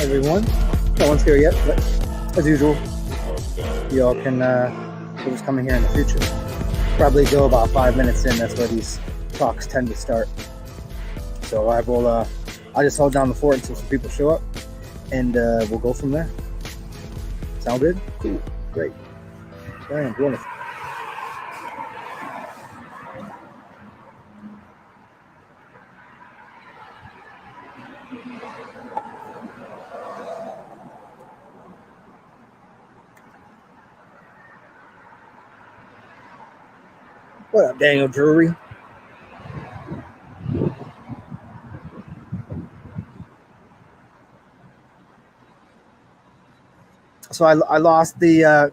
everyone. No one's here yet, but as usual, you all can who's coming here in the future. Probably go about 5 minutes in. That's where these talks tend to start. So I'll just hold down the fort until some people show up, and we'll go from there. Sound good? Cool. Great. Very wonderful. What up, Daniel Drury? So I lost the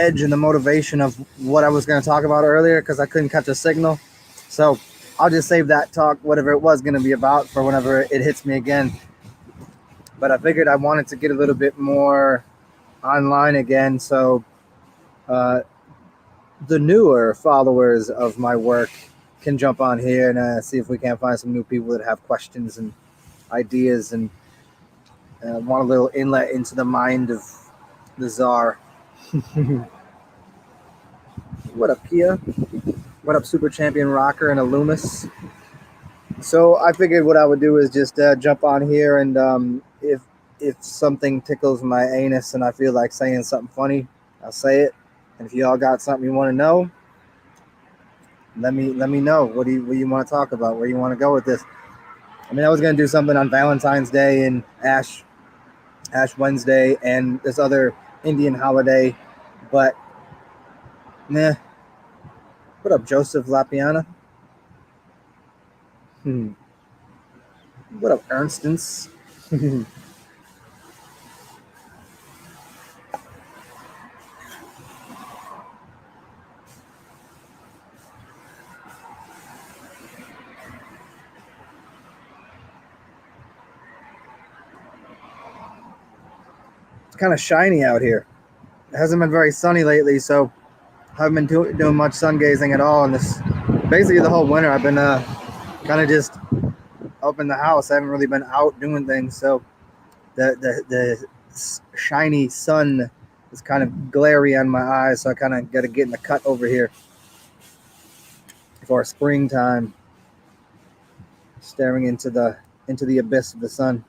edge and the motivation of what I was going to talk about earlier because I couldn't catch a signal. So I'll just save that talk, whatever it was going to be about, for whenever it hits me again. But I figured I wanted to get a little bit more online again, so the newer followers of my work can jump on here and see if we can't find some new people that have questions and ideas and want a little inlet into the mind of the czar. What up, Kia? What up, Super Champion Rocker and Illumis? So I figured what I would do is just jump on here, and if something tickles my anus and I feel like saying something funny, I'll say it. And if you all got something you want to know, let me know. What do you want to talk about? Where you want to go with this? I mean, I was gonna do something on Valentine's Day and Ash Wednesday and this other Indian holiday, but nah. What up, Joseph Lapiana? What up, Ernstins? Kind of shiny out here. It hasn't been very sunny lately, so I haven't been doing much sun gazing at all. And this, basically the whole winter, I've been kind of just up in the house. I haven't really been out doing things, so the shiny sun is kind of glary on my eyes. So I kind of got to get in the cut over here for springtime, staring into the abyss of the sun.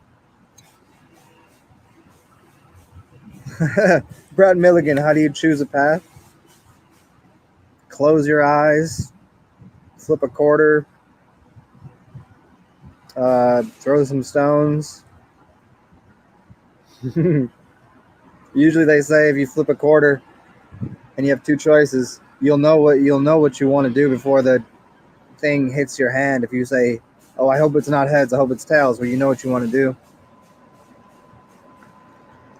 Brad Milligan, how do you choose a path? Close your eyes, flip a quarter, throw some stones. Usually they say if you flip a quarter and you have two choices, you'll know what you want to do before the thing hits your hand. If you say, "Oh, I hope it's not heads, I hope it's tails," well, you know what you want to do.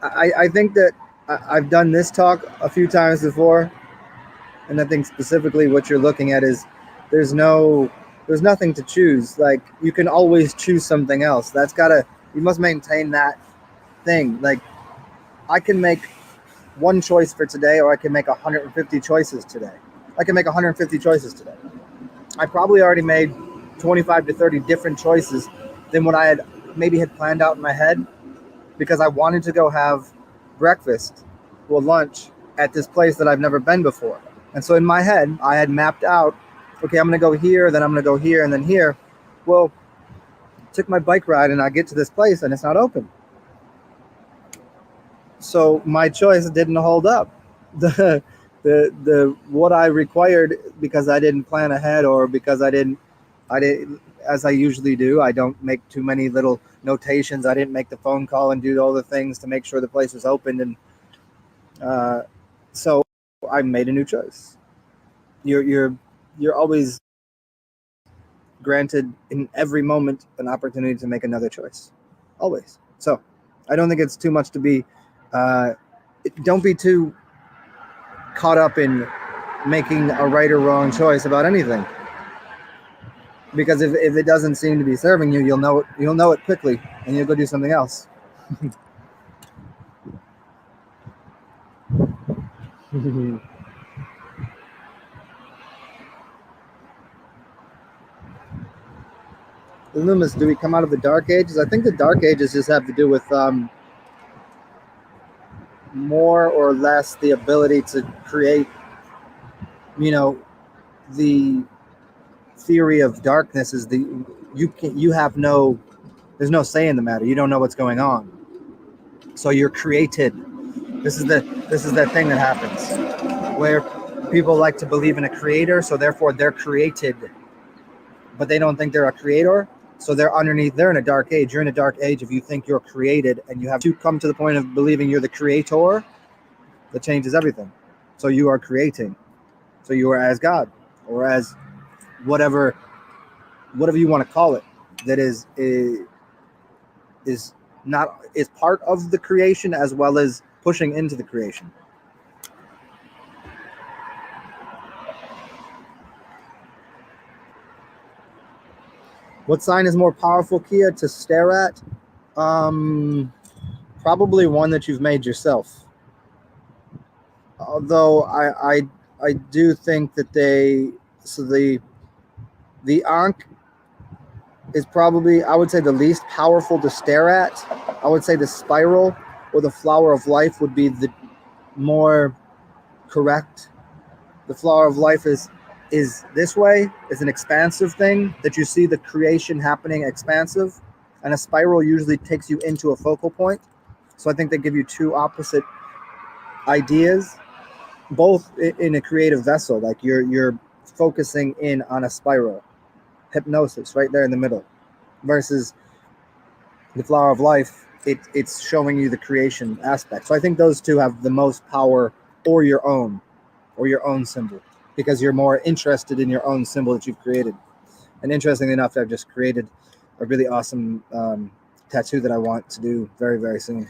I think that I've done this talk a few times before, and I think specifically what you're looking at is there's nothing to choose. Like, you can always choose something else. You must maintain that thing. Like, I can make one choice for today, or I can make 150 choices today. I can make 150 choices today. I probably already made 25 to 30 different choices than what I had planned out in my head, because I wanted to go have breakfast or lunch at this place that I've never been before. And so in my head, I had mapped out, okay, I'm going to go here, then I'm going to go here, and then here. Well, took my bike ride, and I get to this place, and it's not open. So my choice didn't hold up. The what I required, because I didn't plan ahead, or because I didn't, as I usually do, I don't make too many little notations. I didn't make the phone call and do all the things to make sure the place was open, and so I made a new choice. You're always granted in every moment an opportunity to make another choice, always. So I don't think it's too much to be. Don't be too caught up in making a right or wrong choice about anything. Because if it doesn't seem to be serving you, you'll know it quickly, and you'll go do something else. Loomis, do we come out of the dark ages? I think the dark ages just have to do with more or less the ability to create, the theory of darkness is you have no, there's no say in the matter. You don't know what's going on. So you're created. This is the thing that happens where people like to believe in a creator, so therefore they're created, but they don't think they're a creator. So they're in a dark age. You're in a dark age if you think you're created, and you have to come to the point of believing you're the creator. That changes everything. So you are creating. So you are as God, or as whatever you want to call it. That is part of the creation as well as pushing into the creation. What sign is more powerful, Kia, to stare at? Probably one that you've made yourself. Although I do think that the Ankh is probably, I would say, the least powerful to stare at. I would say the spiral or the flower of life would be the more correct. The flower of life is this way, is an expansive thing that you see the creation happening expansive, and a spiral usually takes you into a focal point. So I think they give you two opposite ideas, both in a creative vessel. Like you're focusing in on a spiral, hypnosis right there in the middle, versus the flower of life. It's showing you the creation aspect. So I think those two have the most power, or your own symbol, because you're more interested in your own symbol that you've created. And interestingly enough, I've just created a really awesome tattoo that I want to do very, very soon.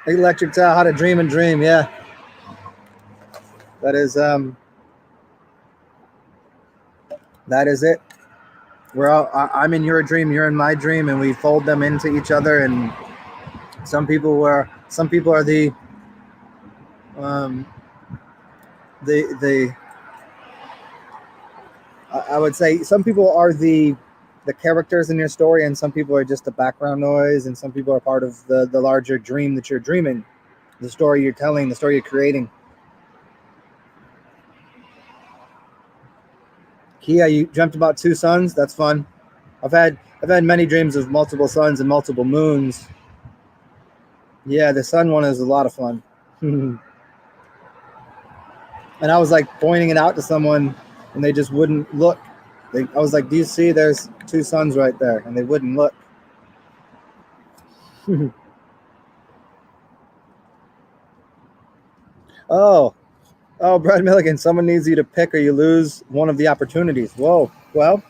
Electric Towel, How to Dream and Dream. Yeah, that is it. I'm in your dream, you're in my dream, and we fold them into each other. And some people are the I would say some people are the characters in your story, and some people are just the background noise, and some people are part of the larger dream that you're dreaming, the story you're telling, the story you're creating. Kia, you dreamt about two suns. That's fun. I've had many dreams of multiple suns and multiple moons. Yeah, the sun one is a lot of fun. And I was like pointing it out to someone, and they just wouldn't look. I was like, "Do you see? There's two suns right there," and they wouldn't look. Oh, Brad Milligan, someone needs you to pick, or you lose one of the opportunities. Whoa. Well,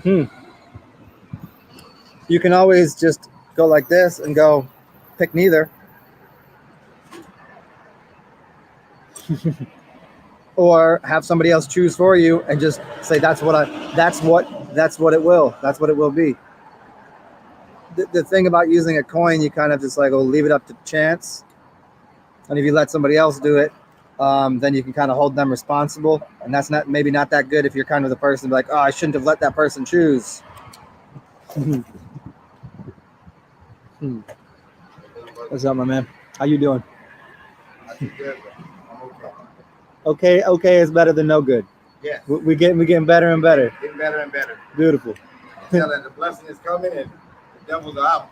you can always just go like this and go pick neither. Or have somebody else choose for you and just say that's what it will be. The thing about using a coin, you kind of just like leave it up to chance. And if you let somebody else do it, then you can kind of hold them responsible. And that's maybe not that good if you're kind of the person like, oh, I shouldn't have let that person choose. What's up, my man? How you doing? Okay is better than no good. Yeah. We're getting better and better. Getting better and better. Beautiful. Telling the blessing is coming and the devils are out.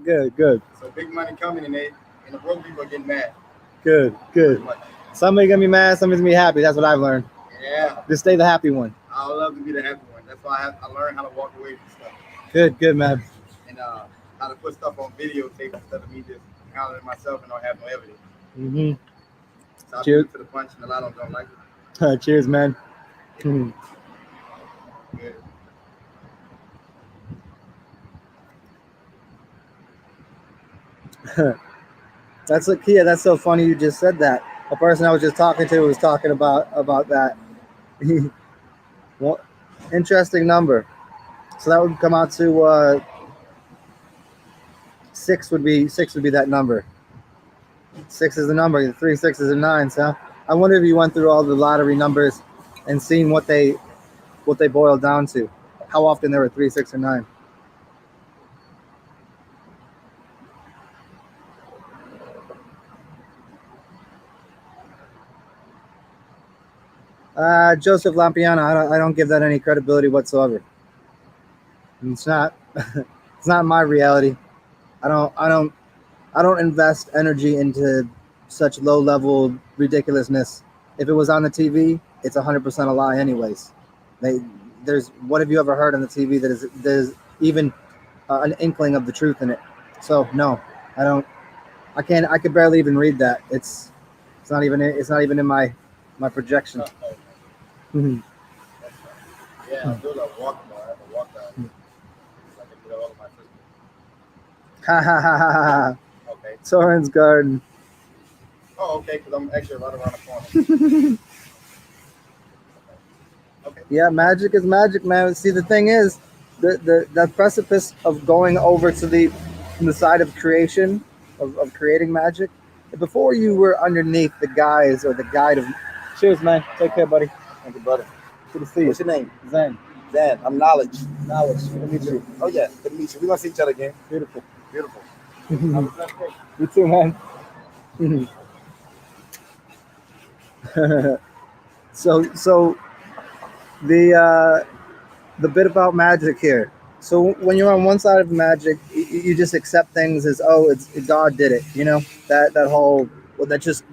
Good. So big money coming and the broke people are getting mad. Good. Somebody's gonna be mad, somebody's gonna be happy. That's what I've learned. Yeah. Just stay the happy one. I would love to be the happy one. That's why I learned how to walk away from stuff. Good, man. And how to put stuff on videotape instead of me just handling it myself and not have no evidence. Mm-hmm. So Cheers. to the punch and a lot of them don't like it. Cheers, man. Good. That's what, Kia. That's so funny. You just said that. A person I was just talking to was talking about that. Well, interesting number. So that would come out to 6 would be that number. 6 is the number. 3 6s and 9s, huh? I wonder if you went through all the lottery numbers and seen what they boiled down to. How often there were 3, 6, or 9. Joseph Lampiano, I don't give that any credibility whatsoever. It's not. It's not my reality. I don't. I don't. I don't invest energy into such low level ridiculousness. If it was on the TV, it's 100% a lie, anyways. They, there's what have you ever heard on the TV that is there's even an inkling of the truth in it? So no, I don't. I can't. I could barely even read that. It's not even. It's not even in my projection. Okay. Yeah, I do love walk more. I have a walk down here. So I can do all of my physical. Ha ha ha ha ha. Okay. Soren's garden. Oh, okay, because I'm actually right around the corner. Okay. Yeah, magic is magic, man. See, the thing is, the precipice of going over to the side of creation, of creating magic. Before you were underneath the guise or the guide of. Cheers, man. Take care, buddy. Thank you, brother. Good to see you. What's your name? Zen. Zen. I'm Knowledge. Knowledge. Good to meet you. Oh, yeah. Good to meet you. We're going to see each other again. Beautiful. Beautiful. Have You a blessed day. too, man. So the bit about magic here. So when you're on one side of magic, you just accept things as, oh, it's God did it. You know, that whole, well, that's just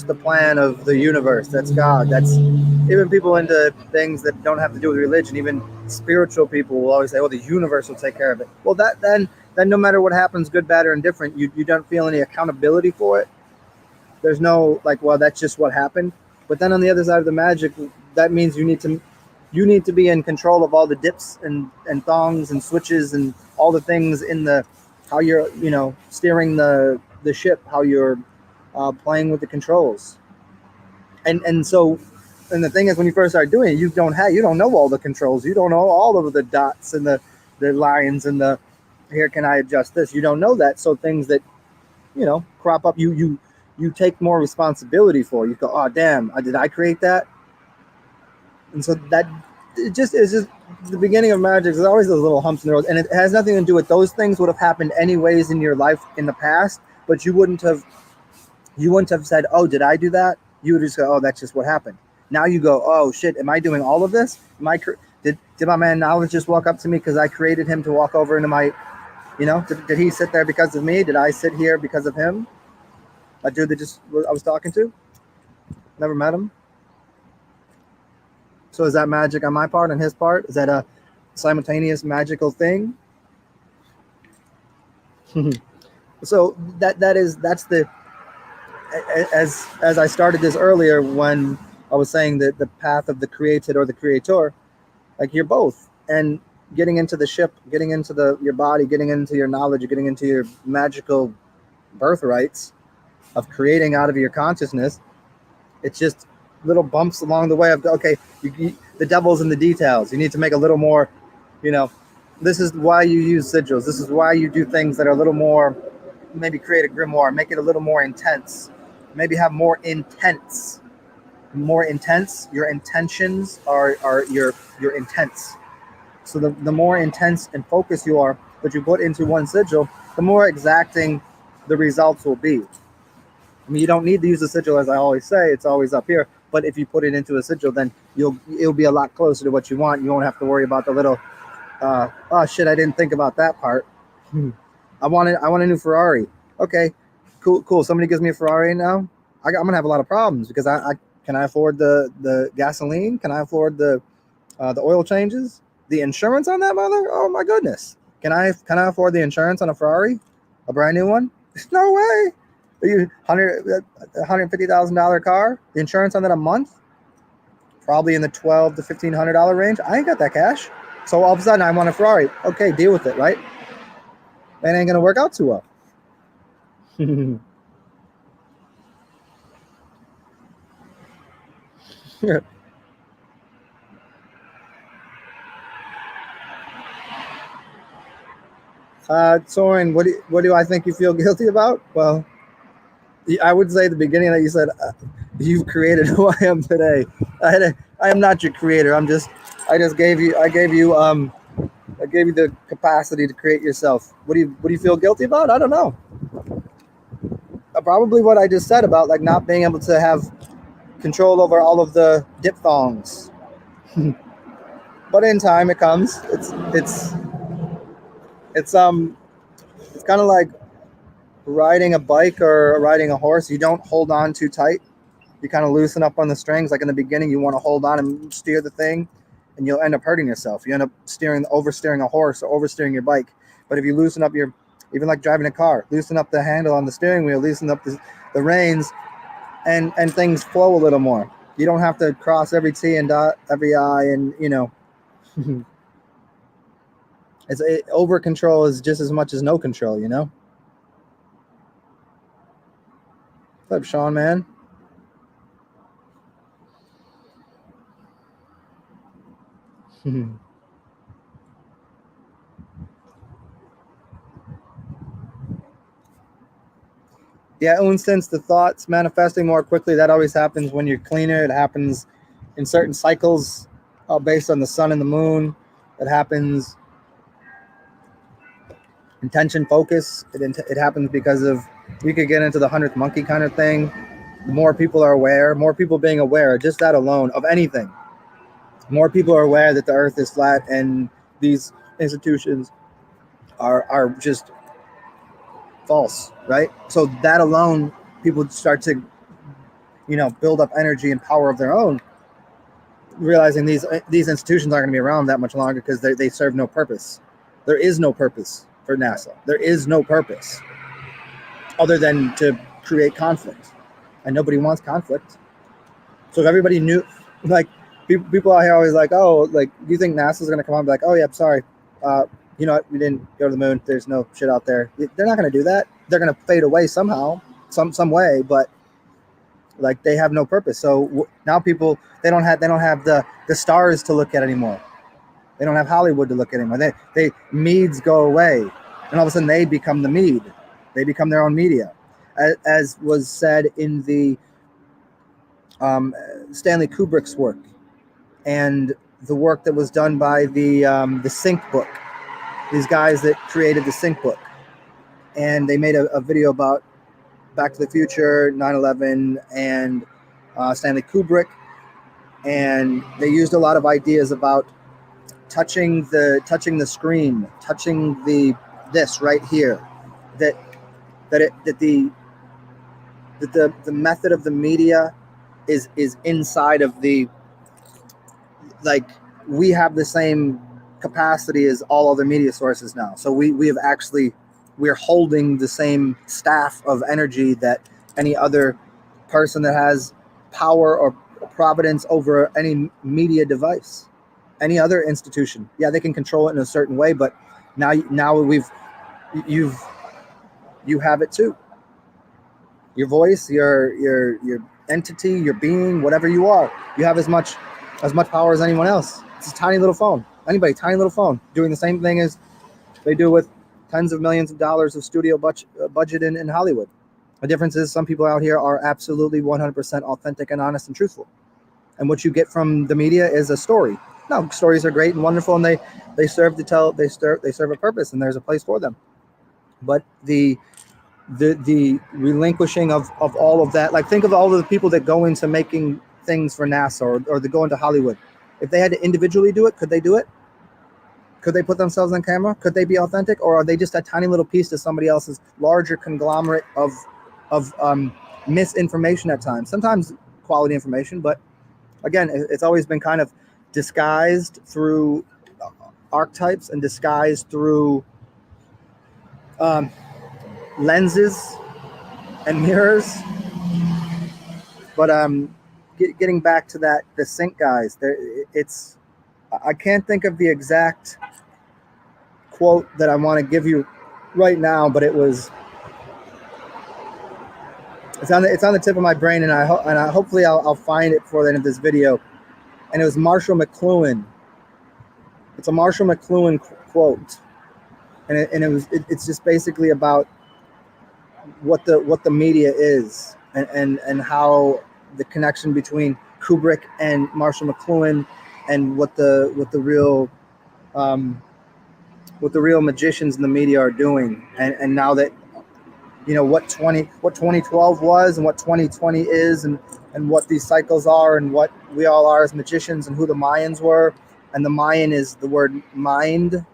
the plan of the universe. That's God. That's even people into things that don't have to do with religion. Even spiritual people will always say, oh, the universe will take care of it. Well, then no matter what happens, good, bad, or indifferent, you don't feel any accountability for it. There's no like, well, that's just what happened. But then on the other side of the magic, that means you need to be in control of all the dips and thongs and switches and all the things in the how you're steering the ship, how you're playing with the controls. And so and the thing is, when you first start doing it, you don't know all the controls. You don't know all of the dots and the lines and the here can I adjust this. You don't know that. So things that crop up, you take more responsibility for. You go, oh damn, did I create that? And so that it just is just the beginning of magic. There's always those little humps in the road, and it has nothing to do with those things would have happened anyways in your life in the past, but you wouldn't have said, oh, did I do that? You would just go, oh, that's just what happened. Now you go, oh shit, am I doing all of this? Did my man Knowledge just walk up to me because I created him to walk over into my, did he sit there because of me? Did I sit here because of him? A dude that I was talking to? Never met him. So is that magic on my part and his part? Is that a simultaneous magical thing? So that's the as I started this earlier when I was saying that the path of the created or the creator, like you're both, and getting into the ship, getting into your body, getting into your knowledge, getting into your magical birthrights of creating out of your consciousness. It's just little bumps along the way of, okay, the devil's in the details. You need to make a little more, this is why you use sigils. This is why you do things that are a little more, maybe create a grimoire, make it a little more intense, maybe have more intense. Your intentions are your intents. So the more intense and focused you are that you put into one sigil, the more exacting the results will be. I mean, you don't need to use a sigil, as I always say. It's always up here. But if you put it into a sigil, then it'll be a lot closer to what you want. You won't have to worry about the little, oh shit, I didn't think about that part. I want a new Ferrari. Okay, cool. Somebody gives me a Ferrari now. I'm gonna have a lot of problems because I can I afford the gasoline? Can I afford the oil changes? The insurance on that mother? Oh my goodness. Can I afford the insurance on a Ferrari? A brand new one? No way. You $150,000 car, the insurance on that a month, probably in the $1,200 to $1,500 range. I ain't got that cash, so all of a sudden I want a Ferrari. Okay, deal with it, right? That ain't gonna work out too well. Soren, what do I think you feel guilty about? Well, I would say the beginning that you said, you've created who I am today. I am not your creator. I just gave you, I gave you the capacity to create yourself. What do you feel guilty about? I don't know. Probably what I just said about like not being able to have control over all of the diphthongs. But in time it comes. It's it's kind of like riding a bike or riding a horse. You don't hold on too tight. You kind of loosen up on the strings. Like in the beginning, you want to hold on and steer the thing, and you'll end up hurting yourself. You end up oversteering a horse or oversteering your bike. But if you loosen up even like driving a car, loosen up the handle on the steering wheel, loosen up the reins, and things flow a little more. You don't have to cross every T and dot every I, and over control is just as much as no control. What's up, Sean, man? Yeah, and since the thoughts manifesting more quickly, that always happens when you're cleaner. It happens in certain cycles based on the sun and the moon. It happens intention focus. It happens because of, we could get into the 100th monkey kind of thing. More people are aware, more people being aware, just that alone of anything. More people are aware that the earth is flat and these institutions are just false, right? So that alone, people start to build up energy and power of their own, realizing these institutions aren't going to be around that much longer because they serve no purpose. There is no purpose for NASA. There is no purpose other than to create conflict, and nobody wants conflict. So if everybody knew, like people out here always like, oh, like, do you think NASA's going to come on and be like, oh yeah, I'm sorry, you know what, we didn't go to the moon. There's no shit out there. They're not going to do that. They're going to fade away somehow, some way, but like they have no purpose. So now people, they don't have the stars to look at anymore. They don't have Hollywood to look at anymore. They meads go away, and all of a sudden they become the mead. They become their own media, as was said in the Stanley Kubrick's work and the work that was done by the Sync book. These guys that created the Sync book, and they made a video about Back to the Future, 9/11, and Stanley Kubrick, and they used a lot of ideas about touching the screen, touching this right here, that the method of the media is inside of the, like, we have the same capacity as all other media sources now. So we're holding the same staff of energy that any other person that has power or providence over any media device, any other institution. Yeah, they can control it in a certain way, but now you have it too. Your voice, your entity, your being, whatever you are, you have as much power as anyone else. It's a tiny little phone. Tiny little phone, doing the same thing as they do with tens of millions of dollars of studio budget in Hollywood. The difference is some people out here are absolutely 100% authentic and honest and truthful. And what you get from the media is a story. No, stories are great and wonderful, and they serve a purpose, and there's a place for them. But the relinquishing of all of that, like, think of all of the people that go into making things for NASA or that go into Hollywood. If they had to individually do it, could they do it? Could they put themselves on camera? Could they be authentic, or are they just a tiny little piece to somebody else's larger conglomerate of misinformation at times? Sometimes quality information, but again, it's always been kind of disguised through archetypes and disguised through lenses and mirrors. But getting back to that, the Sync guys, I can't think of the exact quote that I want to give you right now, but it's on the tip of my brain, and hopefully I'll find it for the end of this video. And it was Marshall McLuhan. It's a Marshall McLuhan quote, and it's just basically about what the media is, and how the connection between Kubrick and Marshall McLuhan, and um, what the real magicians in the media are doing, and now that what 2012 was and what 2020 is, and what these cycles are, and what we all are as magicians, and who the Mayans were. And the Mayan is the word mind,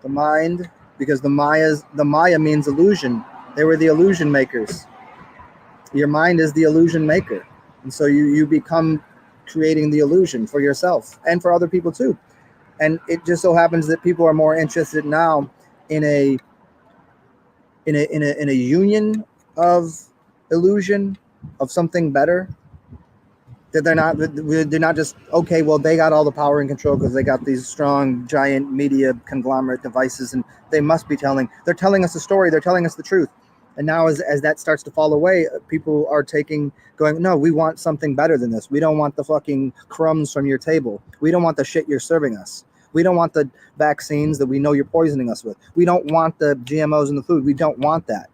the mind, because the Maya means illusion. They were the illusion makers. Your mind is the illusion maker, and so you become creating the illusion for yourself and for other people too. And it just so happens that people are more interested now in a union of illusion, of something better, that they're not just, okay, well, they got all the power and control because they got these strong giant media conglomerate devices, and they're telling us a story, they're telling us the truth. And now as that starts to fall away, people are going, no, we want something better than this. We don't want the fucking crumbs from your table. We don't want the shit you're serving us. We don't want the vaccines that we know you're poisoning us with. We don't want the GMOs in the food. We don't want that.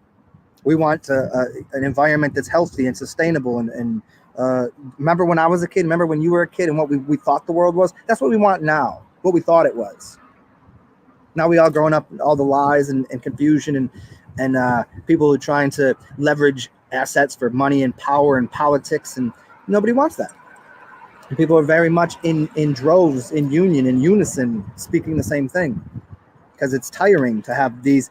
We want an environment that's healthy and sustainable. And remember when I was a kid? Remember when you were a kid and what we thought the world was? That's what we want now, what we thought it was. Now we all growing up, all the lies and confusion and people who are trying to leverage assets for money and power and politics, and nobody wants that. And people are very much in droves, in union, in unison, speaking the same thing, because it's tiring to have these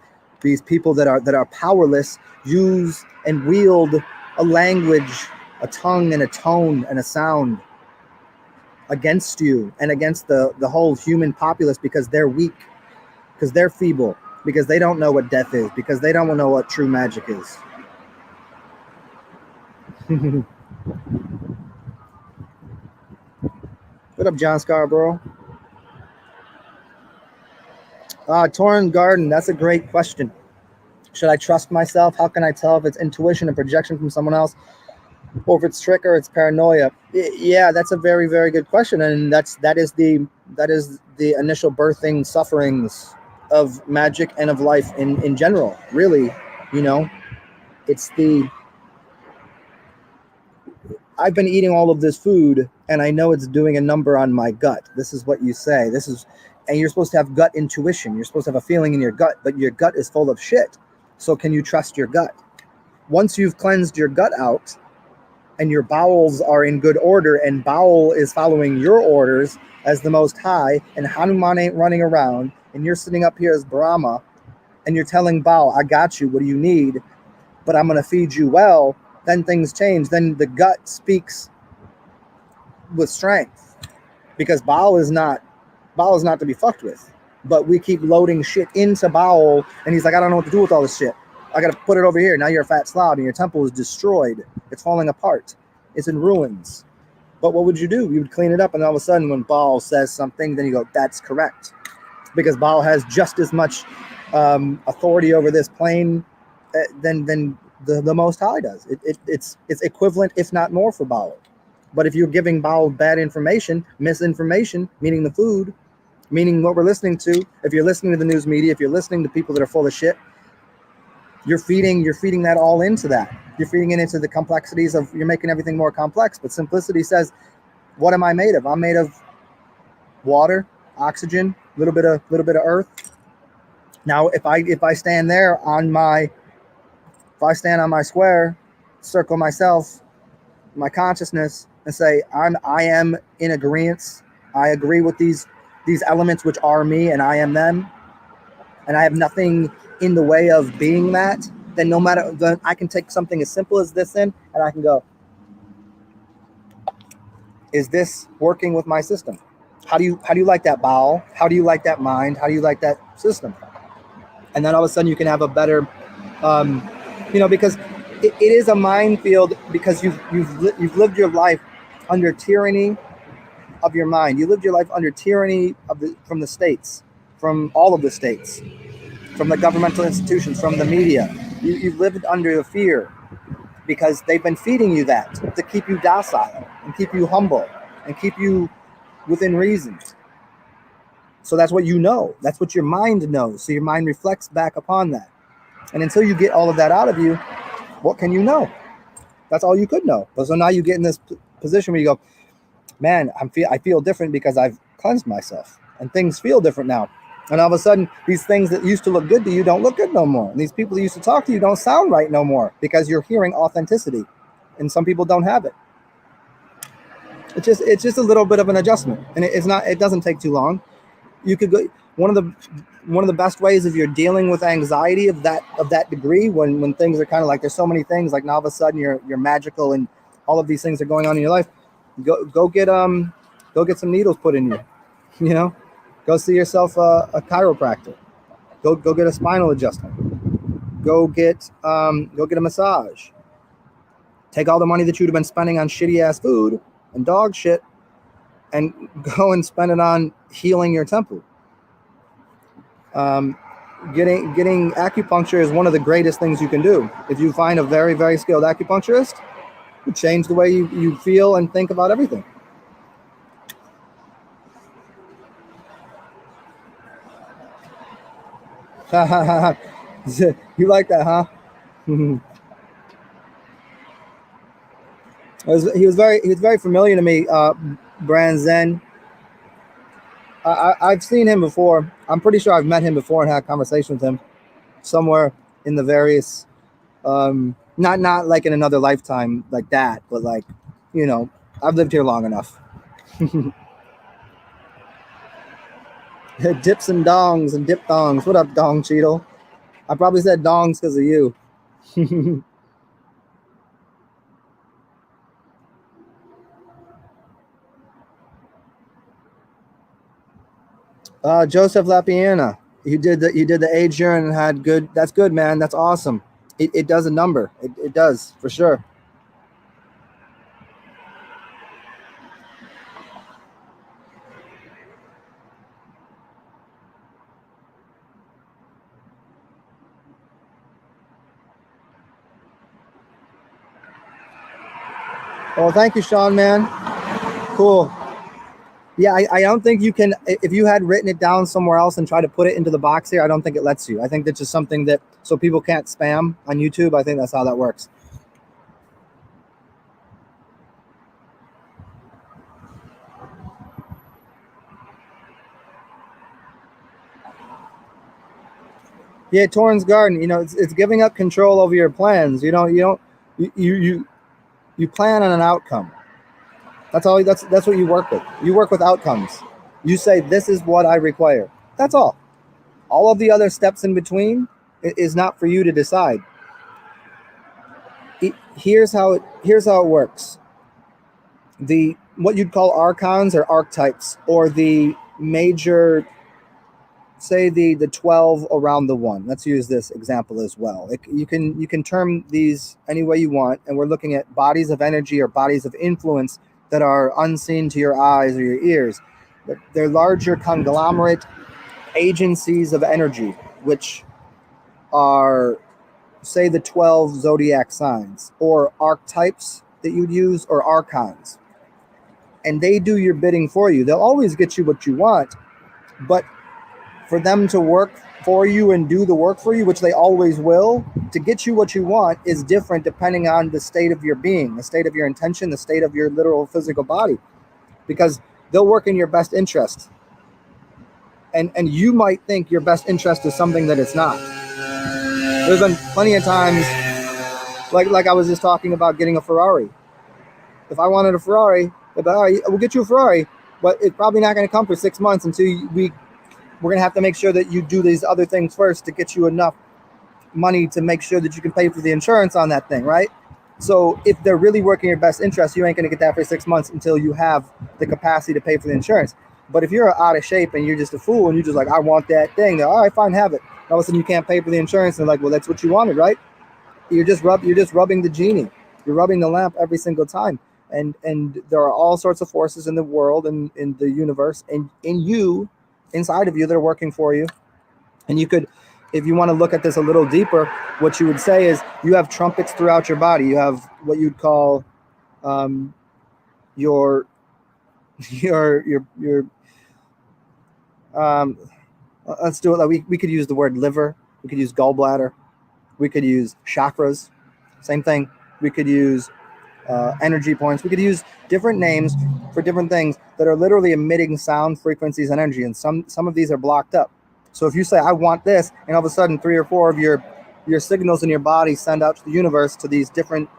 people that are powerless use and wield a language, a tongue, and a tone and a sound against you and against the whole human populace, because they're weak, because they're feeble, because they don't know what death is, because they don't know what true magic is. What up, John Scarborough? Torn Garden, that's a great question. Should I trust myself? How can I tell if it's intuition and projection from someone else, or if it's trick or it's paranoia? Yeah, that's a very, very good question, and that is the initial birthing sufferings of magic and of life in general. Really, it's I've been eating all of this food, and I know it's doing a number on my gut. This is what you say. And you're supposed to have gut intuition. You're supposed to have a feeling in your gut, but your gut is full of shit. So can you trust your gut? Once you've cleansed your gut out, and your bowels are in good order, and bowel is following your orders as the Most High, and Hanuman ain't running around, and you're sitting up here as Brahma, and you're telling bowel, I got you, what do you need? But I'm going to feed you well. Then things change. Then the gut speaks with strength, because bowel is not to be fucked with. But we keep loading shit into bowel, and he's like, I don't know what to do with all this shit. I got to put it over here. Now you're a fat slob, and your temple is destroyed. It's falling apart. It's in ruins. But what would you do? You would clean it up, and all of a sudden, when Baal says something, then you go, that's correct. Because Baal has just as much authority over this plane than the Most High does. It's equivalent, if not more, for Baal. But if you're giving Baal bad information, misinformation, meaning the food, meaning what we're listening to, if you're listening to the news media, if you're listening to people that are full of shit, you're feeding that all into that. You're feeding it into the complexities of, you're making everything more complex. But simplicity says, what am I made of? I'm made of water, oxygen, a little bit of earth. Now, if I stand on my square, circle myself, my consciousness, and say, I am in agreement. I agree with these elements which are me, and I am them, and I have nothing in the way of being that. Then I can take something as simple as this and I can go, is this working with my system? How do you like that bowel? How do you like that mind? How do you like that system? And then all of a sudden you can have a better, because it is a minefield, because you've lived your life under tyranny of your mind. You lived your life under tyranny from the states, from all of the states, from the governmental institutions, from the media. You've lived under the fear, because they've been feeding you that to keep you docile and keep you humble and keep you within reason. So that's what you know. That's what your mind knows. So your mind reflects back upon that. And until you get all of that out of you, what can you know? That's all you could know. So now you get in this position where you go, man, I feel different because I've cleansed myself, and things feel different now. And all of a sudden, these things that used to look good to you don't look good no more. And these people that used to talk to you don't sound right no more because you're hearing authenticity, and some people don't have it. It's just a little bit of an adjustment, and it doesn't take too long. You could go one of the best ways if you're dealing with anxiety of that degree, when things are kind of like there's so many things, like now all of a sudden you're magical and all of these things are going on in your life. Go get some needles put in you. You know, go see yourself a chiropractor. Go get a spinal adjustment. Go get a massage. Take all the money that you'd have been spending on shitty ass food and dog shit, and go and spend it on healing your temple. Getting acupuncture is one of the greatest things you can do. If you find a very, very skilled acupuncturist, you change the way you feel and think about everything. You like that, huh? He was very familiar to me, Brand Zen. I've seen him before. I'm pretty sure I've met him before and had a conversation with him somewhere in the various, not like in another lifetime like that, but like, you know, I've lived here long enough. Dips and dongs and dip dongs. What up, Dong Cheetle? I probably said dongs because of you. Joseph Lapiana, you did the age urine and had good. That's good, man. That's awesome. It does a number. It does for sure. Oh, thank you, Sean, man. Cool. Yeah, I don't think you can, if you had written it down somewhere else and try to put it into the box here, I don't think it lets you. I think that's just something that, so people can't spam on YouTube. I think that's how that works. Yeah, Torrance Garden, you know, it's giving up control over your plans. You plan on an outcome. That's all. That's what you work with. You work with outcomes. You say, this is what I require. That's all. All of the other steps in between is not for you to decide. Here's how it works. What you'd call archons or archetypes, or the major, say the 12 around the one. Let's use this example as well. You can term these any way you want, and we're looking at bodies of energy or bodies of influence that are unseen to your eyes or your ears. They're larger conglomerate agencies of energy, which are, say, the 12 zodiac signs, or archetypes that you'd use, or archons. And they do your bidding for you. They'll always get you what you want, but for them to work for you and do the work for you, which they always will, to get you what you want is different depending on the state of your being, the state of your intention, the state of your literal physical body, because they'll work in your best interest. And you might think your best interest is something that it's not. There's been plenty of times, like I was just talking about getting a Ferrari. If I wanted a Ferrari, they'd be like, all right, we'll get you a Ferrari, but it's probably not going to come for 6 months until we're going to have to make sure that you do these other things first to get you enough money to make sure that you can pay for the insurance on that thing, right? So if they're really working your best interest, you ain't going to get that for 6 months until you have the capacity to pay for the insurance. But if you're out of shape and you're just a fool and you're just like, I want that thing, all right, fine, have it. All of a sudden you can't pay for the insurance, and they're like, well, that's what you wanted, right? You're just rubbing the genie. You're rubbing the lamp every single time. And there are all sorts of forces in the world and in the universe and in you, inside of you, that are working for you. And you could, if you want to look at this a little deeper, what you would say is you have trumpets throughout your body. You have what you'd call your let's do it. Like we could use the word liver. We could use gallbladder. We could use chakras. Same thing. We could use energy points. We could use different names for different things that are literally emitting sound frequencies and energy. And some of these are blocked up. So if you say, I want this, and all of a sudden 3 or 4 of your signals in your body send out to the universe to these different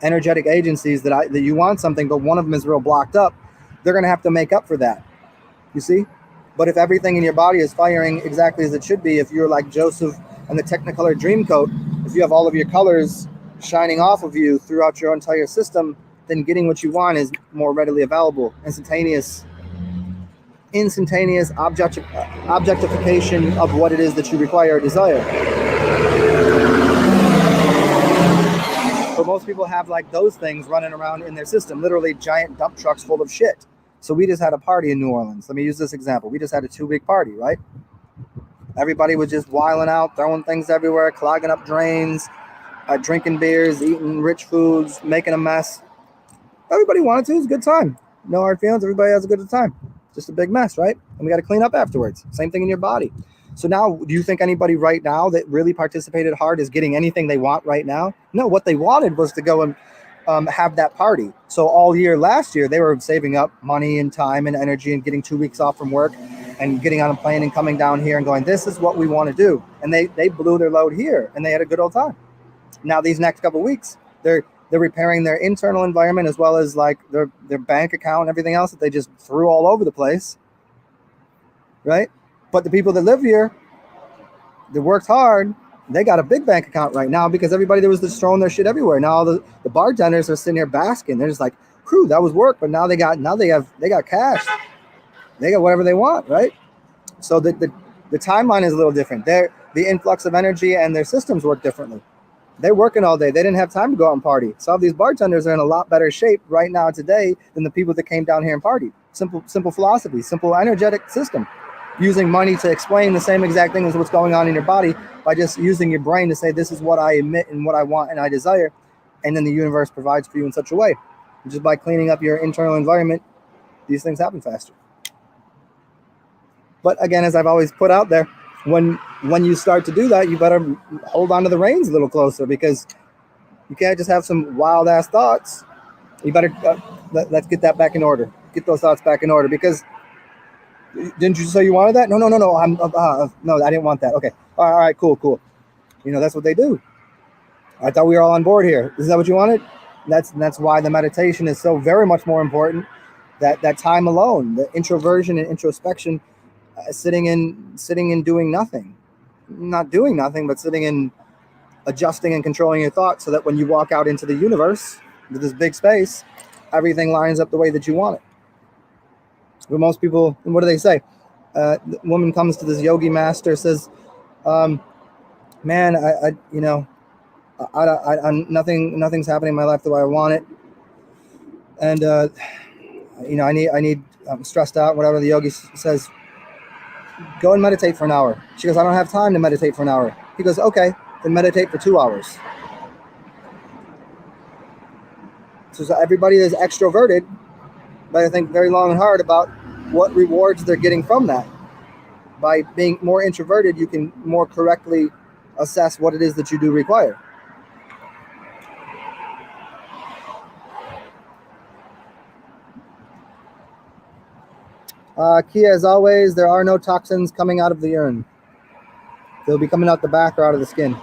energetic agencies that you want something, but one of them is real blocked up, they're going to have to make up for that. You see? But if everything in your body is firing exactly as it should be, if you're like Joseph and the Technicolor Dreamcoat, if you have all of your colors shining off of you throughout your entire system, then getting what you want is more readily available. Instantaneous objectification of what it is that you require or desire. But most people have like those things running around in their system, literally giant dump trucks full of shit. So we just had a party in New Orleans. Let me use this example. We just had a 2-week party, right? Everybody was just wilding out, throwing things everywhere, clogging up drains, drinking beers, eating rich foods, making a mess. Everybody wanted to. It was a good time. No hard feelings. Everybody has a good time. Just a big mess, right? And we got to clean up afterwards. Same thing in your body. So now, do you think anybody right now that really participated hard is getting anything they want right now? No, what they wanted was to go and have that party. So all year last year, they were saving up money and time and energy and getting 2 weeks off from work and getting on a plane and coming down here and going, this is what we want to do. And they blew their load here and they had a good old time. Now these next couple of weeks, they're repairing their internal environment as well as like their bank account and everything else that they just threw all over the place, right? But the people that live here, that worked hard, they got a big bank account right now because everybody that was just throwing their shit everywhere. Now the bartenders are sitting here basking. They're just like, whew, that was work, but now they got cash. They got whatever they want, right? So the timeline is a little different. The influx of energy and their systems work differently. They're working all day. They didn't have time to go out and party. Some of these bartenders are in a lot better shape right now today than the people that came down here and partied. Simple philosophy, simple energetic system. Using money to explain the same exact thing as what's going on in your body by just using your brain to say, this is what I emit and what I want and I desire. And then the universe provides for you in such a way. Just by cleaning up your internal environment, these things happen faster. But again, as I've always put out there, when you start to do that, you better hold on to the reins a little closer because you can't just have some wild ass thoughts. You better, let's get that back in order. Get those thoughts back in order because didn't you say you wanted that? No. No, I didn't want that. Okay. All right, cool. You know, that's what they do. I thought we were all on board here. Is that what you wanted? That's why the meditation is so very much more important. That time alone, the introversion and introspection, sitting and doing nothing, not doing nothing, but sitting and adjusting and controlling your thoughts so that when you walk out into the universe, into this big space, everything lines up the way that you want it. But most people, what do they say? The woman comes to this yogi master, says, man, nothing's happening in my life the way I want it. And, I'm stressed out, whatever. The yogi says, go and meditate for an hour. She goes, I don't have time to meditate for an hour. He goes, okay, then meditate for 2 hours. So everybody is extroverted, but I think very long and hard about what rewards they're getting from that. By being more introverted, you can more correctly assess what it is that you do require. Kia, as always, there are no toxins coming out of the urine. They'll be coming out the back or out of the skin.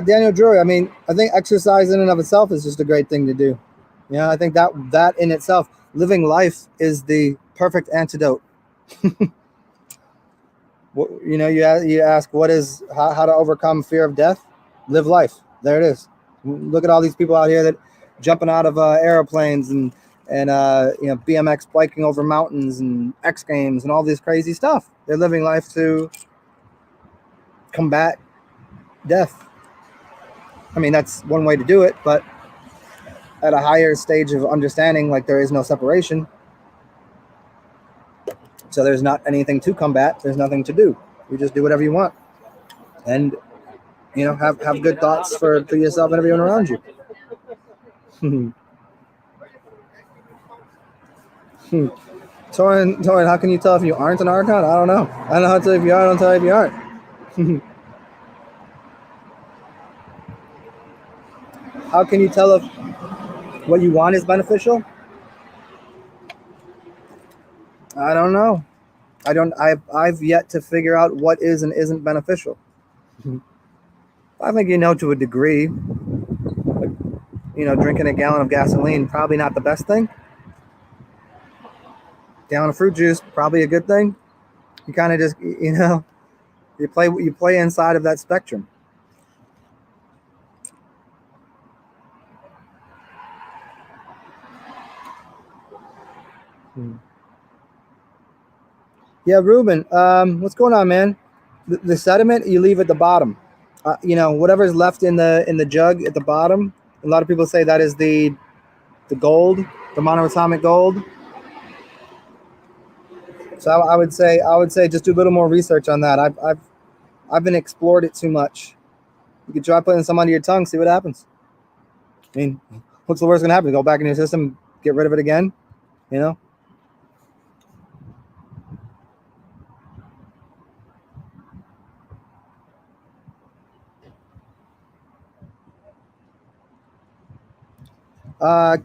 Daniel Drury, I mean, I think exercise in and of itself is just a great thing to do. I think that in itself, living life is the perfect antidote. You ask what is how to overcome fear of death? Live life. There it is. Look at all these people out here that jumping out of airplanes and BMX biking over mountains and X Games and all this crazy stuff. They're living life to combat death. I mean, that's one way to do it, but at a higher stage of understanding, like there is no separation. So there's not anything to combat. There's nothing to do. You just do whatever you want. And, have good thoughts for yourself and everyone around you. Torin, how can you tell if you aren't an archon? I don't know. I don't know how to tell if you are. I don't tell if you aren't. How can you tell if what you want is beneficial? I don't know. I've yet to figure out what is and isn't beneficial. I think you know to a degree. Like, drinking a gallon of gasoline, probably not the best thing. Gallon of fruit juice, probably a good thing. You kind of just, you play inside of that spectrum. Yeah, Ruben, what's going on, man? The sediment you leave at the bottom. Whatever's left in the jug at the bottom. A lot of people say that is the gold, the monoatomic gold. So I would say just do a little more research on that. I've been explored it too much. You could try putting some under your tongue, see what happens. I mean, what's the worst gonna happen? Go back in your system, get rid of it again, you know?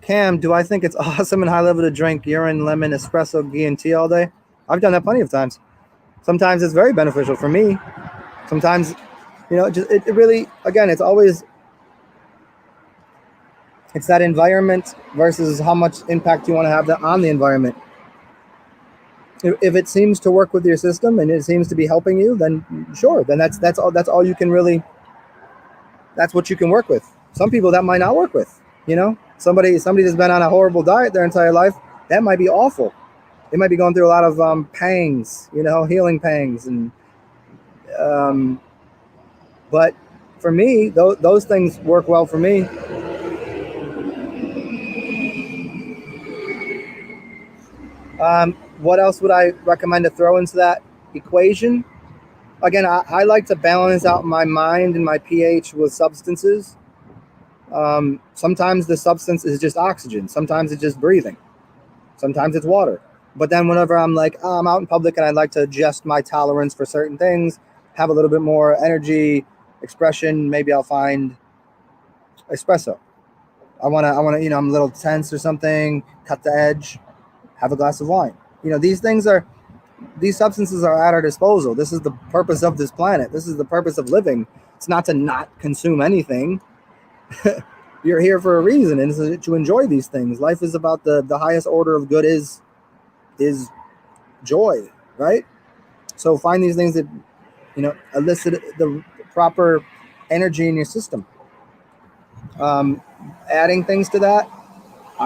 Cam, do I think it's awesome and high level to drink urine, lemon, espresso, ghee, and tea all day? I've done that plenty of times. Sometimes it's very beneficial for me. Sometimes, it really, again, it's that environment versus how much impact you want to have on the environment. If it seems to work with your system and it seems to be helping you, then sure, then that's all you can really. That's what you can work with. Some people that might not work with. Somebody that's been on a horrible diet their entire life, that might be awful. They might be going through a lot of pangs, healing pangs, and but for me, those things work well for me. What else would I recommend to throw into that equation? Again, I like to balance out my mind and my pH with substances. Sometimes the substance is just oxygen. Sometimes it's just breathing. Sometimes it's water. But then whenever I'm like, I'm out in public and I'd like to adjust my tolerance for certain things, have a little bit more energy, expression, maybe I'll find espresso. I want to, I'm a little tense or something, cut the edge, have a glass of wine. These substances are at our disposal. This is the purpose of this planet. This is the purpose of living. It's not to not consume anything. You're here for a reason, and it's to enjoy these things. Life is about the highest order of good is joy, right? So find these things that elicit the proper energy in your system. Adding things to that,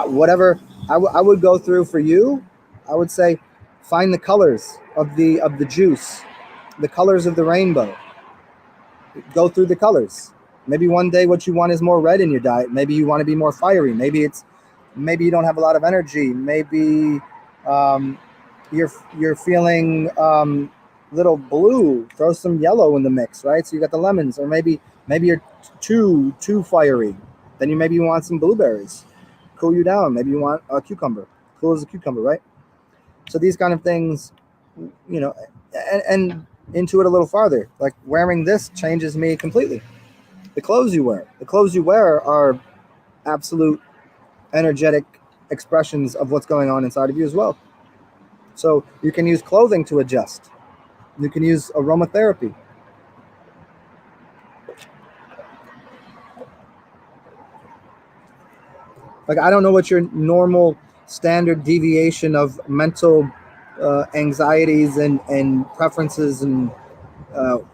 whatever I would go through for you, I would say find the colors of the juice, the colors of the rainbow. Go through the colors. Maybe one day what you want is more red in your diet. Maybe you want to be more fiery. Maybe you don't have a lot of energy. Maybe you're feeling little blue. Throw some yellow in the mix, right? So you got the lemons, or maybe you're too fiery. Then maybe you want some blueberries, cool you down. Maybe you want a cucumber, cool as a cucumber, right? So these kind of things, and into it a little farther. Like wearing this changes me completely. The clothes you wear are absolute energetic expressions of what's going on inside of you as well. So you can use clothing to adjust. You can use aromatherapy. Like, I don't know what your normal standard deviation of mental anxieties and preferences and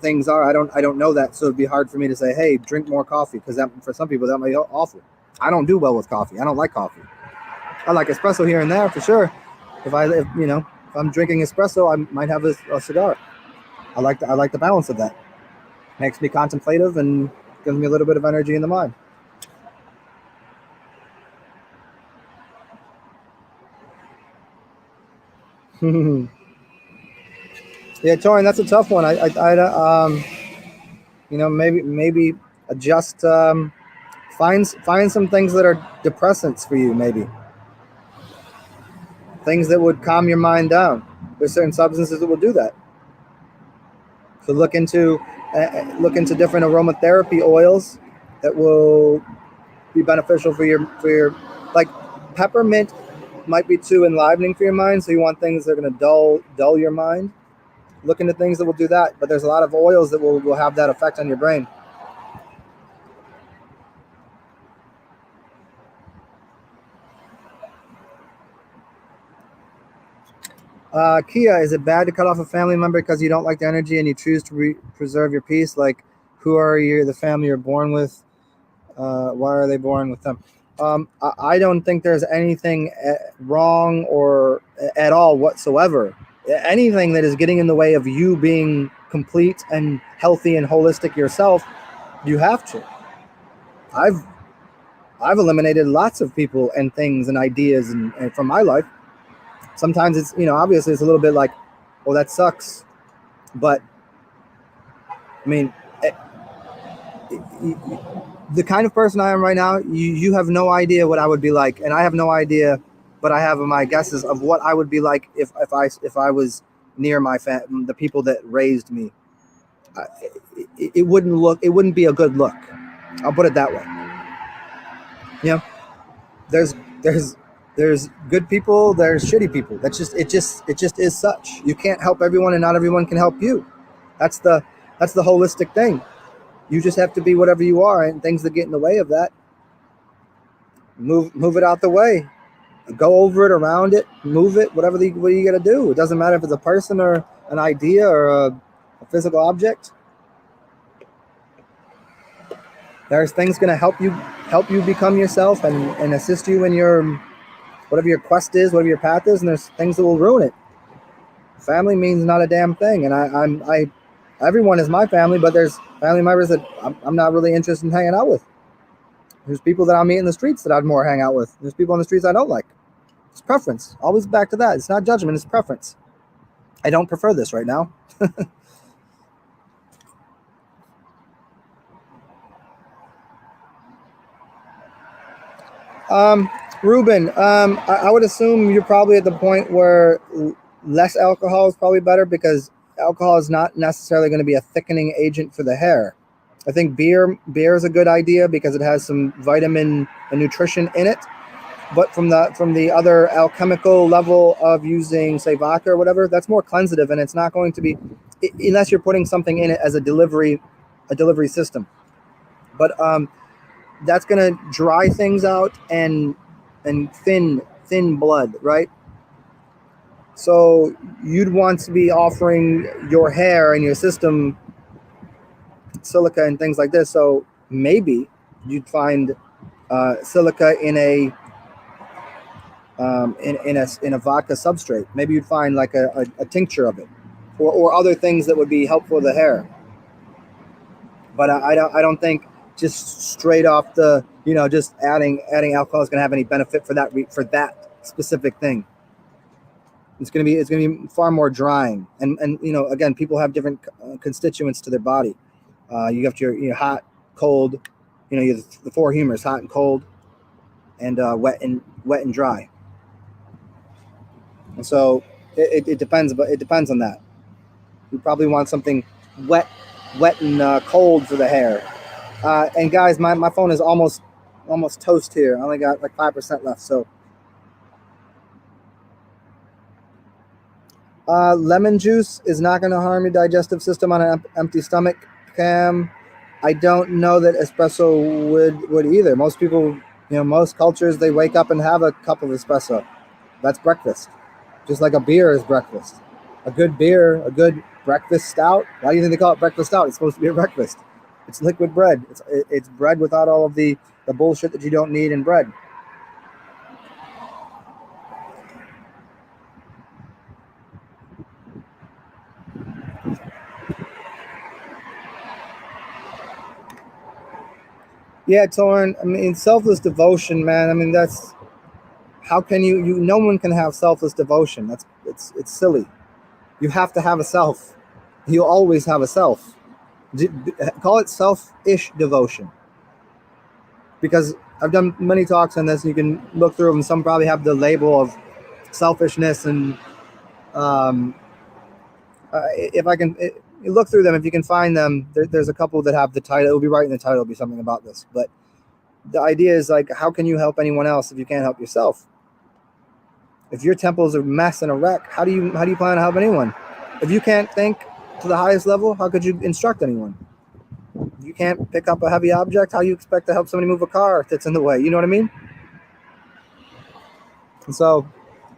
things are. I don't know that, so it'd be hard for me to say, hey, drink more coffee, because that, for some people that might be awful. I don't do well with coffee. I don't like coffee. I like espresso here and there for sure. If I'm drinking espresso, I might have a cigar. I like the balance of that. Makes me contemplative and gives me a little bit of energy in the mind. Yeah, Torin, that's a tough one. Maybe adjust. Find some things that are depressants for you. Maybe things that would calm your mind down. There's certain substances that will do that. So look into different aromatherapy oils that will be beneficial for your like peppermint might be too enlivening for your mind, so you want things that are going to dull your mind. Look into things that will do that, but there's a lot of oils that will have that effect on your brain. Kia, is it bad to cut off a family member because you don't like their energy and you choose to preserve your peace? Like, who are you, the family you're born with? Why are they born with them? I don't think there's anything wrong or at all whatsoever. Anything that is getting in the way of you being complete and healthy and holistic yourself, you have to. I've eliminated lots of people and things and ideas and from my life. Sometimes it's, obviously it's a little bit like, well, that sucks. But I mean, the kind of person I am right now, you have no idea what I would be like. And I have no idea, but I have my guesses of what I would be like if I was near the people that raised me. It wouldn't be a good look. I'll put it that way. There's good people, there's shitty people. It just is such. You can't help everyone and not everyone can help you. That's the holistic thing. You just have to be whatever you are, and things that get in the way of that, move it out the way. Go over it, around it, move it, what you got to do. It doesn't matter if it's a person or an idea or a physical object. There's things going to help you become yourself and assist you in your whatever your quest is, whatever your path is, and there's things that will ruin it. Family means not a damn thing, and everyone is my family, but there's family members that I'm not really interested in hanging out with. There's people that I'll meet in the streets that I'd more hang out with. There's people on the streets I don't like. It's preference. Always back to that. It's not judgment, it's preference. I don't prefer this right now. Ruben, I would assume you're probably at the point where less alcohol is probably better, because alcohol is not necessarily going to be a thickening agent for the hair. I think beer is a good idea because it has some vitamin and nutrition in it. But from the other alchemical level of using, say, vodka or whatever, that's more cleansative, and it's not going to be, unless you're putting something in it as a delivery system. But that's going to dry things out and thin blood, right? So you'd want to be offering your hair and your system silica and things like this. So maybe you'd find silica in a vodka substrate. Maybe you'd find like a tincture of it, or other things that would be helpful to the hair. But I don't think just straight off the, just adding alcohol is going to have any benefit for that specific thing. It's going to be far more drying, and again, people have different constituents to their body. You have your hot, cold, you have the four humors: hot and cold, and wet and dry. And so it depends, but it depends on that. You probably want something wet and cold for the hair. And guys, my phone is almost toast here. I only got like 5% left, so. Lemon juice is not going to harm your digestive system on an empty stomach, Cam. I don't know that espresso would either. Most people, most cultures, they wake up and have a cup of espresso. That's breakfast. Just like a beer is breakfast. A good beer, a good breakfast stout. Why do you think they call it breakfast stout? It's supposed to be a breakfast. It's liquid bread. It's bread without all of the bullshit that you don't need in bread. Yeah, Torrin. I mean, selfless devotion, man. I mean, that's, how can you no one can have selfless devotion. It's silly. You have to have a self. You always have a self. Call it selfish devotion. Because I've done many talks on this, and you can look through them. Some probably have the label of selfishness and if I can you look through them, if you can find them, there's a couple that have the title. It'll be right in the title. It'll be something about this. But the idea is like, how can you help anyone else if you can't help yourself? If your temple's a mess and a wreck, how do you plan to help anyone? If you can't think to the highest level, how could you instruct anyone? If you can't pick up a heavy object, how do you expect to help somebody move a car that's in the way? You know what I mean? And so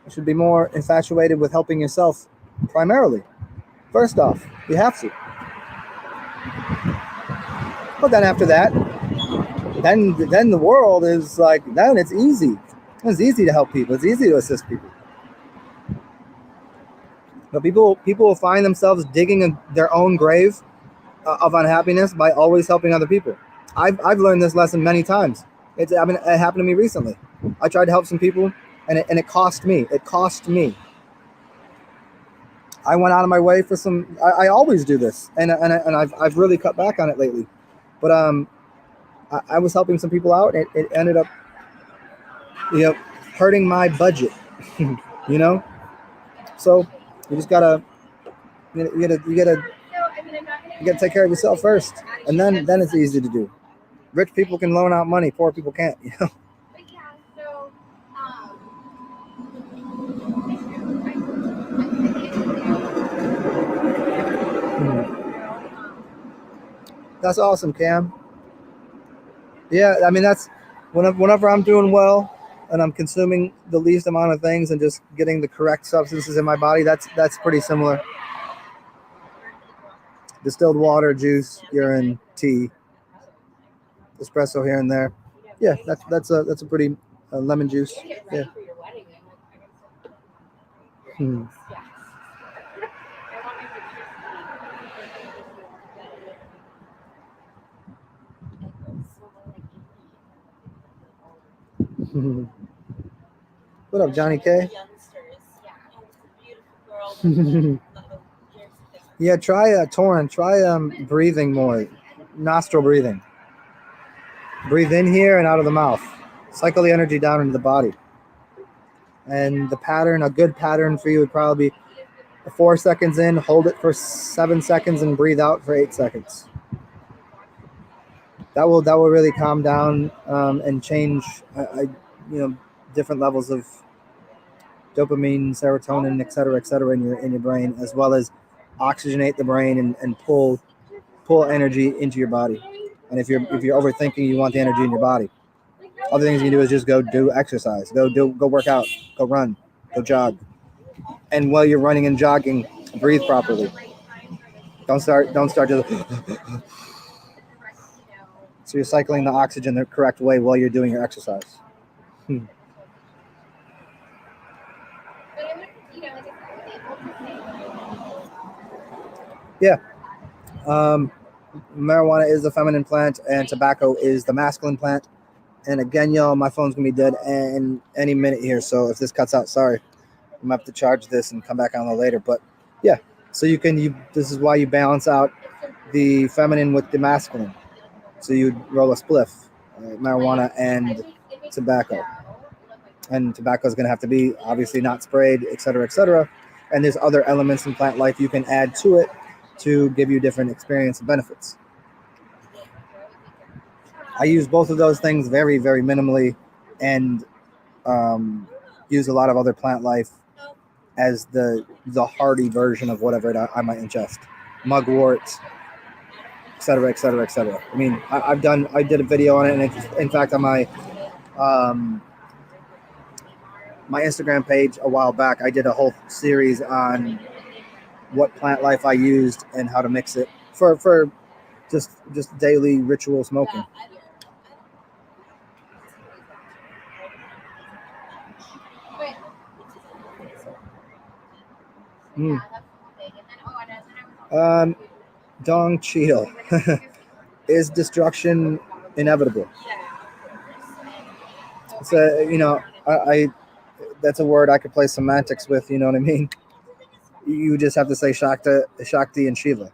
you should be more infatuated with helping yourself primarily. First off, you have to. But then after that, then the world is like, then it's easy. It's easy to help people. It's easy to assist people. But people will find themselves digging their own grave of unhappiness by always helping other people. I've learned this lesson many times. It happened to me recently. I tried to help some people, and it cost me. It cost me. I went out of my way for some. I always do this, and I've really cut back on it lately. But I was helping some people out. And it ended up, hurting my budget. So you just gotta take care of yourself first, and then it's easy to do. Rich people can loan out money, poor people can't. That's awesome, Cam. Yeah, I mean that's whenever I'm doing well and I'm consuming the least amount of things and just getting the correct substances in my body. That's pretty similar. Distilled water, juice, urine, tea, espresso here and there. Yeah, that's a pretty lemon juice. Yeah. What up, Johnny K? Yeah, try Torin. Try breathing more, nostril breathing. Breathe in here and out of the mouth. Cycle the energy down into the body. And the pattern, a good pattern for you would probably be 4 seconds in, hold it for 7 seconds, and breathe out for 8 seconds. That will really calm down and change, different levels of dopamine, serotonin, et cetera, in your brain, as well as oxygenate the brain and pull energy into your body. And if you're overthinking, you want the energy in your body. Other things you can do is just go do exercise, go work out, go run, go jog. And while you're running and jogging, breathe properly. Don't start to. So you're cycling the oxygen the correct way while you're doing your exercise. Yeah. Marijuana is the feminine plant and tobacco is the masculine plant. And again, y'all, my phone's gonna be dead in any minute here. So if this cuts out, sorry. I'm gonna have to charge this and come back on a little later. But yeah, so this is why you balance out the feminine with the masculine. So you roll a spliff, marijuana and tobacco. And tobacco is gonna have to be obviously not sprayed, et cetera, et cetera. And there's other elements in plant life you can add to it to give you different experience and benefits. I use both of those things very, very minimally, and use a lot of other plant life as the hardy version of whatever I might ingest. Mugwort, et cetera, et cetera, et cetera. I mean, I did a video on it, and in fact on my my Instagram page a while back, I did a whole series on what plant life I used and how to mix it for just daily ritual smoking. Dong Cheadle. Is destruction inevitable? So, I that's a word I could play semantics with, you know what I mean? You just have to say Shakti and Shiva.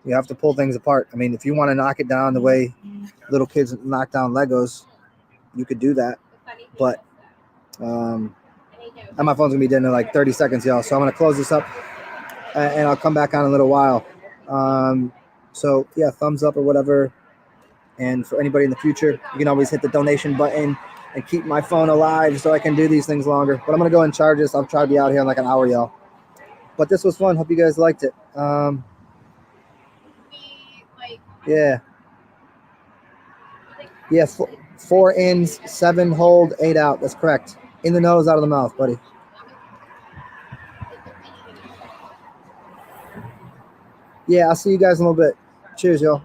You have to pull things apart. I mean, if you want to knock it down the way little kids knock down Legos, you could do that. But And my phone's gonna be dead in like 30 seconds, y'all. So I'm gonna close this up and I'll come back on in a little while. So yeah, thumbs up or whatever. And for anybody in the future, you can always hit the donation button and keep my phone alive so I can do these things longer. But I'm gonna go and charge this. I'll try to be out here in like an hour, y'all. But this was fun. Hope you guys liked it. Yeah. Yeah, 4 ins, 7 hold, 8 out. That's correct. In the nose, out of the mouth, buddy. Yeah, I'll see you guys in a little bit. Cheers, y'all.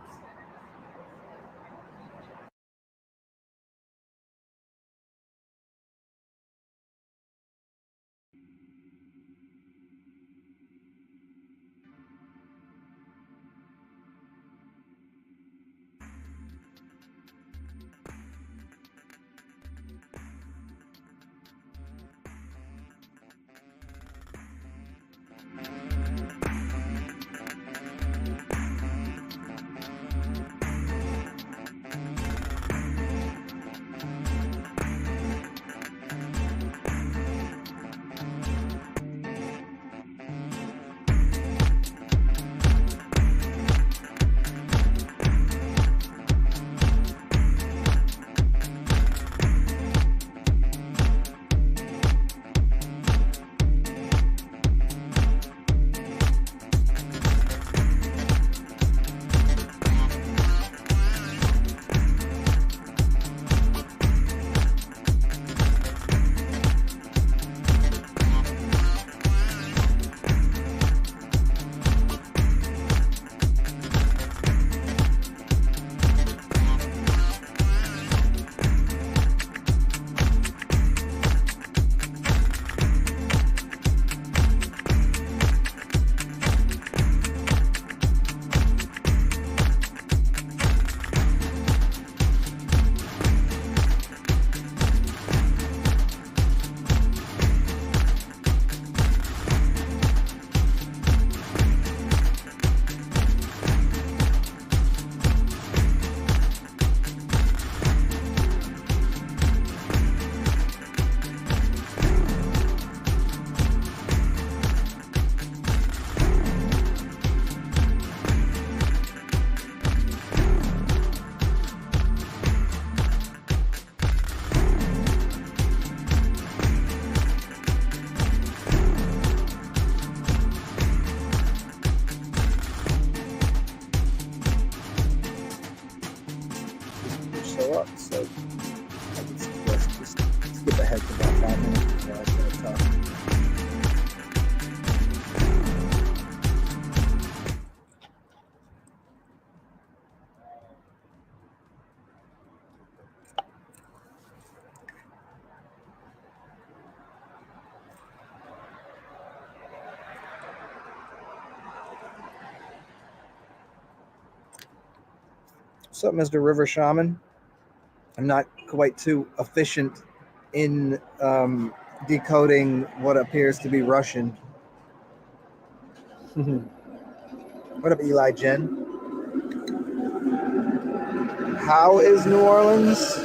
So I can suggest just skip ahead to about 5 minutes before I start talking. What's up, Mr. River Shaman? I'm not quite too efficient in decoding what appears to be Russian. What up, Eli Jen? How is New Orleans?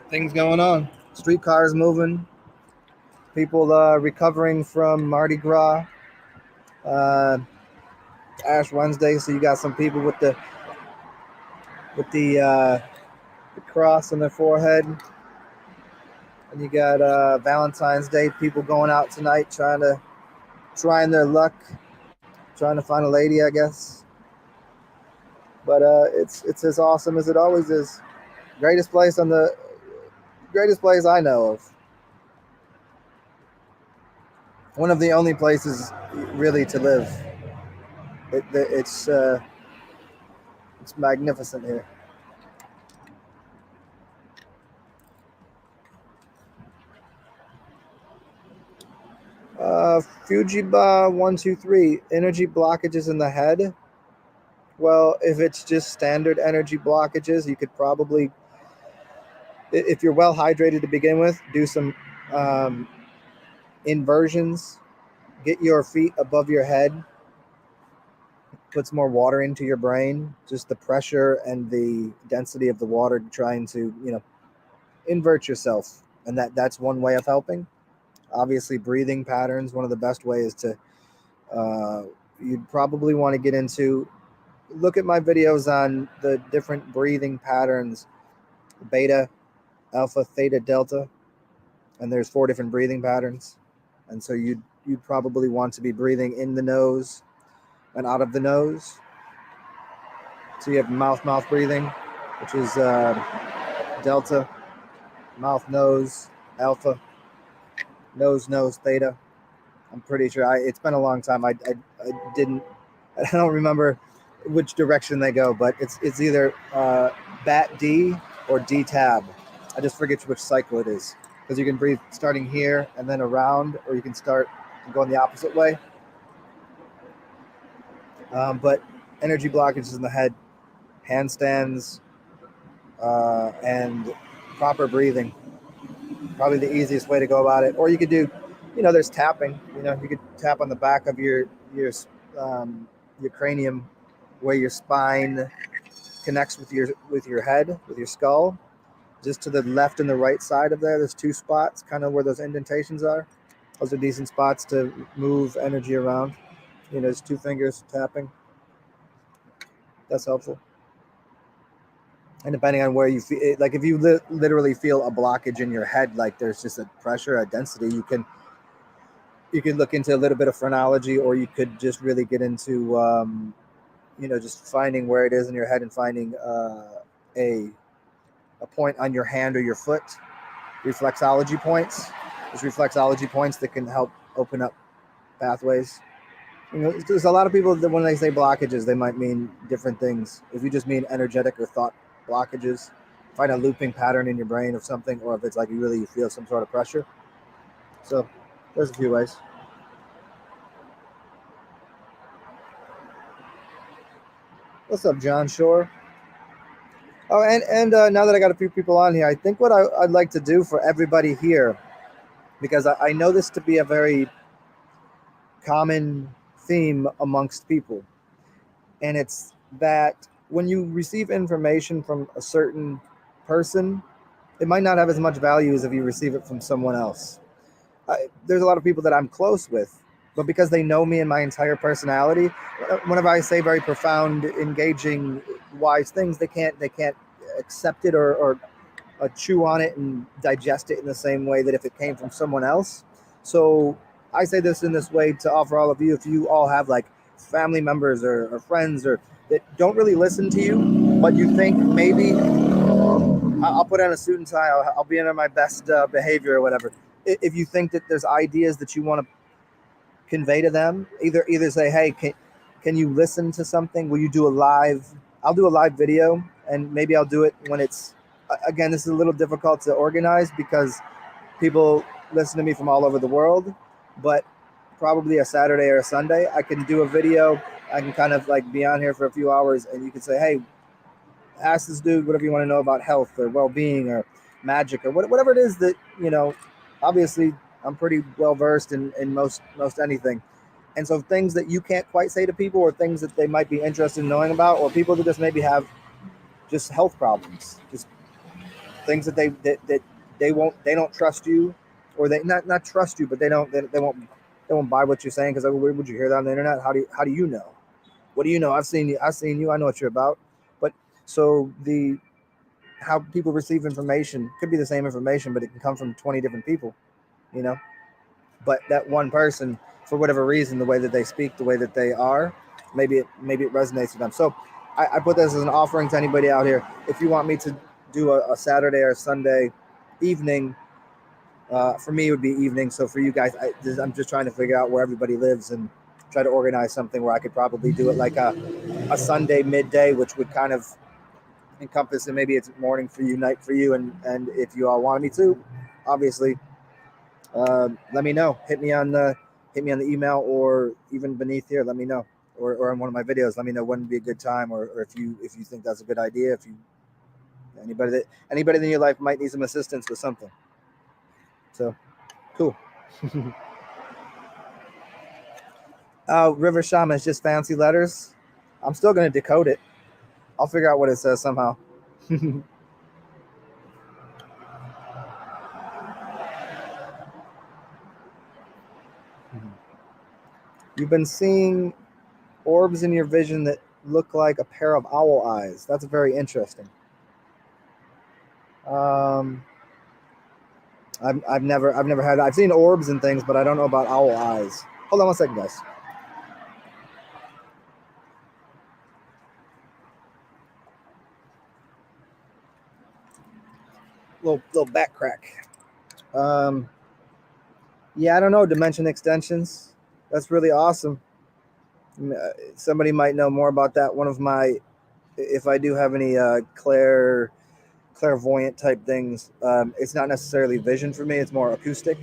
Things going on. Streetcars moving. People recovering from Mardi Gras. Ash Wednesday, so you got some people with the cross on their forehead, and you got Valentine's Day people going out tonight trying their luck, trying to find a lady, I guess. But it's as awesome as it always is. Greatest place I know of. One of the only places really to live. It's magnificent here. Fujiba 123, energy blockages in the head. Well, if it's just standard energy blockages, you could probably, if you're well hydrated to begin with, do some inversions. Get your feet above your head puts more water into your brain, just the pressure and the density of the water trying to, invert yourself. And that's one way of helping. Obviously, breathing patterns, one of the best ways to, uh, you'd probably want to get into, look at my videos on the different breathing patterns: beta, alpha, theta, delta. And there's 4 different breathing patterns. And so you'd probably want to be breathing in the nose and out of the nose. So you have mouth breathing, which is delta, mouth nose alpha, nose theta. I'm pretty sure. It's been a long time. I didn't. I don't remember which direction they go, but it's either bat D or D tab. I just forget which cycle it is, because you can breathe starting here and then around, or you can start going the opposite way. But energy blockages in the head, handstands, and proper breathing, probably the easiest way to go about it. Or you could do, there's tapping. You could tap on the back of um, your cranium, where your spine connects with your head, with your skull. Just to the left and the right side of there's 2 spots, kind of where those indentations are. Those are decent spots to move energy around. Just 2 fingers tapping. That's helpful. And depending on where you feel, like if you literally feel a blockage in your head, like there's just a pressure, a density, you can look into a little bit of phrenology, or you could just really get into, just finding where it is in your head and finding a point on your hand or your foot, reflexology points. There's reflexology points that can help open up pathways. There's a lot of people that when they say blockages, they might mean different things. If you just mean energetic or thought blockages, find a looping pattern in your brain of something, or if it's like you feel some sort of pressure. So there's a few ways. What's up, John Shore? Oh, and now that I got a few people on here, I think what I'd like to do for everybody here, because I know this to be a very common theme amongst people, and it's that when you receive information from a certain person, it might not have as much value as if you receive it from someone else. There's a lot of people that I'm close with, but because they know me and my entire personality, whenever I say very profound, engaging, wise things, they can't accept it or chew on it and digest it in the same way that if it came from someone else. So I say this in this way to offer all of you, if you all have like family members or friends or that don't really listen to you, but you think maybe I'll put on a suit and tie, I'll be in my best behavior or whatever. If you think that there's ideas that you want to convey to them, either say, hey, can you listen to something? Will you do a live? I'll do a live video, and maybe I'll do it when it's, again, this is a little difficult to organize because people listen to me from all over the world, but probably a Saturday or a Sunday, I can do a video. I can kind of like be on here for a few hours, and you can say, hey, ask this dude whatever you want to know about health or well-being or magic or whatever it is that, obviously I'm pretty well versed in most anything. And so things that you can't quite say to people, or things that they might be interested in knowing about, or people that just maybe have just health problems, just things that they don't trust you, or they not trust you, but they won't buy what you're saying, because where would you hear that on the internet? How do you know? What do you know? I've seen you. I know what you're about. But so how people receive information could be the same information, but it can come from 20 different people, you know. But that one person, for whatever reason, the way that they speak, the way that they are, maybe it resonates with them. So I put this as an offering to anybody out here. If you want me to do a Saturday or Sunday evening, for me it would be evening. So for you guys, I'm just trying to figure out where everybody lives and try to organize something where I could probably do it like a Sunday midday, which would kind of encompass, and maybe it's morning for you, night for you, and if you all want me to, obviously, let me know. Hit me on the email, or even beneath here, let me know, or in one of my videos, let me know when would be a good time, or if you think that's a good idea, if you anybody in your life might need some assistance with something. So cool. River Shaman is just fancy letters. I'm still going to decode it. I'll figure out what it says somehow. You've been seeing orbs in your vision that look like a pair of owl eyes. That's very interesting. I've never had. I've seen orbs and things, but I don't know about owl eyes. Hold on one second, guys. Little back crack. Yeah, I don't know. Dimension extensions. That's really awesome. Somebody might know more about that. One of my, if I do have any clairvoyant type things, it's not necessarily vision for me. It's more acoustic,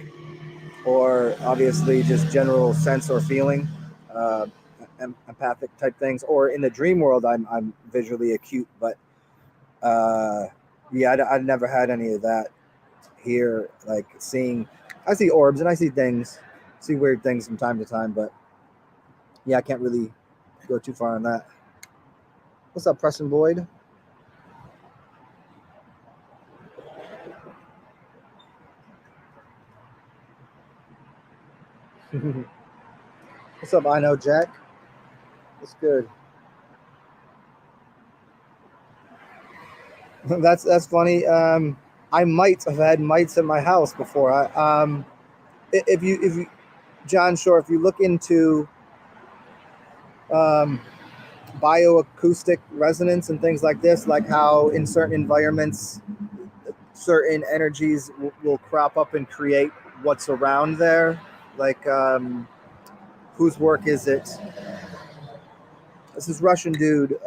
or obviously just general sense or feeling, uh, empathic type things. Or in the dream world, I'm visually acute, but yeah, I've never had any of that here. Like seeing, I see orbs and I see things, see weird things from time to time, but yeah, I can't really go too far on that. What's up, Preston Boyd? What's up, I know Jack? It's good. That's funny. I might have had mites at my house before. If you, John Shore, if you look into um, bioacoustic resonance and things like this, like how in certain environments, certain energies will crop up and create what's around there. Like, whose work is it? This is Russian dude.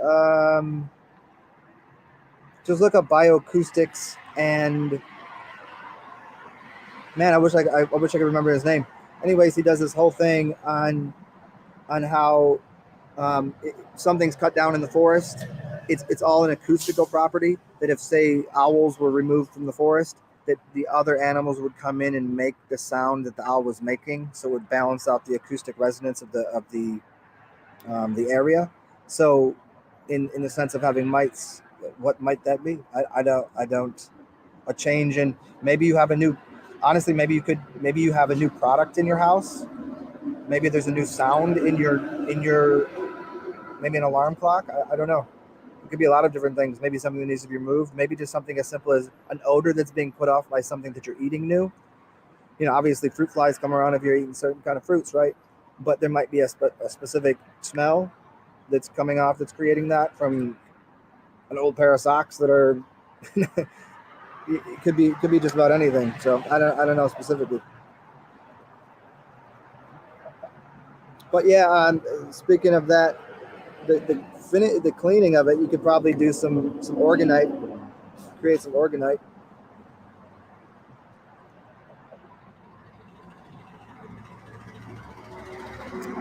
Just look up bioacoustics and man, I wish I wish I could remember his name. Anyways, he does this whole thing on how something's cut down in the forest. It's all an acoustical property. That if say owls were removed from the forest, that the other animals would come in and make the sound that the owl was making, so it would balance out the acoustic resonance of the area. So, in the sense of having mites, what might that be? I don't. A change in, maybe you have a new. Honestly, maybe you have a new product in your house. Maybe there's a new sound in your maybe an alarm clock. I don't know. It could be a lot of different things. Maybe something that needs to be removed. Maybe just something as simple as an odor that's being put off by something that you're eating new. You know, obviously fruit flies come around if you're eating certain kind of fruits, right? But there might be a specific smell that's coming off that's creating that from an old pair of socks that are. It could be just about anything. So I don't know specifically. But yeah, speaking of that, the cleaning of it, you could probably do some organite, create some organite.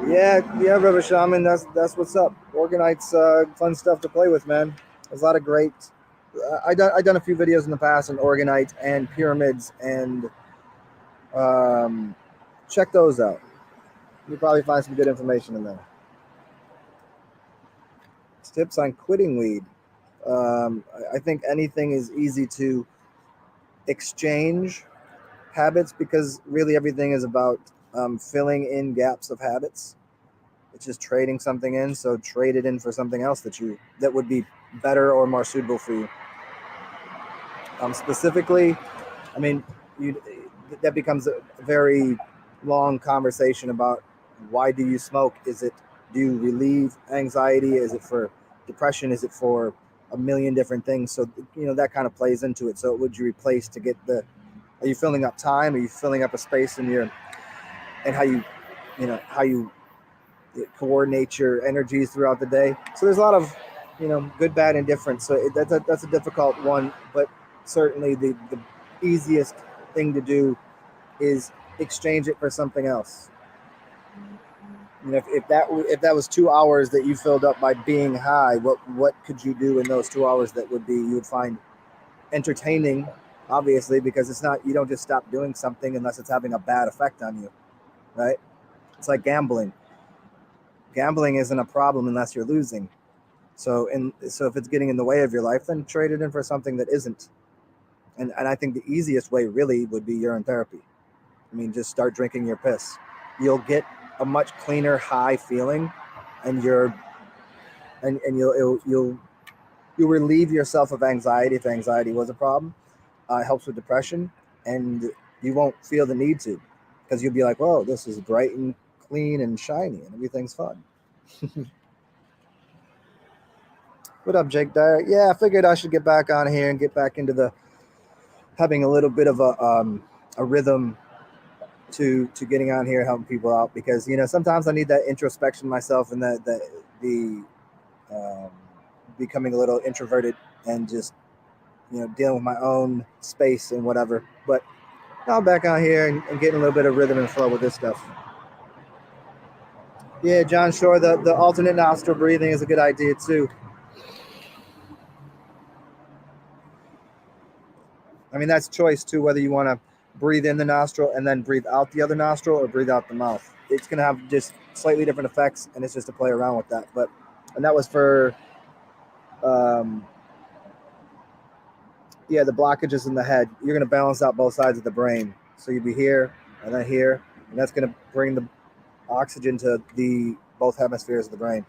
Yeah, River Shaman. That's what's up. Organite's fun stuff to play with, man. There's a lot of great. I done a few videos in the past on organite and pyramids, and check those out. You'll probably find some good information in there. Tips on quitting weed. I think anything is easy to exchange habits because really everything is about filling in gaps of habits. It's just trading something in. So trade it in for something else that would be better or more suitable for you. Specifically, I mean, that becomes a very long conversation about why do you smoke? Do you relieve anxiety? Is it for depression? Is it for a million different things? So that kind of plays into it. So would you replace to get are you filling up time? Are you filling up a space and how you coordinate your energies throughout the day? So there's a lot of good, bad, and different. So that's a difficult one, but certainly the easiest thing to do is exchange it for something else. If that was 2 hours that you filled up by being high, what could you do in those 2 hours that you would find entertaining? Obviously, because you don't just stop doing something unless it's having a bad effect on you, right? It's like gambling. Gambling isn't a problem unless you're losing. So if it's getting in the way of your life, then trade it in for something that isn't. And I think the easiest way really would be urine therapy. I mean, just start drinking your piss. You'll get a much cleaner, high feeling, and you'll relieve yourself of anxiety if anxiety was a problem. It helps with depression, and you won't feel the need to, because you'll be like, "Whoa, this is bright and clean and shiny, and everything's fun." What up, Jake Dyer? Yeah, I figured I should get back on here and get back into the having a little bit of a rhythm to getting on here helping people out, because sometimes I need that introspection myself, and the um, becoming a little introverted and just dealing with my own space and whatever. But now I'm back on here and getting a little bit of rhythm and flow with this stuff. Yeah, John Shore, the alternate nostril breathing is a good idea too. I mean, that's choice too, whether you want to breathe in the nostril and then breathe out the other nostril, or breathe out the mouth. It's going to have just slightly different effects, and it's just to play around with that. And that was for, um, yeah, the blockages in the head. You're going to balance out both sides of the brain. So you'd be here and then here, and that's going to bring the oxygen to the both hemispheres of the brain.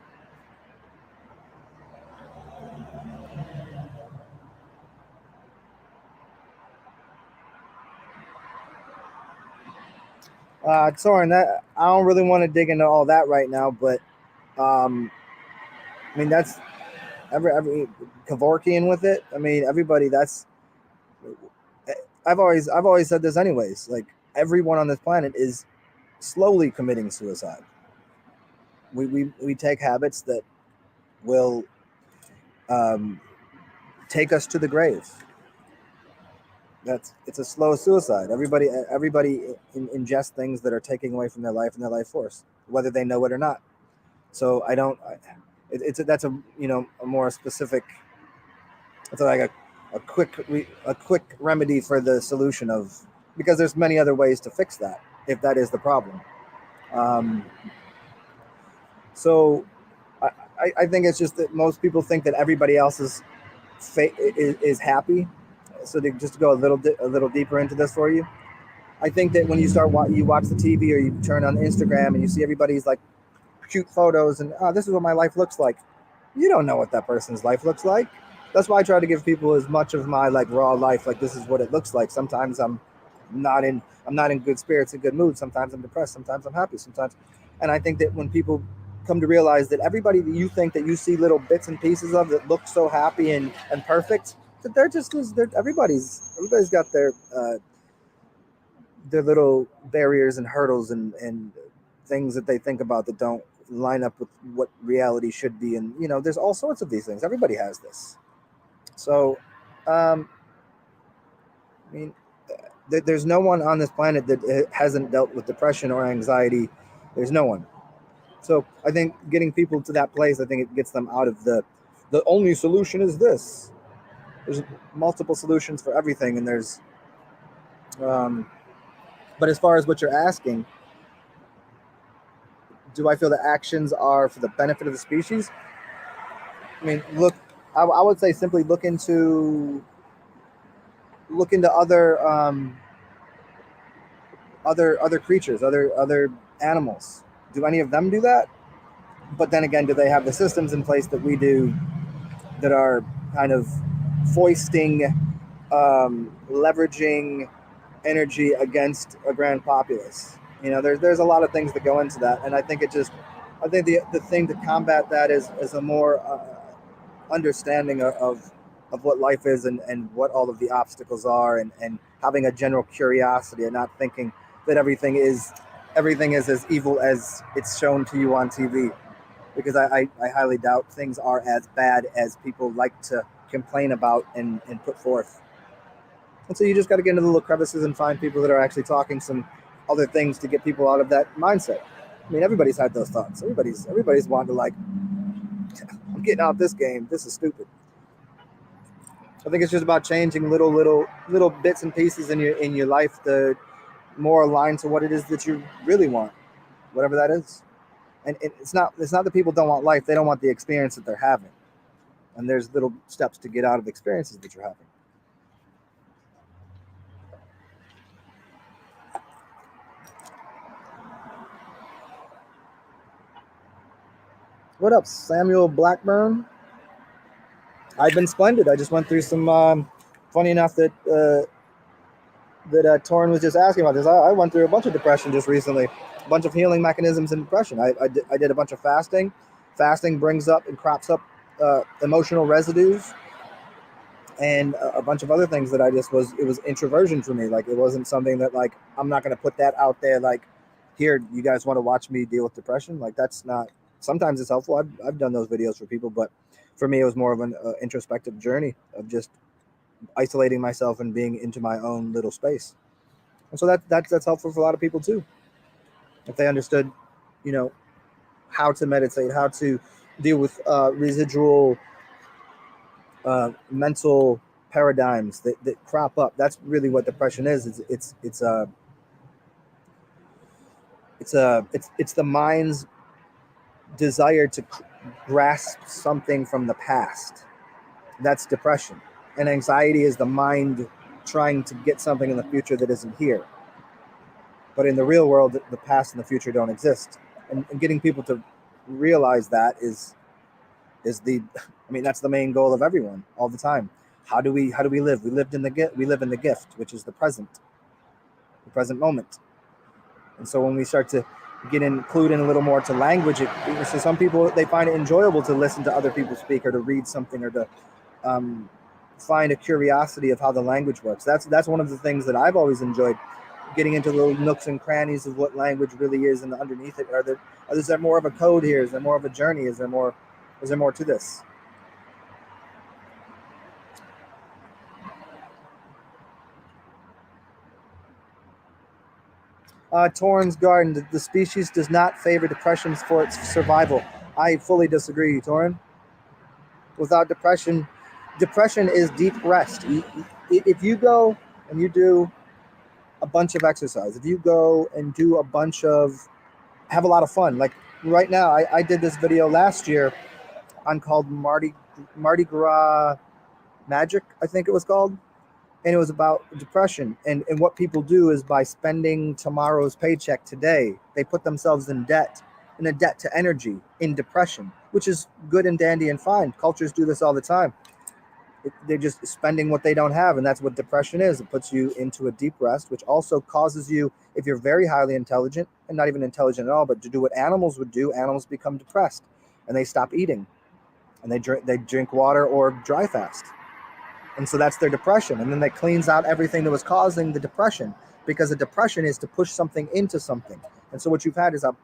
Soren, I don't really want to dig into all that right now, but um, I mean that's every Kevorkian with it. I mean everybody. I've always said this anyways. Like everyone on this planet is slowly committing suicide. We take habits that will um, take us to the grave. It's a slow suicide. Everybody ingests things that are taking away from their life and their life force, whether they know it or not. So I don't. That's a more specific. It's like a quick remedy for the solution of, because there's many other ways to fix that if that is the problem. Um, so I think it's just that most people think that everybody else is happy. So just to go a little deeper into this for you, I think that when you watch the TV or you turn on Instagram and you see everybody's like cute photos and, oh, this is what my life looks like. You don't know what that person's life looks like. That's why I try to give people as much of my like raw life. Like, this is what it looks like. Sometimes I'm not in good spirits and good mood. Sometimes I'm depressed. Sometimes I'm happy. Sometimes, and I think that when people come to realize that everybody that you think that you see little bits and pieces of that look so happy and perfect, that everybody's got their little barriers and hurdles and things that they think about that don't line up with what reality should be. And there's all sorts of these things. Everybody has this. So I mean, there's no one on this planet that hasn't dealt with depression or anxiety. There's no one. So I think getting people to that place, I think it gets them out of the only solution is this. There's multiple solutions for everything, and there's but as far as what you're asking, do I feel that actions are for the benefit of the species? I mean, look, I would say simply look into other creatures, other animals. Do any of them do that? But then again, do they have the systems in place that we do that are kind of foisting, leveraging energy against a grand populace? There's a lot of things that go into that, and I think the thing to combat that is a more understanding of what life is and what all of the obstacles are, and having a general curiosity and not thinking that everything is as evil as it's shown to you on TV, because I highly doubt things are as bad as people like to complain about and put forth. And so you just got to get into the little crevices and find people that are actually talking some other things to get people out of that mindset. I mean, everybody's had those thoughts. Everybody's wanting to, like, I'm getting out of this game. This is stupid. I think it's just about changing little bits and pieces in your life to more align to what it is that you really want, whatever that is. And it's not that people don't want life; they don't want the experience that they're having. And there's little steps to get out of experiences that you're having. What up, Samuel Blackburn? I've been splendid. I just went through some. Funny enough that Torrin was just asking about this. I went through a bunch of depression just recently, a bunch of healing mechanisms in depression. I did a bunch of fasting. Fasting brings up and crops up emotional residues and a bunch of other things that it was introversion for me. Like, it wasn't something that, like, I'm not going to put that out there. Like, here, you guys want to watch me deal with depression? Like, that's not, sometimes it's helpful. I've done those videos for people, but for me, it was more of an introspective journey of just isolating myself and being into my own little space. And so that's helpful for a lot of people too. If they understood, you know, how to meditate, how to deal with residual mental paradigms that crop up. That's really what depression is. It's the mind's desire to grasp something from the past. That's depression. And anxiety is the mind trying to get something in the future that isn't here. But in the real world, the past and the future don't exist. And getting people to realize that is that's the main goal of everyone all the time. How do we live? We live in the gift, which is the present moment. And so when we start to include in a little more to language, so some people, they find it enjoyable to listen to other people speak or to read something or to find a curiosity of how the language works. That's one of the things that I've always enjoyed, getting into little nooks and crannies of what language really is, and underneath it, is there more of a code here? Is there more of a journey? Is there more to this? Torrens Garden, the species does not favor depression for its survival. I fully disagree, Torren. Without depression is deep rest. If you go and you do a bunch of exercise, if you go and do have a lot of fun, like right now, I did this video last year on called Mardi Gras Magic, I think it was called. And it was about depression. And what people do is, by spending tomorrow's paycheck today, they put themselves in a debt to energy, in depression, which is good and dandy and fine. Cultures do this all the time. They're just spending what they don't have. And that's what depression is. It puts you into a deep rest, which also causes you, if you're very highly intelligent, and not even intelligent at all, but to do what animals would do, animals become depressed and they stop eating and they drink water or dry fast. And so that's their depression. And then that cleans out everything that was causing the depression, because the depression is to push something into something. And so what you've had is an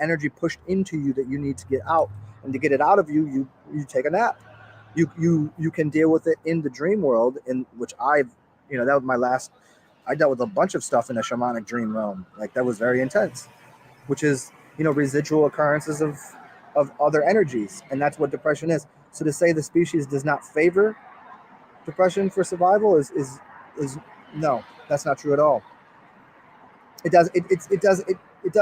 energy pushed into you that you need to get out. And to get it out of you, you take a nap. You can deal with it in the dream world, in which that was my last. I dealt with a bunch of stuff in the shamanic dream realm. Like, that was very intense, which is, residual occurrences of other energies. And that's what depression is. So to say the species does not favor depression for survival is no, that's not true at all. It does.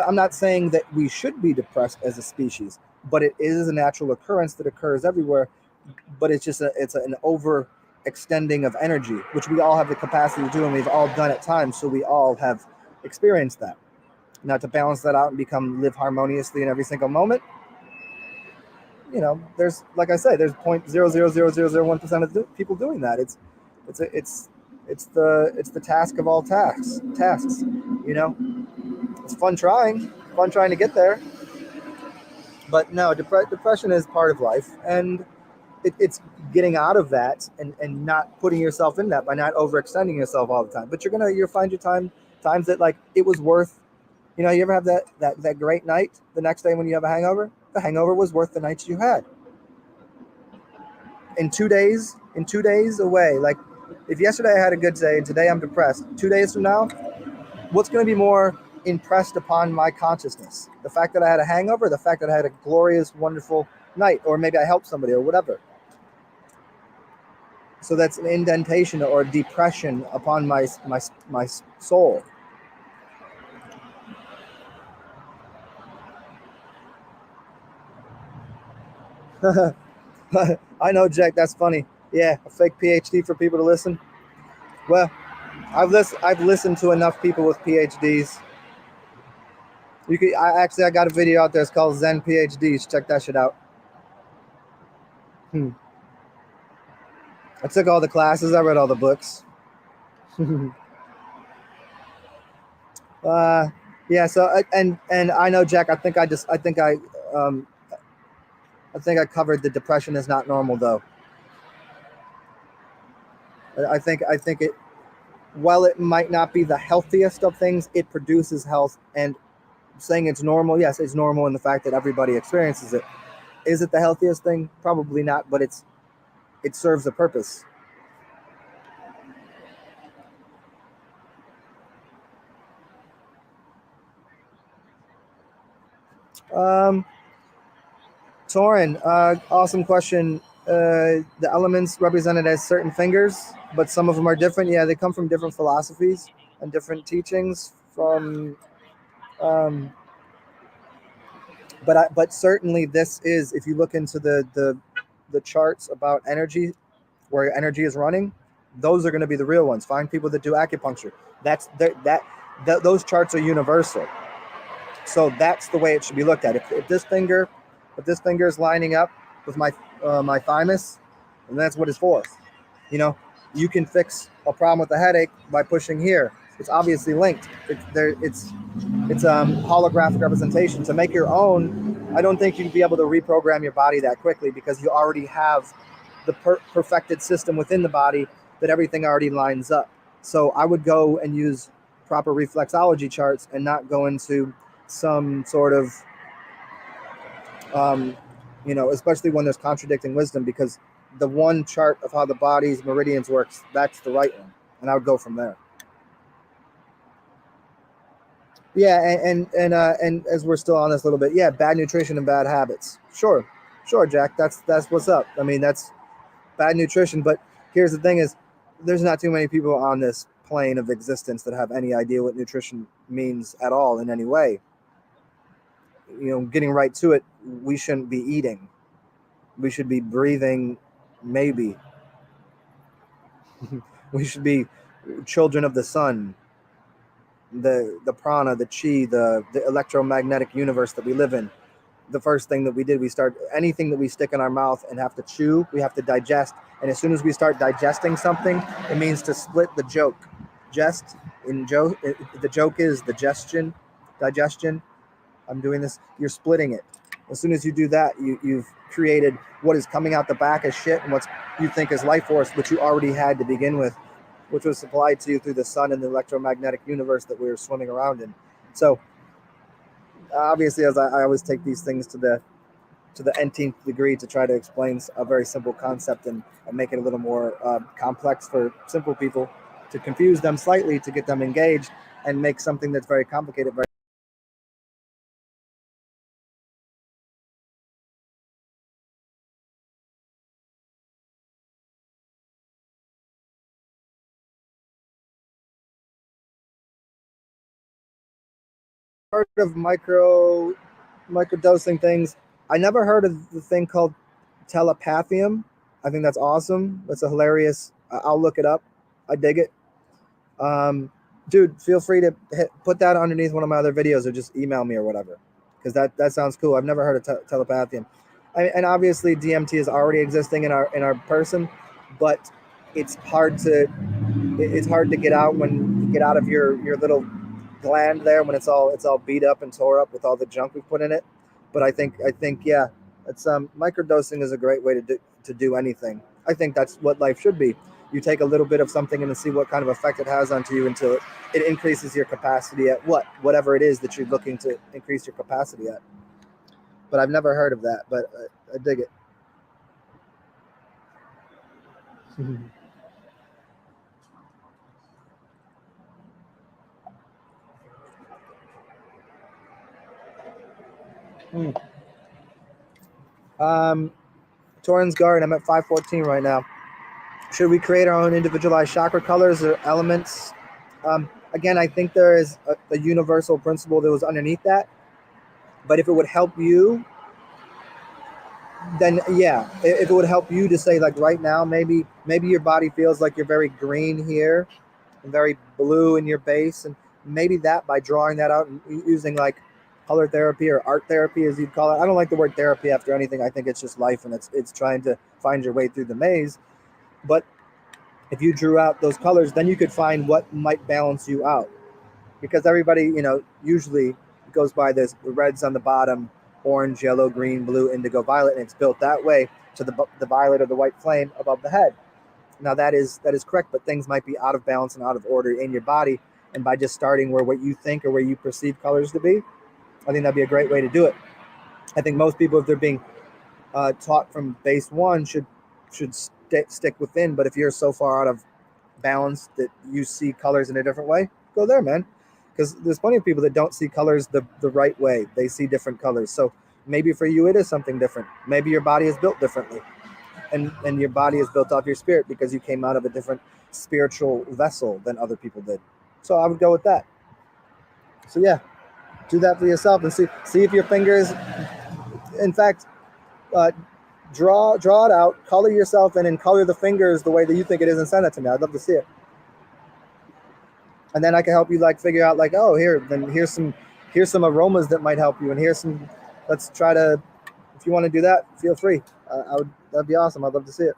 I'm not saying that we should be depressed as a species, but it is a natural occurrence that occurs everywhere. But it's just an overextending of energy, which we all have the capacity to do, and we've all done at times. So we all have experienced that. Now, to balance that out and live harmoniously in every single moment, there's, like I say, there's 0.00001% of people doing that. It's the task of all tasks. It's fun trying to get there, but no, depression is part of life, and it's getting out of that and not putting yourself in that by not overextending yourself all the time. But you'll find your times that, like, it was worth. You ever have that great night the next day when you have a hangover? The hangover was worth the nights you had. In 2 days away, like, if yesterday I had a good day and today I'm depressed, 2 days from now, what's going to be more impressed upon my consciousness? The fact that I had a hangover, the fact that I had a glorious, wonderful night, or maybe I helped somebody or whatever. So that's an indentation or depression upon my soul. I know, Jack. That's funny. Yeah, a fake PhD for people to listen. Well, I've listened to enough people with PhDs. You could. I got a video out there. It's called Zen PhDs. Check that shit out. Hmm. I took all the classes. I read all the books. uh, yeah. So and I know, Jack. Um, I think I covered the depression is not normal though. I think it, while it might not be the healthiest of things, it produces health. And saying it's normal, yes, it's normal in the fact that everybody experiences it. Is it the healthiest thing? Probably not, but it serves a purpose. Um, Torin, awesome question. The elements represented as certain fingers, but some of them are different. Yeah, they come from different philosophies and different teachings from. Um, but certainly this is, if you look into the charts about energy, where energy is running, those are going to be the real ones. Find people that do acupuncture. That's those charts are universal. So that's the way it should be looked at. If this finger is lining up with my thymus, and that's what it's for. You know, you can fix a problem with a headache by pushing here. It's obviously linked. It's holographic representation. To make your own, I don't think you'd be able to reprogram your body that quickly because you already have the perfected system within the body that everything already lines up. So I would go and use proper reflexology charts and not go into some sort of, um, especially when there's contradicting wisdom, because the one chart of how the body's meridians works, that's the right one. And I would go from there. Yeah, and as we're still on this a little bit, yeah, bad nutrition and bad habits. Sure, Jack. That's what's up. I mean, that's bad nutrition. But here's the thing: is there's not too many people on this plane of existence that have any idea what nutrition means at all in any way. Getting right to it, we shouldn't be eating. We should be breathing. Maybe we should be children of the sun, the prana, the chi, the electromagnetic universe that we live in. The first thing that we did, we start anything that we stick in our mouth and have to chew, we have to digest. And as soon as we start digesting something, it means to split the joke. Jest in joke, the joke is digestion. I'm doing this. You're splitting it. As soon as you do that, you've created what is coming out the back as shit and what you think is life force, which you already had to begin with, which was supplied to you through the sun and the electromagnetic universe that we were swimming around in. So obviously, as I always take these things to the nth degree to try to explain a very simple concept and make it a little more complex for simple people, to confuse them slightly, to get them engaged and make something that's very complicated very part of microdosing things. I never heard of the thing called telepathium. I think that's awesome. That's a hilarious. I'll look it up. I dig it. Um, Dude, feel free to put that underneath one of my other videos or just email me or whatever, because that sounds cool. I've never heard of telepathium, and obviously DMT is already existing in our person, but it's hard to get out when you get out of your little gland there when it's all beat up and tore up with all the junk we put in it. But I think yeah, it's microdosing is a great way to do anything. I think that's what life should be. You take a little bit of something and see what kind of effect it has onto you until it increases your capacity at whatever it is that you're looking to increase your capacity at. But I've never heard of that, but I dig it. Hmm. um Torrens Garden, I'm at 514 right now. Should we create our own individualized chakra colors or elements? Again, I think there is a universal principle that was underneath that. But if it would help you, then yeah, if it would help you to say like right now, maybe your body feels like you're very green here and very blue in your base, and maybe that by drawing that out and using like color therapy or art therapy as you'd call it. I don't like the word therapy after anything. I think it's just life, and it's trying to find your way through the maze. But if you drew out those colors, then you could find what might balance you out, because everybody, usually goes by this: the reds on the bottom, orange, yellow, green, blue, indigo, violet, and it's built that way to the violet or the white flame above the head. Now that is correct, but things might be out of balance and out of order in your body. And by just starting where what you think or where you perceive colors to be, I think that'd be a great way to do it. I think most people, if they're being taught from base one, should stick within. But if you're so far out of balance that you see colors in a different way, go there, man. Because there's plenty of people that don't see colors the right way. They see different colors. So maybe for you it is something different. Maybe your body is built differently, and your body is built off your spirit because you came out of a different spiritual vessel than other people did. So I would go with that. So yeah, do that for yourself and see if your fingers, in fact, uh, draw it out, color yourself in, and color the fingers the way that you think it is, and send it to me. I'd love to see it. And then I can help you like figure out like, oh, here's some aromas that might help you, and here's some. Let's try to. If you want to do that, feel free. That'd be awesome. I'd love to see it.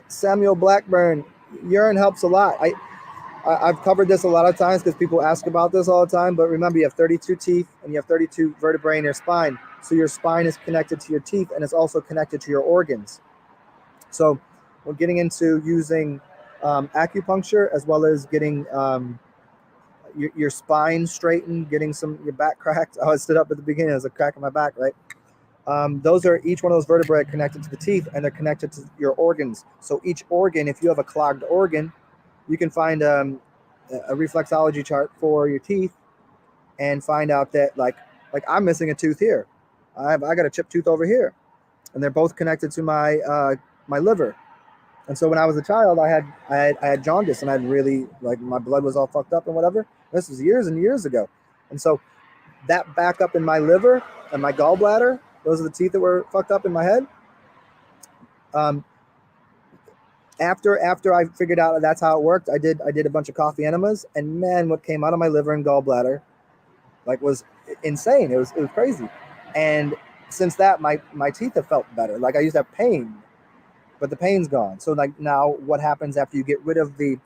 Samuel Blackburn, urine helps a lot. I've covered this a lot of times because people ask about this all the time. But remember, you have 32 teeth and you have 32 vertebrae in your spine. So your spine is connected to your teeth, and it's also connected to your organs. So we're getting into using acupuncture as well as getting your spine straightened, getting your back cracked. I stood up at the beginning. There's a crack in my back, right? Those are each one of those vertebrae connected to the teeth, and they're connected to your organs. So each organ, if you have a clogged organ, you can find a reflexology chart for your teeth and find out that like I'm missing a tooth here. I got a chipped tooth over here, and they're both connected to my liver. And so when I was a child, I had jaundice, and I had really like my blood was all fucked up and whatever. This was years and years ago, and so that backup in my liver and my gallbladder, those are the teeth that were fucked up in my head. After I figured out that's how it worked, I did a bunch of coffee enemas, and man, what came out of my liver and gallbladder like was insane. It was crazy. And since that, my teeth have felt better. Like I used to have pain, but the pain's gone. So like now, what happens after you get rid of the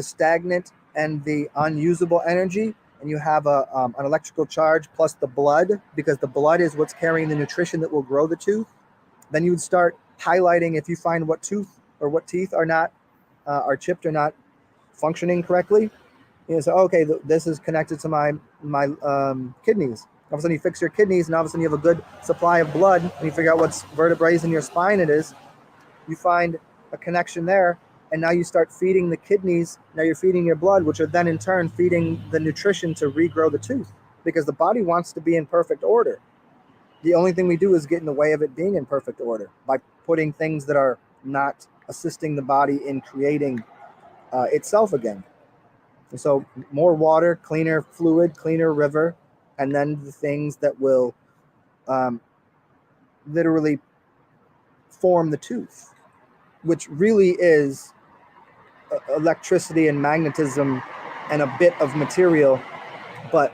stagnant and the unusable energy, and you have an electrical charge plus the blood, because the blood is what's carrying the nutrition that will grow the tooth. Then you would start highlighting if you find what tooth or what teeth are not are chipped or not functioning correctly. So okay, this is connected to my kidneys. All of a sudden you fix your kidneys, and all of a sudden you have a good supply of blood, and you figure out what vertebrae in your spine it is. You find a connection there, and now you start feeding the kidneys. Now you're feeding your blood, which are then in turn feeding the nutrition to regrow the tooth, because the body wants to be in perfect order. The only thing we do is get in the way of it being in perfect order by putting things that are not assisting the body in creating itself again. And so more water, cleaner fluid, cleaner river, and then the things that will literally form the tooth, which really is electricity and magnetism and a bit of material. But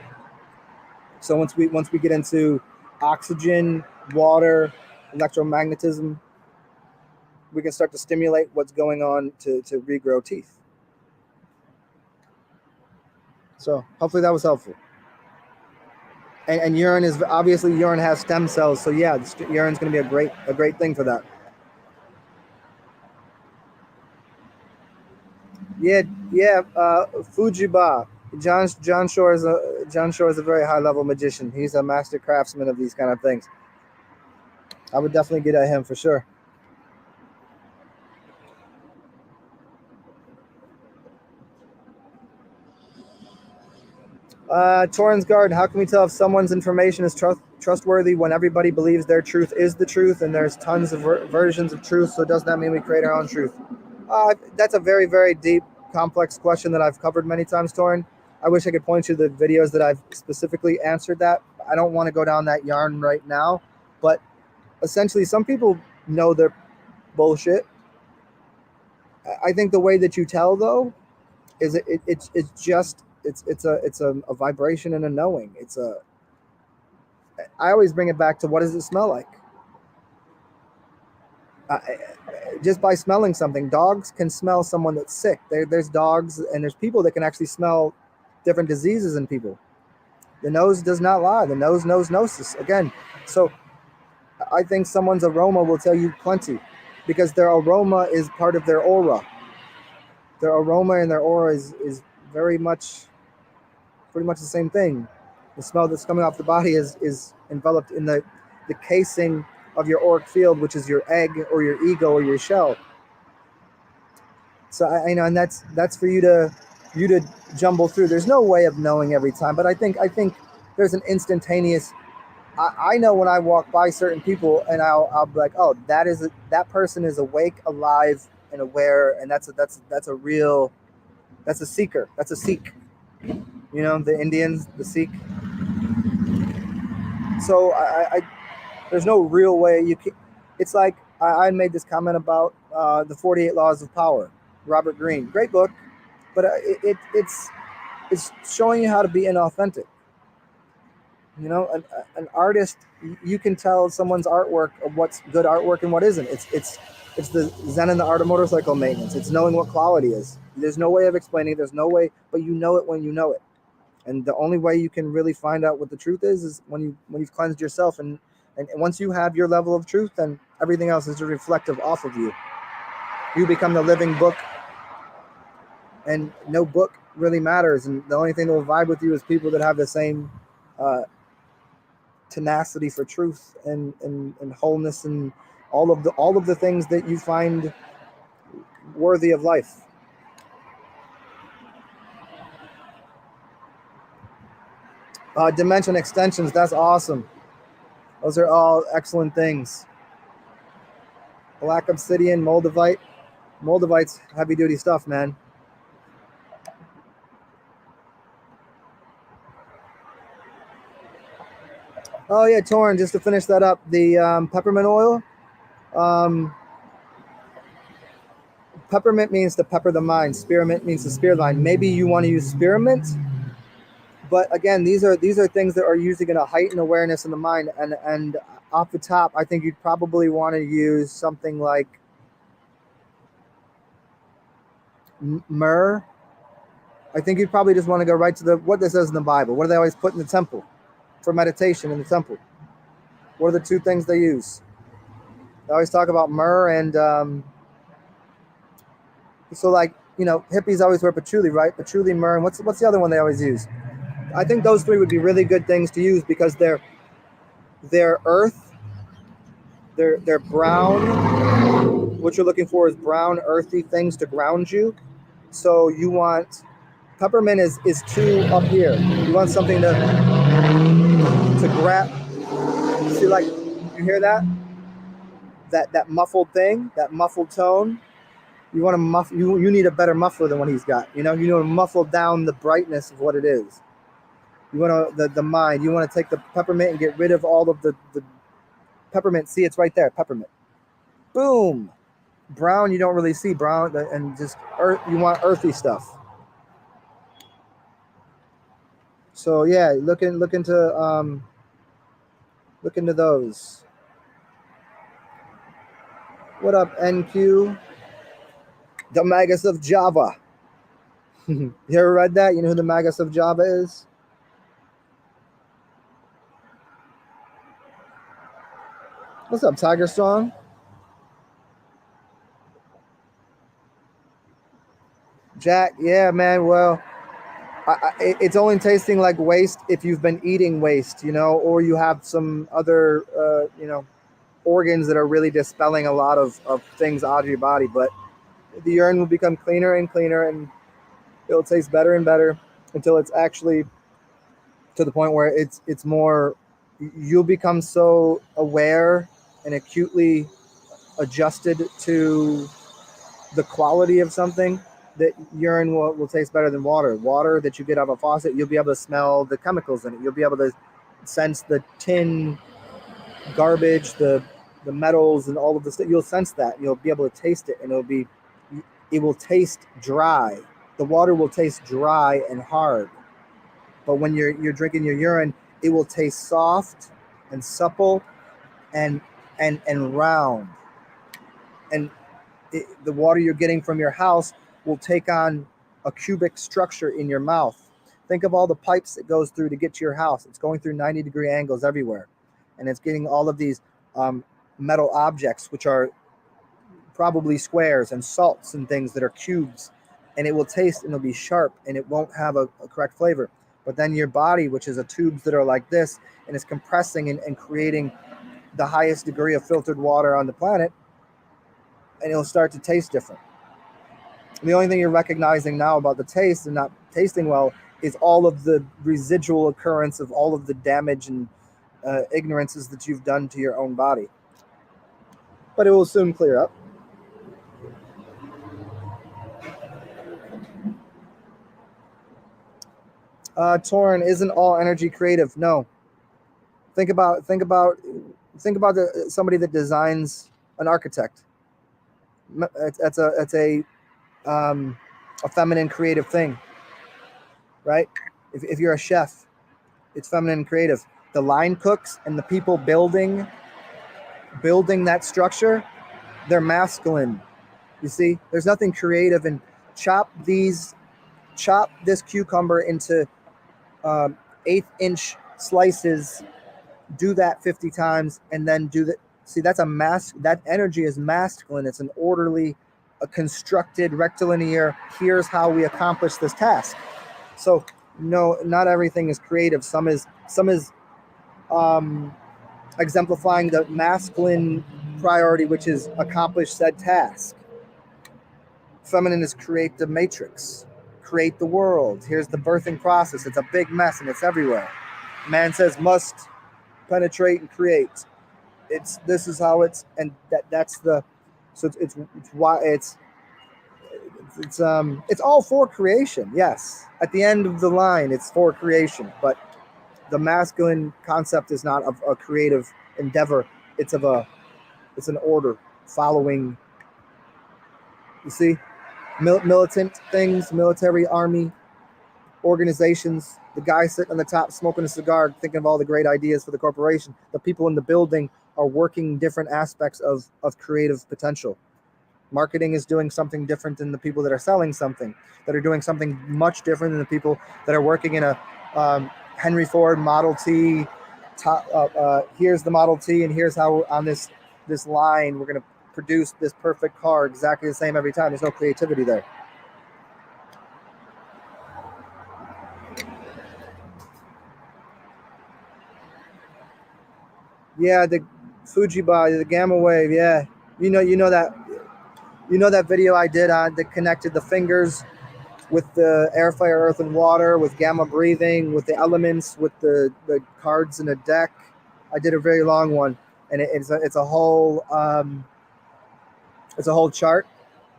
so once we get into oxygen, water, electromagnetism, we can start to stimulate what's going on to regrow teeth. So hopefully that was helpful. And urine is obviously, urine has stem cells, so yeah, urine's going to be a great thing for that. Yeah. Fujiba. John Shore is a very high level magician. He's a master craftsman of these kind of things. I would definitely get at him for sure. Torrens Garden, how can we tell if someone's information is trustworthy when everybody believes their truth is the truth, and there's tons of versions of truth? So does that mean we create our own truth? That's a very, very deep, complex question that I've covered many times, Torren. I wish I could point you to the videos that I've specifically answered that. I don't want to go down that yarn right now, but essentially some people know their bullshit. I think the way that you tell though is it's a vibration and a knowing. I always bring it back to, what does it smell like? Just by smelling something, dogs can smell someone that's sick. There's dogs and there's people that can actually smell different diseases in people. The nose does not lie. The nose knows gnosis. Again, so I think someone's aroma will tell you plenty, because their aroma is part of their aura. Their aroma and their aura is very much, pretty much the same thing. The smell that's coming off the body is enveloped in the casing of your auric field, which is your egg or your ego or your shell. So I know, and that's for you to jumble through. There's no way of knowing every time, but I think there's an instantaneous. I know when I walk by certain people, and I'll be like, oh, that person is awake, alive, and aware, and that's a real, that's a seeker. That's a Sikh. You know, the Indians, the Sikh. So I there's no real way you can. It's like I made this comment about the 48 Laws of Power, Robert Greene, great book, but it's showing you how to be inauthentic. You know, an artist, you can tell someone's artwork of what's good artwork and what isn't. It's the Zen and the art of motorcycle maintenance. It's knowing what quality is. There's no way of explaining it. There's no way, but you know it when you know it. And the only way you can really find out what the truth is when you've cleansed yourself. And once you have your level of truth, then everything else is reflective off of you. You become the living book, and no book really matters. And the only thing that will vibe with you is people that have the same tenacity for truth and wholeness and all of the things that you find worthy of life. Dimension extensions, that's awesome. Those are all excellent things. Black obsidian, moldavite. Moldavite's heavy duty stuff, man. Oh yeah, Torrin, just to finish that up, the peppermint oil. Peppermint means to pepper the mind. Spearmint means the spear line. Maybe you want to use spearmint, but again, these are things that are usually going to heighten awareness in the mind. And off the top, I think you'd probably want to use something like myrrh. I think you'd probably just want to go right to what this says in the Bible. What do they always put in the temple for meditation in the temple? What are the two things they use? They always talk about myrrh and so, like, you know, hippies always wear patchouli, right? Patchouli, myrrh, and what's the other one they always use? I think those three would be really good things to use because they're earth, they're brown. What you're looking for is brown, earthy things to ground you. So you want peppermint is too up here. You want something to grab. See, like, you hear that? That muffled thing, that muffled tone. You want to you need a better muffler than what he's got. You know, you need to muffle down the brightness of what it is. You want to the mind. You want to take the peppermint and get rid of all of the peppermint. See, it's right there, peppermint. Boom. Brown, you don't really see brown, and just earth. You want earthy stuff. So yeah, look into those. What up, NQ? The Magus of Java. You ever read that? You know who the Magus of Java is? What's up, Tiger Strong? Jack, yeah, man. Well, it's only tasting like waste if you've been eating waste, you know, or you have some other, you know, organs that are really dispelling a lot of things out of your body. But the urine will become cleaner and cleaner, and it'll taste better and better until it's actually to the point where it's more. You'll become so aware and acutely adjusted to the quality of something that urine will taste better than water. Water that you get out of a faucet, you'll be able to smell the chemicals in it. You'll be able to sense the tin garbage, the metals, and all of the stuff. You'll sense that. You'll be able to taste it, and it will taste dry. The water will taste dry and hard. But when you're drinking your urine, it will taste soft and supple and round. And the water you're getting from your house will take on a cubic structure in your mouth. Think of all the pipes it goes through to get to your house. It's going through 90-degree angles everywhere. And it's getting all of these metal objects, which are probably squares, and salts and things that are cubes. And it will taste, and it'll be sharp, and it won't have a correct flavor. But then your body, which is a tubes that are like this, and it's compressing and creating the highest degree of filtered water on the planet, and it'll start to taste different. The only thing you're recognizing now about the taste and not tasting well is all of the residual occurrence of all of the damage and ignorances that you've done to your own body. But it will soon clear up. Torn, isn't all energy creative? No. Think about somebody that designs, an architect. That's a feminine creative thing, right? If you're a chef, it's feminine and creative. The line cooks and the people building that structure, they're masculine. You see, there's nothing creative in chop this cucumber into 1/8-inch slices, do that 50 times, and then do that. See, that energy is masculine. It's an orderly, a constructed rectilinear, here's how we accomplish this task. So no, not everything is creative. Some is exemplifying the masculine priority, which is accomplish said task. Feminine is create the matrix, create the world. Here's the birthing process. It's a big mess and it's everywhere. Man says must penetrate and create. This is how it's, and that's the, so it's why it's all for creation. Yes, at the end of the line, it's for creation, but the masculine concept is not of a creative endeavor. It's an order following. You see, militant things, military, army, organizations. The guy sitting on the top smoking a cigar, thinking of all the great ideas for the corporation. The people in the building are working different aspects of creative potential. Marketing is doing something different than the people that are selling something, that are doing something much different than the people that are working in a Henry Ford Model T. Here's the Model T, and here's how on this line we're going to produce this perfect car exactly the same every time. There's no creativity there. Yeah, the Fujiba, the gamma wave. Yeah, you know that video I did on that connected the fingers with the air, fire, earth, and water, with gamma breathing, with the elements, with the cards in a deck. I did a very long one, and it's a whole chart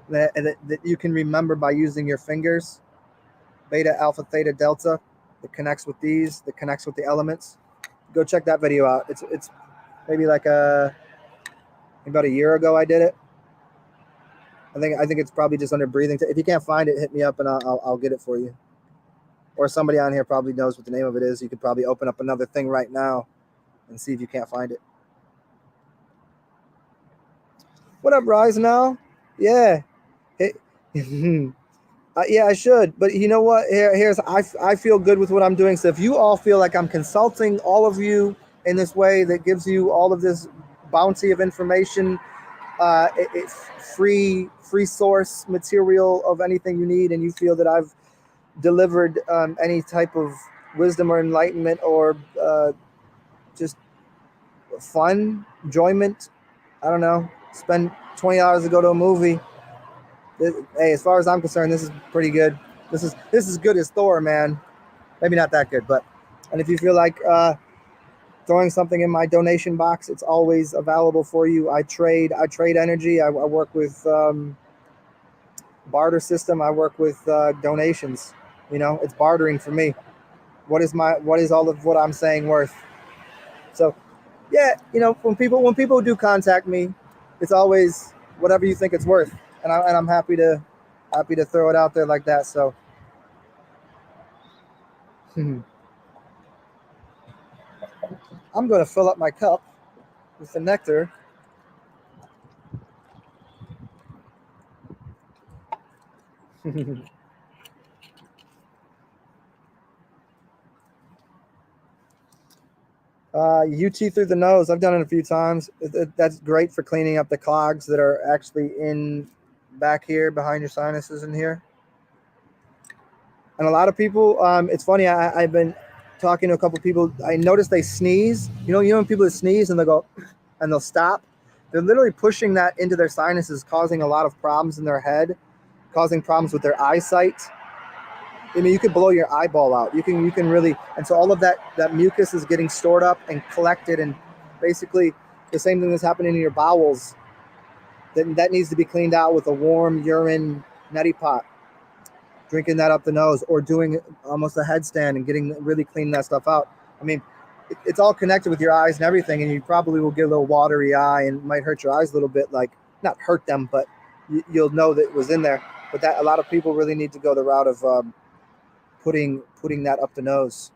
that you can remember by using your fingers. Beta, alpha, theta, delta. That connects with these. That connects with the elements. Go check that video out. It's maybe like about a year ago I did it. I think it's probably just under breathing. If you can't find it, hit me up and I'll get it for you. Or somebody on here probably knows what the name of it is. You could probably open up another thing right now and see if you can't find it. What up, Rise Now? Yeah. Hey. Yeah, I should. But you know what? I feel good with what I'm doing. So if you all feel like I'm consulting all of you in this way that gives you all of this bounty of information, it's free source material of anything you need, and you feel that I've delivered any type of wisdom or enlightenment or just fun, enjoyment, I don't know, spend $20 to go to a movie. Hey, as far as I'm concerned, this is pretty good. This is good as Thor, man. Maybe not that good, but, and if you feel like throwing something in my donation box, it's always available for you. I trade energy. I work with barter system. I work with donations. It's bartering for me. What is all of what I'm saying worth? So yeah, when people do contact me, it's always whatever you think it's worth, and I'm happy to throw it out there like that. So I'm going to fill up my cup with the nectar. UT through the nose. I've done it a few times. That's great for cleaning up the clogs that are actually in back here behind your sinuses in here. And a lot of people, it's funny. I've been talking to a couple of people. I noticed they sneeze. When people sneeze and they go, and they'll stop. They're literally pushing that into their sinuses, causing a lot of problems in their head, causing problems with their eyesight. I mean, you could blow your eyeball out. You can really, and so all of that mucus is getting stored up and collected, and basically the same thing that's happening in your bowels. That needs to be cleaned out with a warm urine neti pot. Drinking that up the nose, or doing almost a headstand and really cleaning that stuff out. I mean, it's all connected with your eyes and everything, and you probably will get a little watery eye and might hurt your eyes a little bit. Like, not hurt them, but you'll know that it was in there. But that a lot of people really need to go the route of putting that up the nose.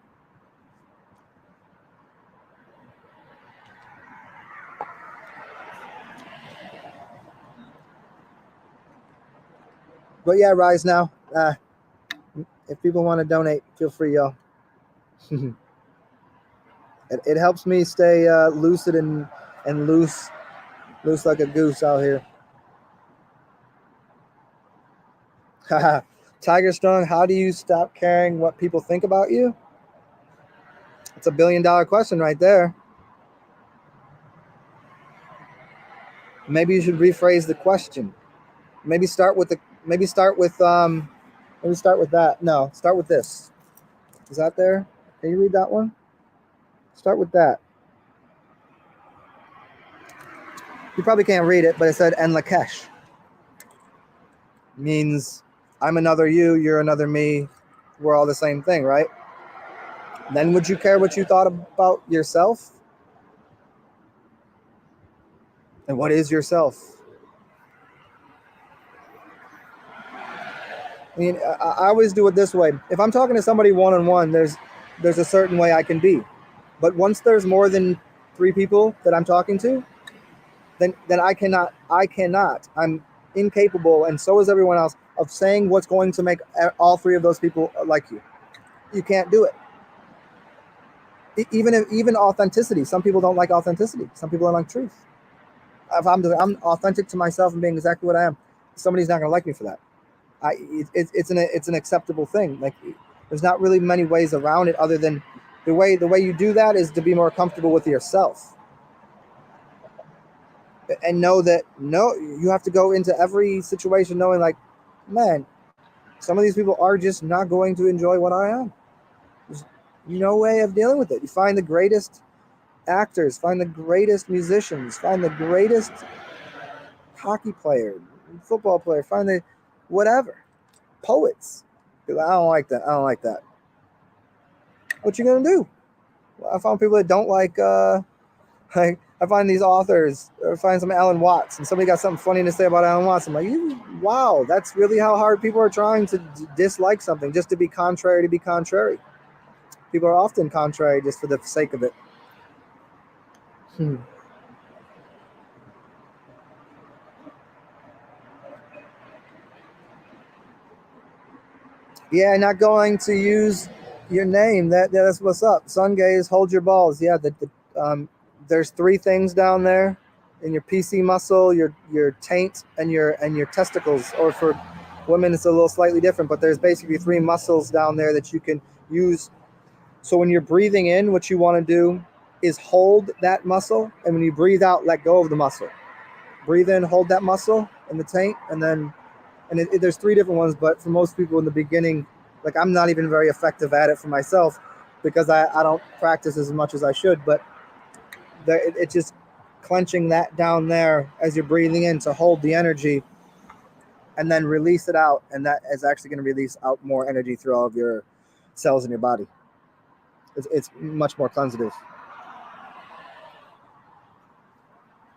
But yeah, Rise Now. If people want to donate, feel free, y'all. It helps me stay lucid and loose like a goose out here. Tiger Strong, how do you stop caring what people think about you? It's a $1 billion question right there. Maybe you should rephrase the question. Maybe start with that. No, start with this. Is that there? Can you read that one? Start with that. You probably can't read it, but it said En Lakesh. Means I'm another you, you're another me, we're all the same thing, right? Then would you care what you thought about yourself? And what is yourself? I mean, I always do it this way. If I'm talking to somebody one-on-one, there's a certain way I can be. But once there's more than 3 people that I'm talking to, then I cannot. I'm incapable, and so is everyone else, of saying what's going to make all 3 of those people like you. You can't do it. Even authenticity. Some people don't like authenticity. Some people don't like truth. If I'm authentic to myself and being exactly what I am, somebody's not going to like me for that. It's an acceptable thing. Like, there's not really many ways around it, other than the way you do that is to be more comfortable with yourself, and know that you have to go into every situation knowing, like, man, some of these people are just not going to enjoy what I am. There's no way of dealing with it. You find the greatest actors, find the greatest musicians, find the greatest hockey player, football player, find the whatever, poets. I don't like that. What you gonna do? Well, I found people that don't like I find these authors, or find some Alan Watts, and somebody got something funny to say about Alan Watts. I'm like, wow, that's really how hard people are trying to dislike something, just to be contrary to be contrary. People are often contrary just for the sake of it. Yeah, not going to use your name. That's what's up. Sun gaze, hold your balls. Yeah, there's 3 things down there in your PC muscle, your taint, and your testicles. Or for women, it's a little slightly different, but there's basically 3 muscles down there that you can use. So when you're breathing in, what you want to do is hold that muscle, and when you breathe out, let go of the muscle. Breathe in, hold that muscle in the taint, and then there's 3 different ones, but for most people in the beginning, like, I'm not even very effective at it for myself, because I don't practice as much as I should, but it's just clenching that down there as you're breathing in to hold the energy, and then release it out, and that is actually going to release out more energy through all of your cells in your body. It's much more cleansative.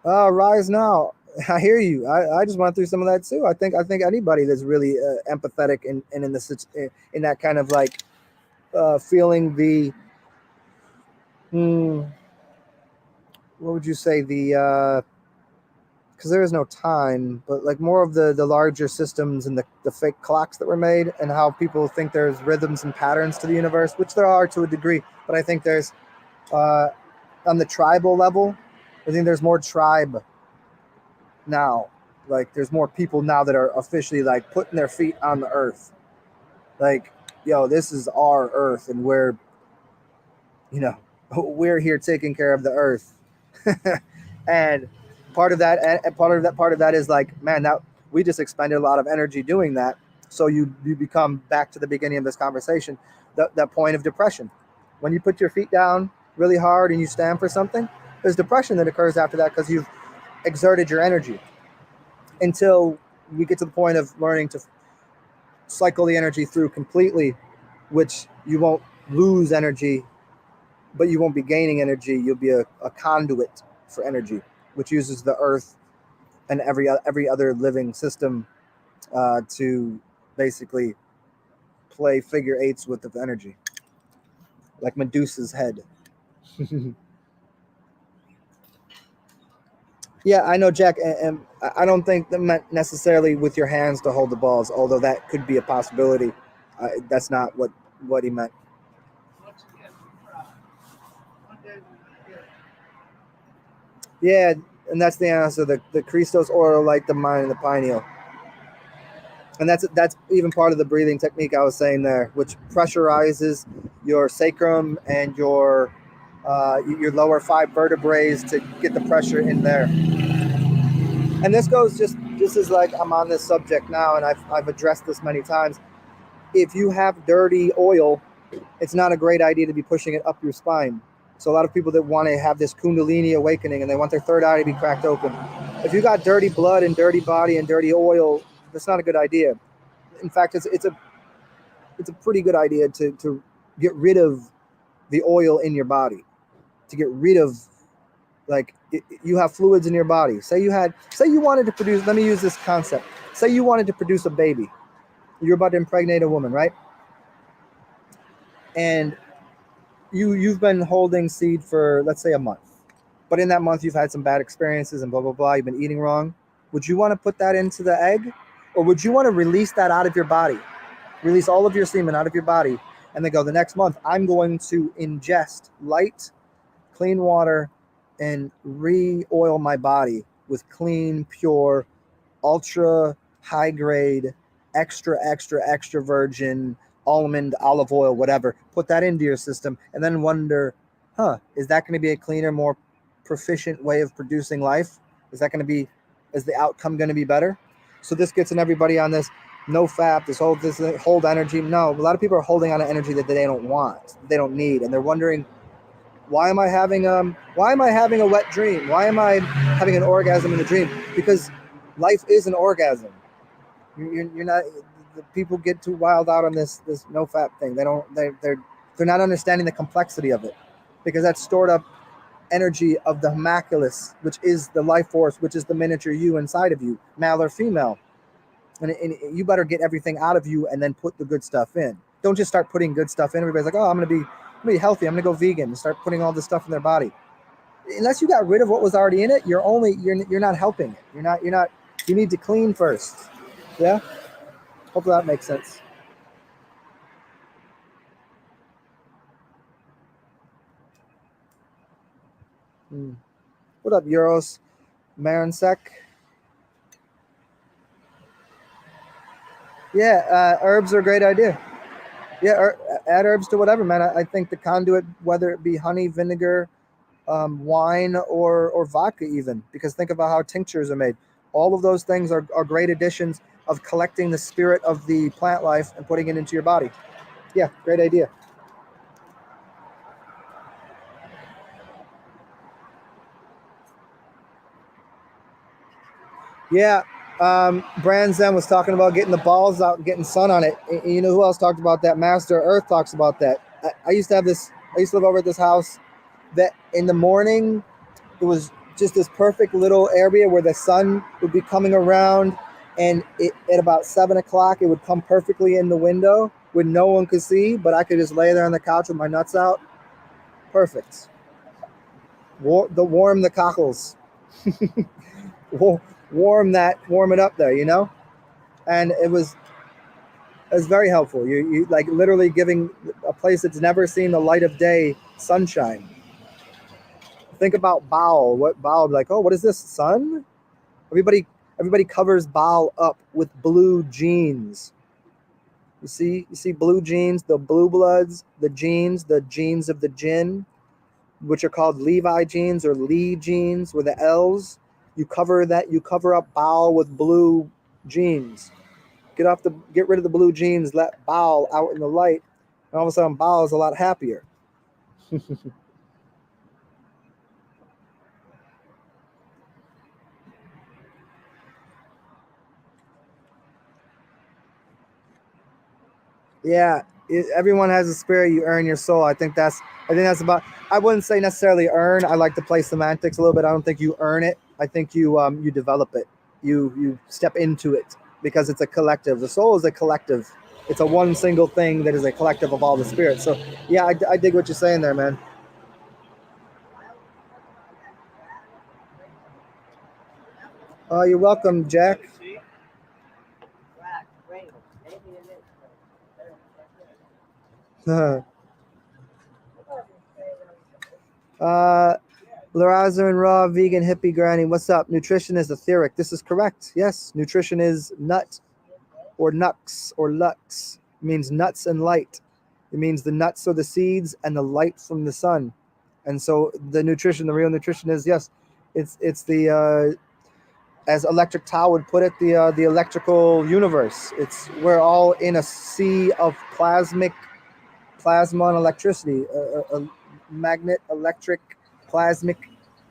Rise now. I hear you. I just went through some of that too. I think anybody that's really empathetic and in this in that kind of like feeling the what would you say, the because there is no time, but like more of the larger systems and the fake clocks that were made, and how people think there's rhythms and patterns to the universe, which there are to a degree, but I think there's uh, on the tribal level, I think there's more tribe now. Like there's more people now that are officially like putting their feet on the earth. Like, yo, this is our earth, and you know, we're here taking care of the earth. And part of that is like, man, that we just expended a lot of energy doing that. So you become back to the beginning of this conversation, that point of depression. When you put your feet down really hard and you stand for something, there's depression that occurs after that because you've exerted your energy until we get to the point of learning to cycle the energy through completely, which you won't lose energy, but you won't be gaining energy. You'll be a conduit for energy, which uses the earth and every other living system to basically play figure eights with the energy, like Medusa's head. Yeah, I know, Jack, and I don't think that meant necessarily with your hands to hold the balls, although that could be a possibility. That's not what he meant. Yeah, and that's the answer. The Christos oral, like the mind and the pineal, and that's even part of the breathing technique I was saying there, which pressurizes your sacrum and your lower five vertebrae to get the pressure in there. And this goes just as like I'm on this subject now, and I've addressed this many times. If you have dirty oil, it's not a great idea to be pushing it up your spine. So a lot of people that want to have this Kundalini awakening and they want their third eye to be cracked open. If you got dirty blood and dirty body and dirty oil, that's not a good idea. In fact, it's a pretty good idea to get rid of the oil in your body, to get rid of like you have fluids in your body. Say you wanted to produce. Let me use this concept. Say you wanted to produce a baby. You're about to impregnate a woman, right? And you've been holding seed for, let's say, a month, but in that month you've had some bad experiences and blah blah blah. You've been eating wrong. Would you want to put that into the egg, or would you want to release that out of your body, release all of your semen out of your body, and then go, the next month I'm going to ingest light, clean water, and re-oil my body with clean, pure, ultra high grade, extra virgin almond, olive oil, whatever. Put that into your system, and then wonder, is that going to be a cleaner, more proficient way of producing life? Is the outcome going to be better? So this gets in everybody on this no fap, this hold energy. No, a lot of people are holding on to energy that they don't want, they don't need, and they're wondering, why am I having a wet dream? Why am I having an orgasm in the dream? Because life is an orgasm. You're not. The people get too wild out on this no fap thing. They're not understanding the complexity of it, because that's stored up energy of the homunculus, which is the life force, which is the miniature you inside of you, male or female. And you better get everything out of you and then put the good stuff in. Don't just start putting good stuff in. Everybody's like, oh, I'm gonna be healthy. I'm gonna go vegan and start putting all this stuff in their body. Unless you got rid of what was already in it, you're not helping it. You're not. You need to clean first. Yeah. Hopefully that makes sense. Hmm. What up, Euros? Marinsek? Yeah, herbs are a great idea. Yeah, add herbs to whatever, man. I think the conduit, whether it be honey, vinegar, wine, or vodka, even, because think about how tinctures are made. All of those things are great additions of collecting the spirit of the plant life and putting it into your body. Yeah, great idea. Yeah, Brand Zen was talking about getting the balls out and getting sun on it. You know who else talked about that? Master Earth talks about that. I used to have this. I used to live over at this house that in the morning it was just this perfect little area where the sun would be coming around, and at about 7 o'clock it would come perfectly in the window when no one could see, but I could just lay there on the couch with my nuts out. Perfect. Warm the cockles. Warm it up there, and it was very helpful. You like literally giving a place that's never seen the light of day sunshine. Think about Baal. What Baal? Like, oh, what is this? Sun? Everybody, everybody covers Baal up with blue jeans. You see blue jeans, the blue bloods, the jeans of the jinn, which are called Levi jeans or Lee jeans, with the L's. You cover up Baal with blue jeans. Get rid of the blue jeans, let Baal out in the light, and all of a sudden Baal is a lot happier. Yeah, everyone has a spirit. You earn your soul. I think that's about. I wouldn't say necessarily earn. I like to play semantics a little bit. I don't think you earn it. I think you develop it. You step into it because it's a collective. The soul is a collective. It's a one single thing that is a collective of all the spirits. So yeah, I dig what you're saying there, man. You're welcome, Jack. uh, Laraza and Raw Vegan Hippie Granny, what's up? Nutrition is etheric. This is correct. Yes, nutrition is nut or nux or lux. It means nuts and light. It means the nuts are the seeds and the light from the sun. And so the real nutrition is, yes, it's the as Electric Tau would put it, the electrical universe. We're all in a sea of plasma and electricity, a magnet, electric, plasmic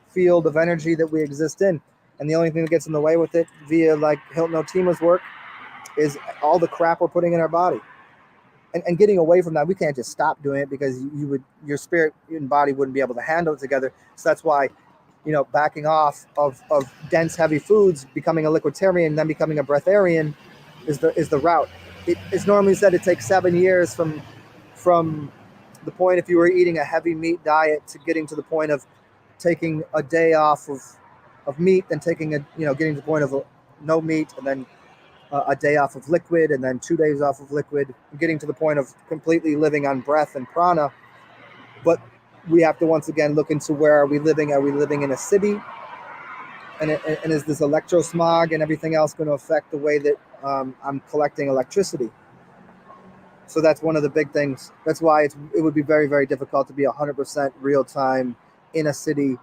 field of energy that we exist in. And the only thing that gets in the way with it, via like Hilton Otima's work, is all the crap we're putting in our body. And getting away from that, we can't just stop doing it because your spirit and body wouldn't be able to handle it together. So that's why, backing off of dense, heavy foods, becoming a liquiditarian, then becoming a breatharian, is the route. It's normally said it takes 7 years from the point, if you were eating a heavy meat diet, to getting to the point of taking a day off of meat, then getting to the point of no meat, and then a day off of liquid, and then 2 days off of liquid, getting to the point of completely living on breath and prana. But we have to once again look into, where are we living? Are we living in a city? And is this electrosmog and everything else going to affect the way that I'm collecting electricity? So that's one of the big things. That's why it would be very, very difficult to be 100% real time in a city,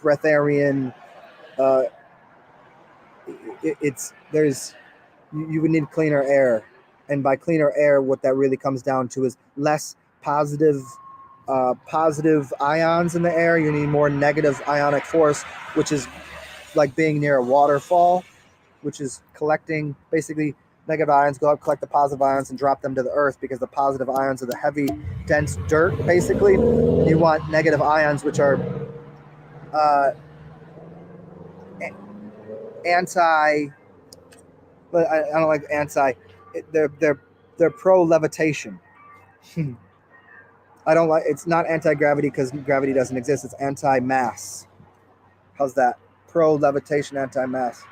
breatharian. You would need cleaner air, and by cleaner air, what that really comes down to is less positive ions in the air. You need more negative ionic force, which is like being near a waterfall, which is collecting basically negative ions, go up, collect the positive ions, and drop them to the earth, because the positive ions are the heavy, dense dirt, basically. And you want negative ions, which are anti. But I don't like anti. They're pro levitation. I don't like. It's not anti gravity, because gravity doesn't exist. It's anti mass. How's that? Pro levitation, anti mass.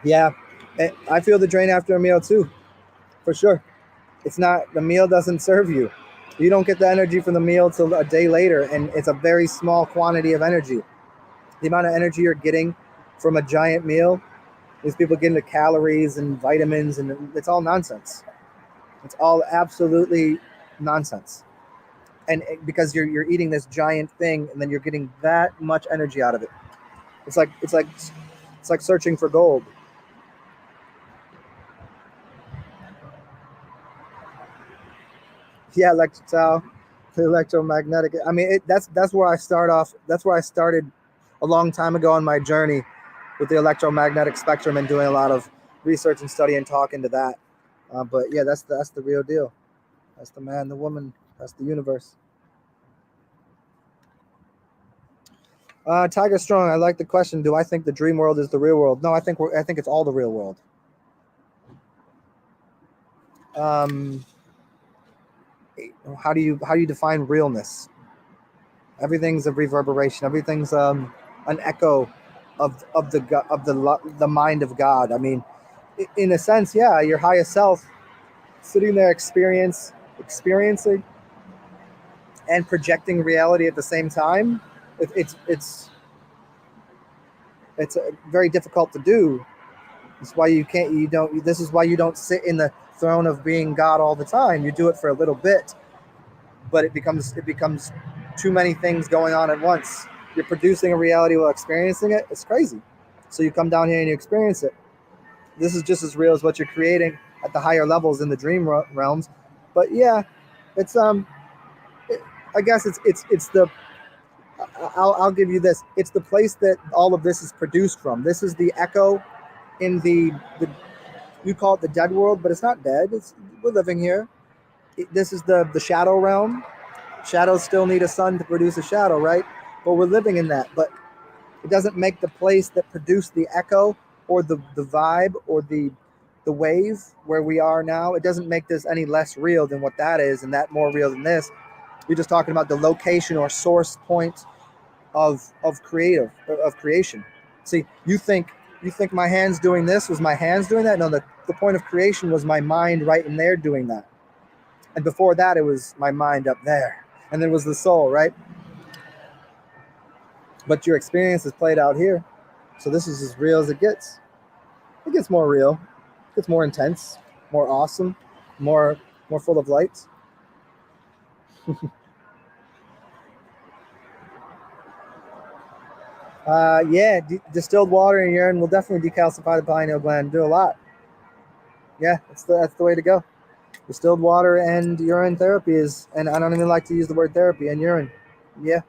Yeah, I feel the drain after a meal too, for sure. It's not, the meal doesn't serve you. You don't get the energy from the meal till a day later, and it's a very small quantity of energy. The amount of energy you're getting from a giant meal, these people get into calories and vitamins, and it's all nonsense. It's all absolutely nonsense. And because you're eating this giant thing, and then you're getting that much energy out of it. It's like searching for gold. Yeah, Electric Tau. The electromagnetic. I mean, that's where I start off. That's where I started a long time ago on my journey with the electromagnetic spectrum and doing a lot of research and study and talking to that. But yeah, that's the real deal. That's the man, the woman. That's the universe. Tiger Strong, I like the question. Do I think the dream world is the real world? No, I think it's all the real world. Um, how do you define realness? Everything's a reverberation. Everything's an echo of the mind of God. I mean, in a sense, yeah, your highest self sitting there experiencing and projecting reality at the same time. It's very difficult to do. It's why you can't you don't this is why you don't sit in the throne of being God all the time. You do it for a little bit, but it becomes too many things going on at once. You're producing a reality while experiencing it. It's crazy. So you come down here and you experience it. This is just as real as what you're creating at the higher levels in the dream realms. But yeah, it's I guess it's the I'll give you this. It's the place that all of this is produced from. This is the echo in the you call it the dead world, but it's not dead. We're living here. This is the shadow realm. Shadows still need a sun to produce a shadow, right? But we're living in that. But it doesn't make the place that produced the echo or the vibe or the wave where we are now. It doesn't make this any less real than what that is, and that more real than this. You're just talking about the location or source point of creation. See, you think my hands doing this was my hands doing that? No, the point of creation was my mind right in there doing that. And before that, it was my mind up there. And there was the soul, right? But your experience is played out here. So this is as real as it gets. It gets more real. It gets more intense, more awesome, more full of light. Yeah, distilled water in urine will definitely decalcify the pineal gland. Do a lot. Yeah, that's the way to go. Distilled water and urine therapy and I don't even like to use the word therapy, and urine. Yeah.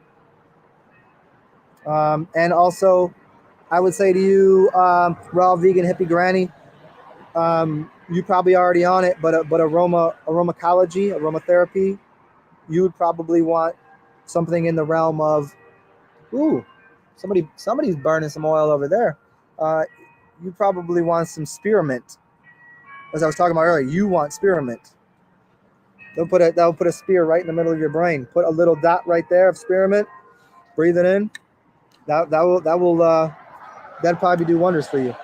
And also, I would say to you, raw vegan hippie granny, you probably already on it, but aromatherapy, you would probably want something in the realm of, ooh, somebody's burning some oil over there. Uh, you probably want some spearmint, as I was talking about earlier. You want spearmint. They'll put a spear right in the middle of your brain. Put a little dot right there of spearmint. Breathe it in. That'd probably do wonders for you.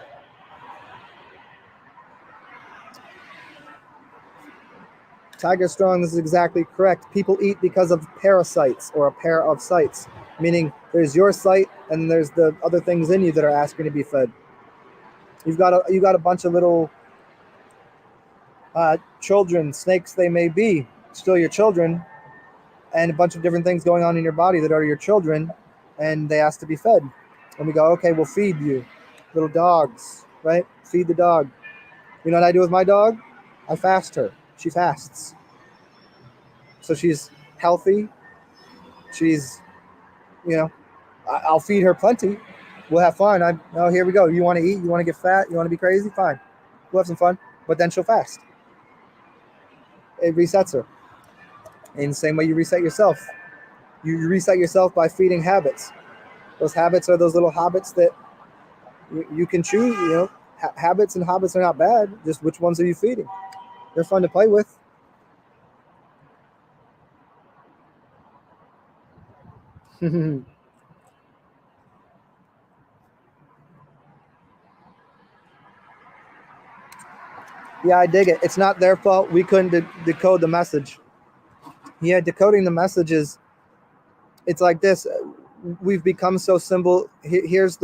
Tiger Strong, this is exactly correct. People eat because of parasites or a pair of sites, meaning there's your site and there's the other things in you that are asking to be fed. You got a bunch of little children, snakes they may be, still your children, and a bunch of different things going on in your body that are your children, and they ask to be fed. And we go, okay, we'll feed you. Little dogs, right? Feed the dog. You know what I do with my dog? I fast her. She fasts. So she's healthy. She's, you know, I'll feed her plenty. We'll have fun. Oh, here we go. You want to eat? You want to get fat? You want to be crazy? Fine. We'll have some fun. But then she'll fast. It resets her. In the same way you reset yourself. You reset yourself by feeding habits. Those habits are those little hobbits that you can choose. You know, habits and hobbits are not bad. Just which ones are you feeding? They're fun to play with. Yeah, I dig it. It's not their fault. We couldn't decode the message. Yeah, decoding the messages. It's like this. We've become so simple. Here's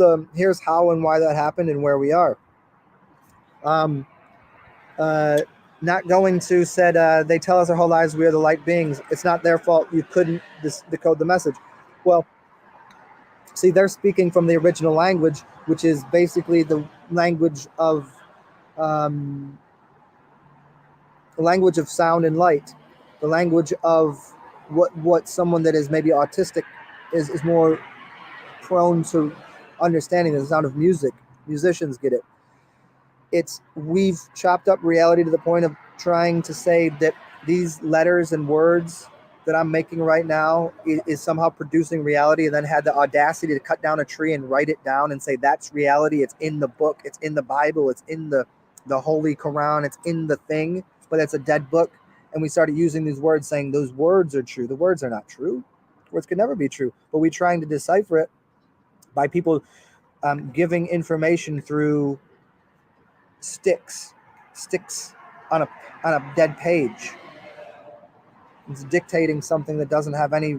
how and why that happened and where we are. Um, uh, Not going to said they tell us our whole lives we are the light beings. It's not their fault. You couldn't decode the message. Well, see, they're speaking from the original language, which is basically um, the language of sound and light, the language of what someone that is maybe autistic is more prone to understanding the sound of music. Musicians get it. It's we've chopped up reality to the point of trying to say that these letters and words that I'm making right now is somehow producing reality, and then had the audacity to cut down a tree and write it down and say that's reality. It's in the book, it's in the Bible, it's in the Holy Quran, it's in the thing, but it's a dead book. And we started using these words saying those words are true. The words are not true. Words could never be true, but we're trying to decipher it by people giving information through sticks on a dead page. It's dictating something that doesn't have any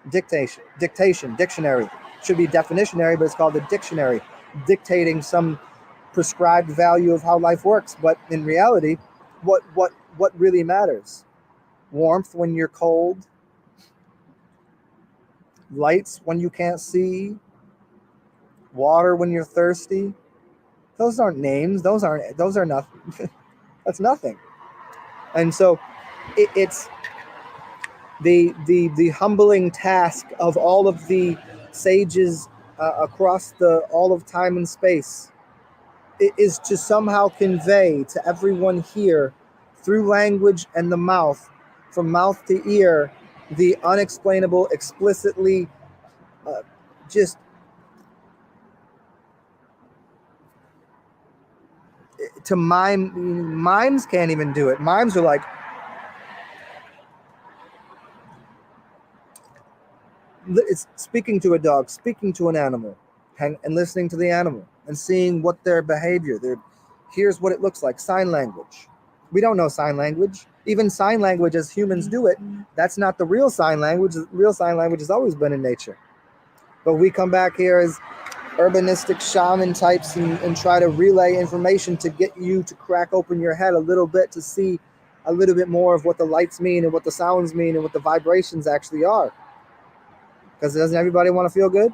dictation. Dictionary should be definitionary, but it's called a dictionary, dictating some prescribed value of how life works. But in reality, what really matters? Warmth when you're cold, lights when you can't see, water when you're thirsty. Those aren't names. Those are nothing. That's nothing. And so it's the humbling task of all of the sages across all of time and space is to somehow convey to everyone here through language and the mouth, from mouth to ear, the unexplainable, explicitly just to mimes can't even do it. Mimes are like, it's speaking to a dog, speaking to an animal, and listening to the animal and seeing what their behavior, here's what it looks like. Sign language. We don't know sign language. Even sign language as humans do it, that's not the real sign language. The real sign language has always been in nature. But we come back here as urbanistic shaman types and try to relay information to get you to crack open your head a little bit to see a little bit more of what the lights mean and what the sounds mean and what the vibrations actually are. Because doesn't everybody want to feel good?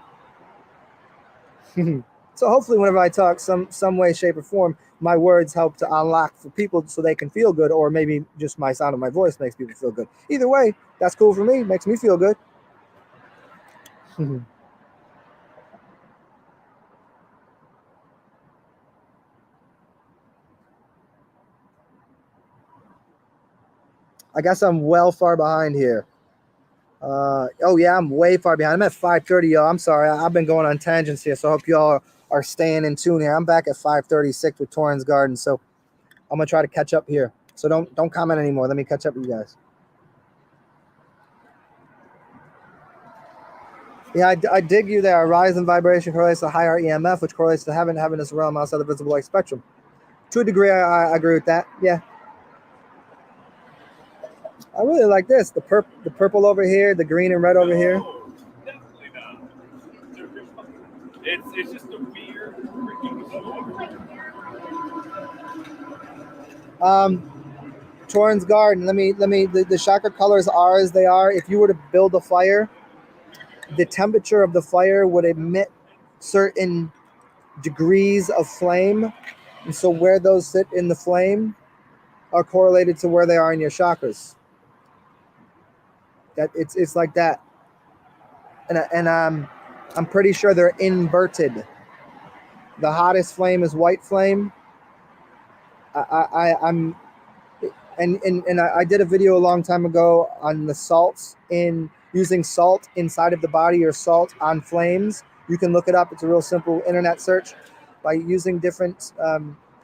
So hopefully whenever I talk, some way, shape, or form, my words help to unlock for people so they can feel good, or maybe just my sound of my voice makes people feel good. Either way, that's cool for me. Makes me feel good. I guess I'm well far behind here. Oh yeah, I'm way far behind. I'm at 5:30, y'all. I'm sorry. I've been going on tangents here, so I hope y'all are staying in tune here. I'm back at 5:36 with Torrance Garden, so I'm gonna try to catch up here. So don't comment anymore. Let me catch up with you guys. Yeah, I dig you there. A rise in vibration correlates to higher EMF, which correlates to having this realm outside the visible light spectrum. To a degree, I agree with that. Yeah. I really like this. The purple over here, the green and red over here. No, definitely not. It's just a weird freaking Torrance Garden. Let me. The chakra colors are as they are. If you were to build a fire, the temperature of the fire would emit certain degrees of flame, and so where those sit in the flame are correlated to where they are in your chakras. That it's like that, and I'm pretty sure they're inverted. The hottest flame is white flame. I'm and I did a video a long time ago on the salts in using salt inside of the body or salt on flames. You can look it up. It's a real simple internet search. By using different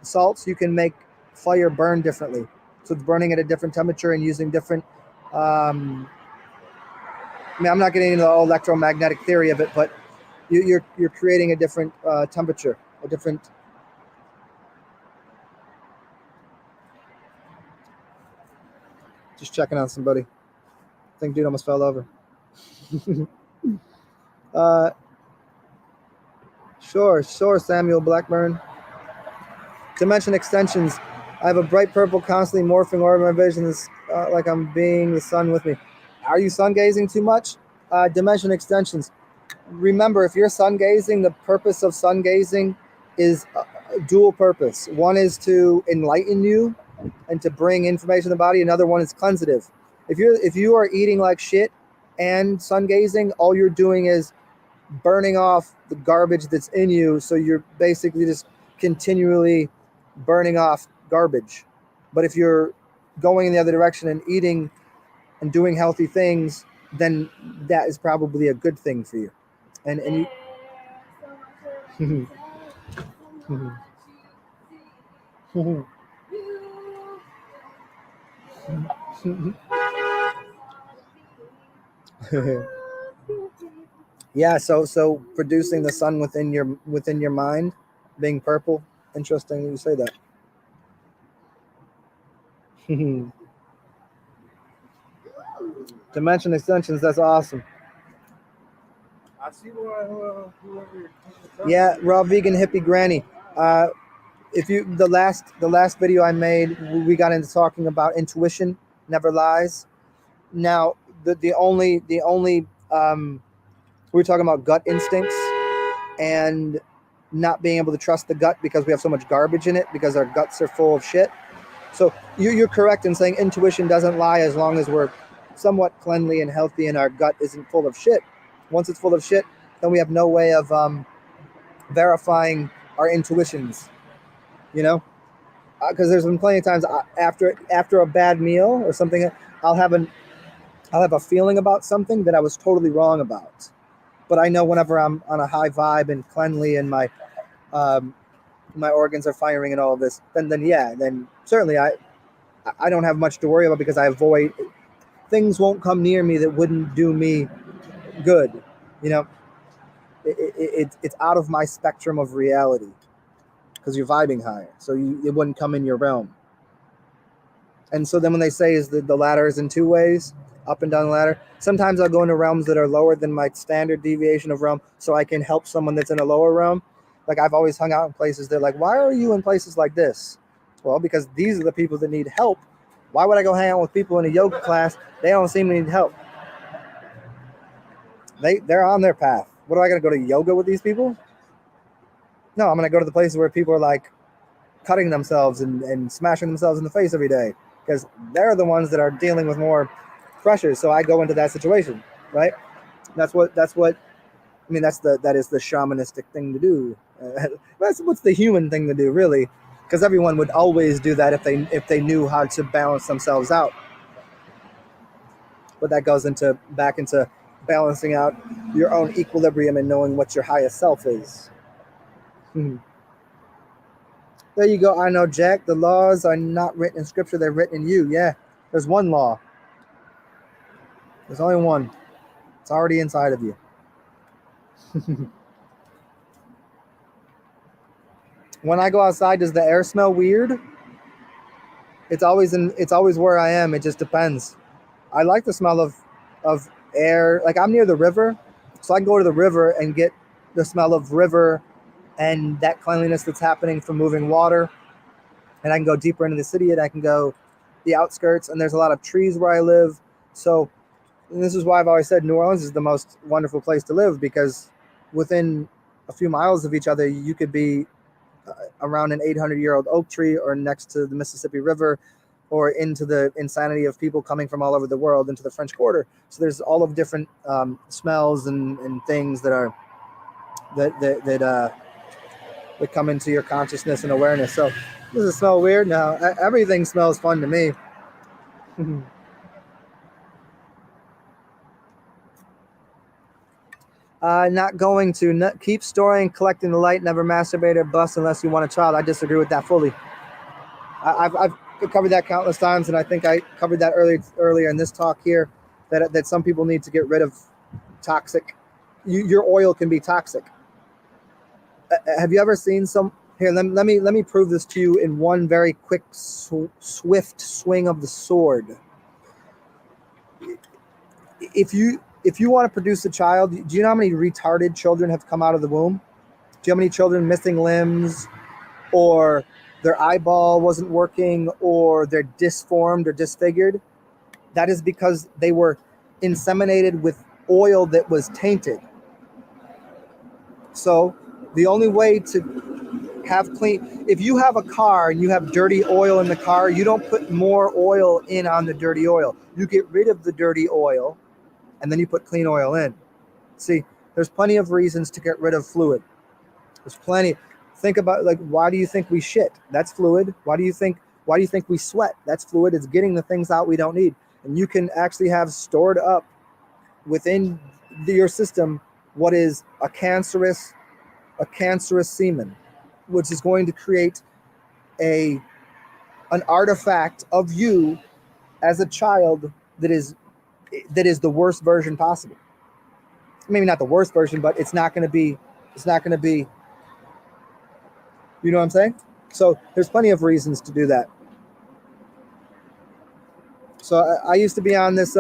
salts, you can make fire burn differently. So it's burning at a different temperature and using different. I mean, I'm not getting into the electromagnetic theory of it, but you're creating a different temperature, a different. Just checking on somebody. I think dude almost fell over. Sure, Samuel Blackburn. Dimension extensions. I have a bright purple constantly morphing orb. My vision is like I'm being the sun with me. Are you sun gazing too much? Dimension extensions. Remember, if you're sun gazing, the purpose of sun gazing is dual purpose. One is to enlighten you and to bring information to the body. Another one is cleansative. If you are eating like shit and sun gazing, all you're doing is burning off the garbage that's in you. So you're basically just continually burning off garbage. But if you're going in the other direction and eating and doing healthy things, then that is probably a good thing for you. And you yeah, so producing the sun within your mind, being purple. Interesting that you say that. Dimension extensions, that's awesome. I see whoever you're Yeah, raw vegan hippie granny. If you the last video I made, we got into talking about intuition never lies. Now the only we were talking about gut instincts and not being able to trust the gut because we have so much garbage in it because our guts are full of shit. So you're correct in saying intuition doesn't lie as long as we're somewhat cleanly and healthy and our gut isn't full of shit. Once it's full of shit, then we have no way of verifying our intuitions, you know? Because there's been plenty of times after a bad meal or something, I'll have a feeling about something that I was totally wrong about. But I know whenever I'm on a high vibe and cleanly and my organs are firing and all of this, then certainly I don't have much to worry about because I avoid things won't come near me that wouldn't do me good. You know, it's out of my spectrum of reality because you're vibing higher, so it wouldn't come in your realm. And so then when they say is the ladder is in two ways, up and down the ladder, sometimes I'll go into realms that are lower than my standard deviation of realm so I can help someone that's in a lower realm. Like I've always hung out in places that like, why are you in places like this? Well, because these are the people that need help. Why would I go hang out with people in a yoga class? They don't seem to need help. They're on their path. What am I going to go to yoga with these people? No, I'm going to go to the places where people are like cutting themselves and smashing themselves in the face every day because they're the ones that are dealing with more pressure. So I go into that situation, right? That's what I mean. That is the shamanistic thing to do. That's what's the human thing to do, really, because everyone would always do that if they knew how to balance themselves out. But that goes back into balancing out your own equilibrium and knowing what your highest self is. There you go. I know, Jack. The laws are not written in scripture; they're written in you. Yeah, there's one law. There's only one. It's already inside of you. When I go outside, does the air smell weird? It's always where I am. It just depends. I like the smell of air. Like I'm near the river, so I can go to the river and get the smell of river and that cleanliness that's happening from moving water. And I can go deeper into the city and I can go the outskirts, and there's a lot of trees where I live. So this is why I've always said New Orleans is the most wonderful place to live, because within a few miles of each other, you could be around an 800-year-old oak tree or next to the Mississippi River or into the insanity of people coming from all over the world into the French Quarter. So there's all of different smells and things that come into your consciousness and awareness. So does it smell weird? No, everything smells fun to me. Not going to keep storing, collecting the light, never masturbate or bust unless you want a child. I disagree with that fully. I've covered that countless times, and I think I covered that earlier in this talk here, that some people need to get rid of toxic. Your oil can be toxic. Have you ever seen some? Here, let me prove this to you in one very quick, swift swing of the sword. If you want to produce a child, do you know how many retarded children have come out of the womb? Do you know how many children missing limbs, or their eyeball wasn't working, or they're disformed or disfigured? That is because they were inseminated with oil that was tainted. So the only way to have clean. If you have a car and you have dirty oil in the car, you don't put more oil in on the dirty oil. You get rid of the dirty oil, and then you put clean oil in. See, there's plenty of reasons to get rid of fluid. There's plenty. Think about, like, why do you think we shit? That's fluid. Why do you think we sweat? That's fluid. It's getting the things out we don't need. And you can actually have stored up within your system what is a cancerous semen, which is going to create an artifact of you as a child that is the worst version possible. Maybe not the worst version, but it's not going to be, you know what I'm saying? So there's plenty of reasons to do that. So I used to be on this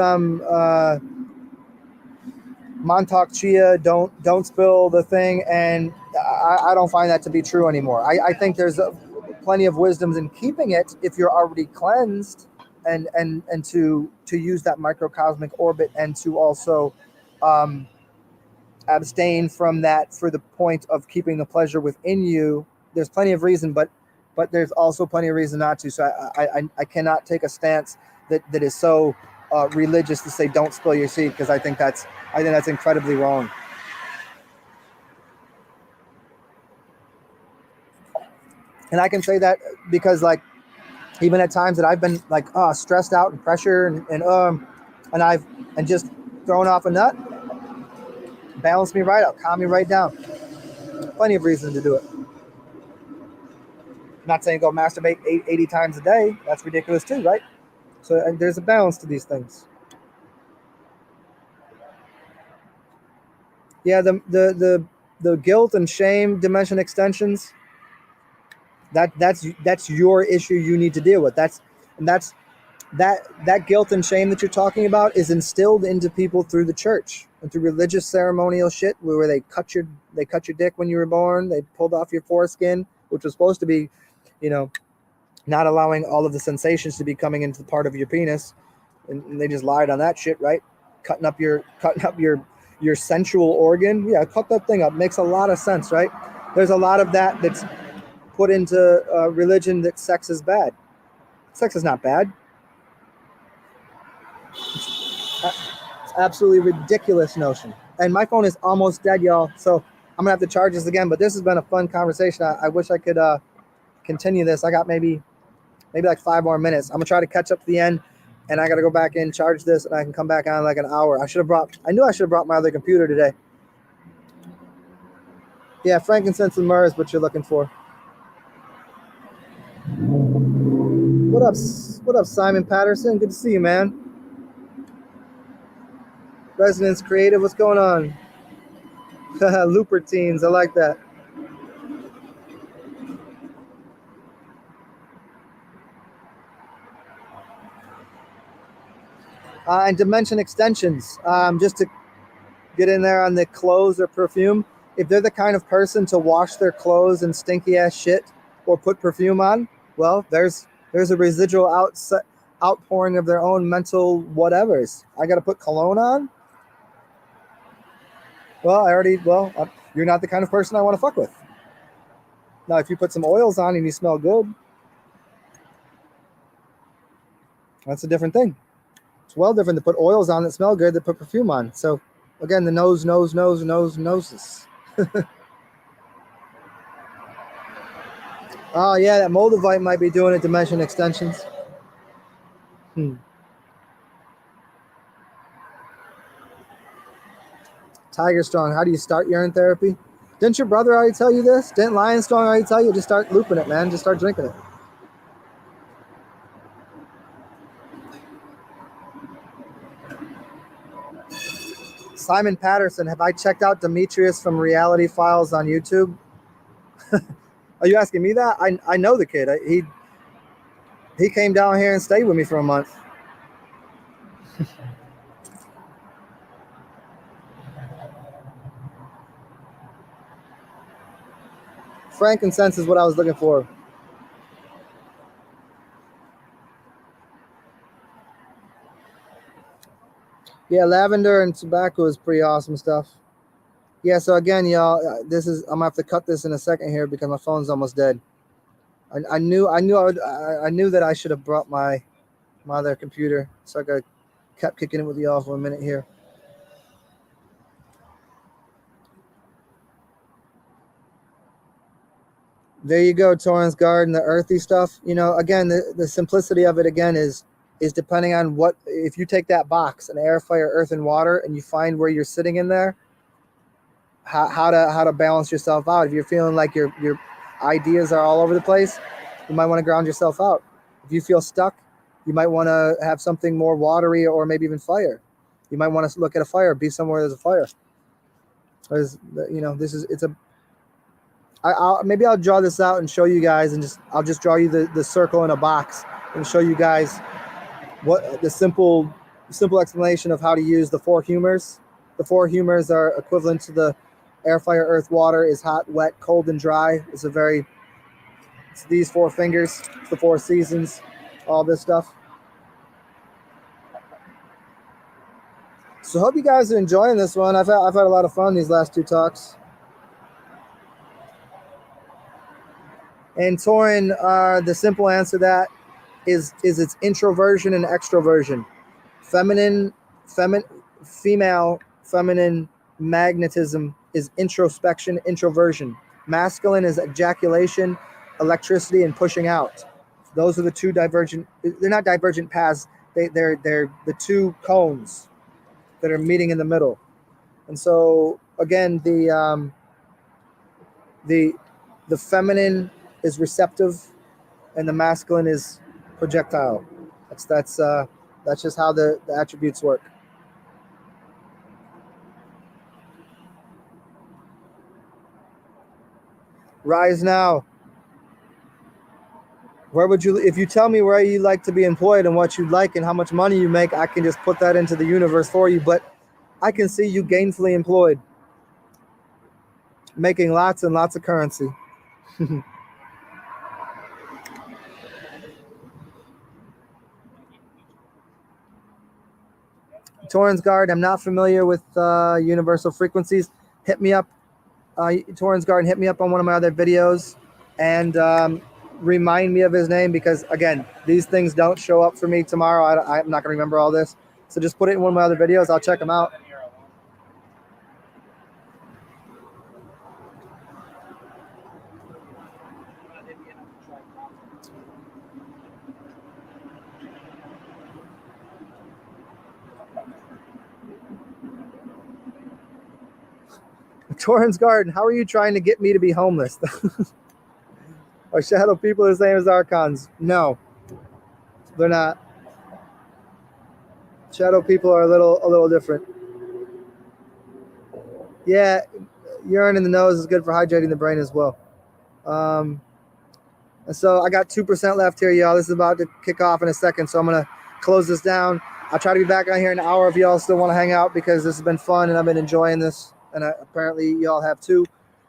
Montauk Chia, don't spill the thing, and I don't find that to be true anymore. I think there's plenty of wisdoms in keeping it if you're already cleansed, and to use that microcosmic orbit, and to also abstain from that for the point of keeping the pleasure within you. There's plenty of reason, but there's also plenty of reason not to. So I cannot take a stance that is so religious to say don't spill your seed, because I think that's incredibly wrong. And I can say that because, like, even at times that I've been like stressed out and pressure and just thrown off a nut, balance me right out, calm me right down. Plenty of reasons to do it. I'm not saying go masturbate 80 times a day. That's ridiculous too, right? So there's a balance to these things. Yeah, the guilt and shame dimension extensions. That's your issue you need to deal with. That guilt and shame that you're talking about is instilled into people through the church and through religious ceremonial shit, where they cut your dick when you were born. They pulled off your foreskin, which was supposed to be, not allowing all of the sensations to be coming into the part of your penis, and they just lied on that shit, right? Cutting up your sensual organ. Yeah, cut that thing up. Makes a lot of sense, right? There's a lot of that that's put into religion, that sex is bad. Sex is not bad. It's absolutely ridiculous notion. And my phone is almost dead, y'all. So I'm gonna have to charge this again. But this has been a fun conversation. I wish I could continue this. I got maybe like 5 more minutes. I'm gonna try to catch up to the end, and I gotta go back in, charge this, and I can come back on in like an hour. I knew I should have brought my other computer today. Yeah, frankincense and myrrh is what you're looking for. What up, Simon Patterson? Good to see you, man. Resonance Creative, what's going on? Looper teens, I like that. And dimension extensions, just to get in there on the clothes or perfume. If they're the kind of person to wash their clothes in stinky ass shit or put perfume on, well, there's a residual outpouring of their own mental whatevers. I got to put cologne on? Well, you're not the kind of person I want to fuck with. Now, if you put some oils on and you smell good, that's a different thing. It's well different to put oils on that smell good than put perfume on. So, again, the noses. Oh, yeah, that Moldavite might be doing it, dimension extensions. Tiger Strong, how do you start urine therapy? Didn't your brother already tell you this? Didn't Lion Strong already tell you? Just start looping it, man. Just start drinking it. Simon Patterson, have I checked out Demetrius from Reality Files on YouTube? Are you asking me that? I know the kid. He came down here and stayed with me for a month. Frankincense is what I was looking for. Yeah, lavender and tobacco is pretty awesome stuff. Yeah, so again, y'all, I'm gonna have to cut this in a second here because my phone's almost dead. I knew I knew that I should have brought my other computer, so I kept kicking it with y'all for a minute here. There you go, Torrance Garden, the earthy stuff. You know, again, the simplicity of it again is depending on what, if you take that box, an air, fire, earth, and water, and you find where you're sitting in there, how to balance yourself out. If you're feeling like your ideas are all over the place, you might want to ground yourself out. If you feel stuck, you might want to have something more watery or maybe even fire. You might want to look at a fire, be somewhere there's a fire. Because, you know, maybe I'll draw this out and show you guys, and I'll just draw you the circle in a box and show you guys what the simple explanation of how to use the four humors. The four humors are equivalent to the air, fire, earth, water is hot, wet, cold, and dry. It's these four fingers, it's the four seasons, all this stuff. So hope you guys are enjoying this one. I've had a lot of fun these last two talks. And Torin, the simple answer to that is its introversion and extroversion. Female feminine magnetism is introspection, introversion. Masculine is ejaculation, electricity, and pushing out. Those are the two divergent. They're not divergent paths. They're the two cones that are meeting in the middle. And so again, the feminine is receptive, and the masculine is projectile. That's just how the attributes work. Rise now. Where would you, if you tell me where you like to be employed and what you'd like and how much money you make, I can just put that into the universe for you. But I can see you gainfully employed, making lots and lots of currency. Torrens Guard, I'm not familiar with universal frequencies. Hit me up, Torrens Guard, hit me up on one of my other videos and remind me of his name, because again, these things don't show up for me tomorrow. I'm not going to remember all this. So just put it in one of my other videos. I'll check them out. Torrens Garden, how are you trying to get me to be homeless? Are shadow people the same as archons? No, they're not. Shadow people are a little different. Yeah, urine in the nose is good for hydrating the brain as well. And so I got 2% left here, y'all. This is about to kick off in a second, so I'm gonna close this down. I'll try to be back on here in an hour if y'all still want to hang out, because this has been fun and I've been enjoying this, and apparently y'all have too.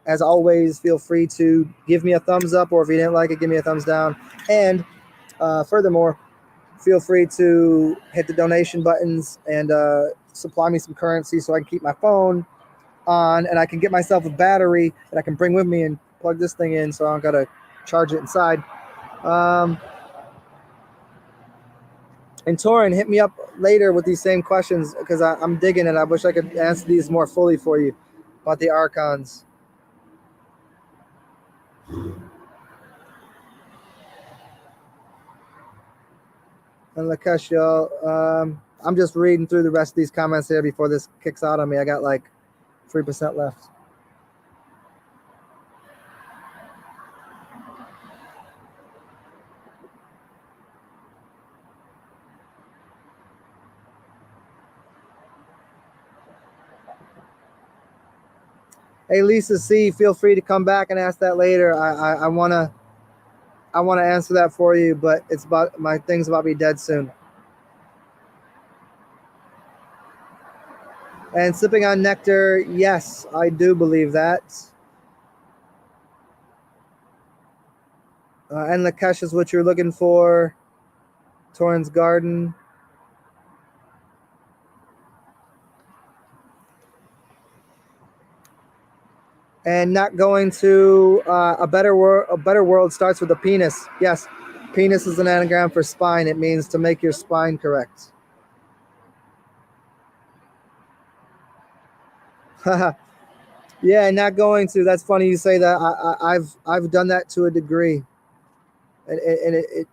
As always, feel free to give me a thumbs up, or if you didn't like it, give me a thumbs down. And furthermore, feel free to hit the donation buttons and supply me some currency so I can keep my phone on, and I can get myself a battery that I can bring with me and plug this thing in, so I don't gotta charge it inside. And Torin, hit me up later with these same questions, because I'm digging it. I wish I could answer these more fully for you about the archons. And Lakesh, y'all, I'm just reading through the rest of these comments here before this kicks out on me. I got like 3% left. Hey, Lisa C, feel free to come back and ask that later. I wanna answer that for you, but it's about my thing's about to be dead soon. And sipping on nectar, yes, I do believe that. And Lakesh is what you're looking for. Torrens Garden. And not going to a better world. A better world starts with a penis. Yes, penis is an anagram for spine. It means to make your spine correct. Yeah, not going to. That's funny you say that. I've done that to a degree, and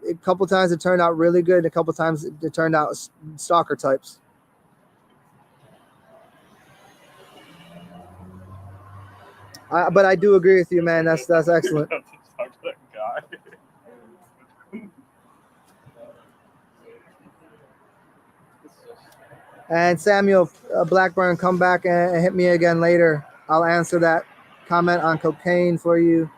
a couple times it turned out really good, and a couple times it turned out stalker types. But I do agree with you, man. That's excellent. Talk to that guy. And Samuel Blackburn, come back and hit me again later. I'll answer that comment on cocaine for you.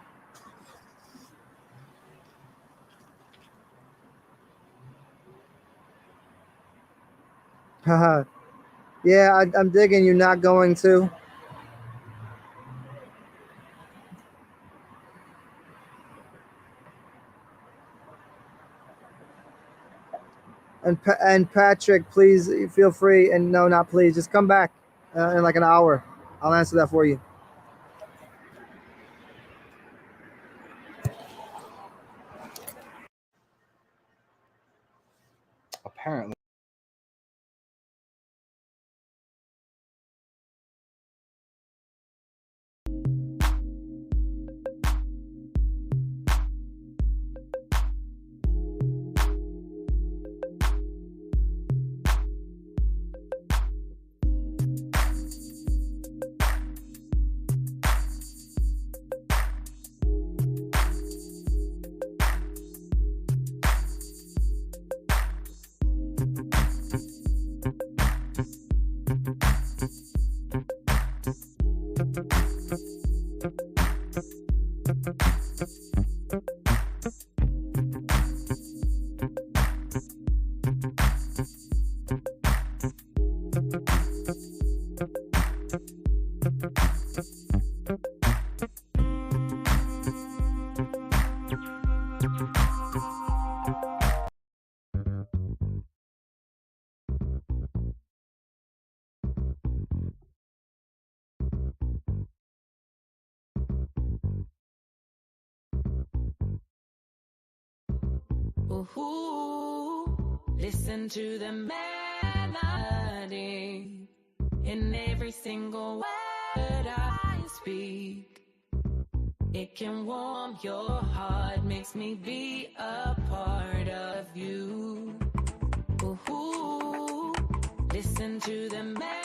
Haha. Yeah, I'm digging you not going to. And Patrick, please feel free. And no, not please. Just come back in like an hour. I'll answer that for you. Apparently. Ooh, listen to the melody in every single word I speak. It can warm your heart, makes me be a part of you. Ooh, listen to the melody.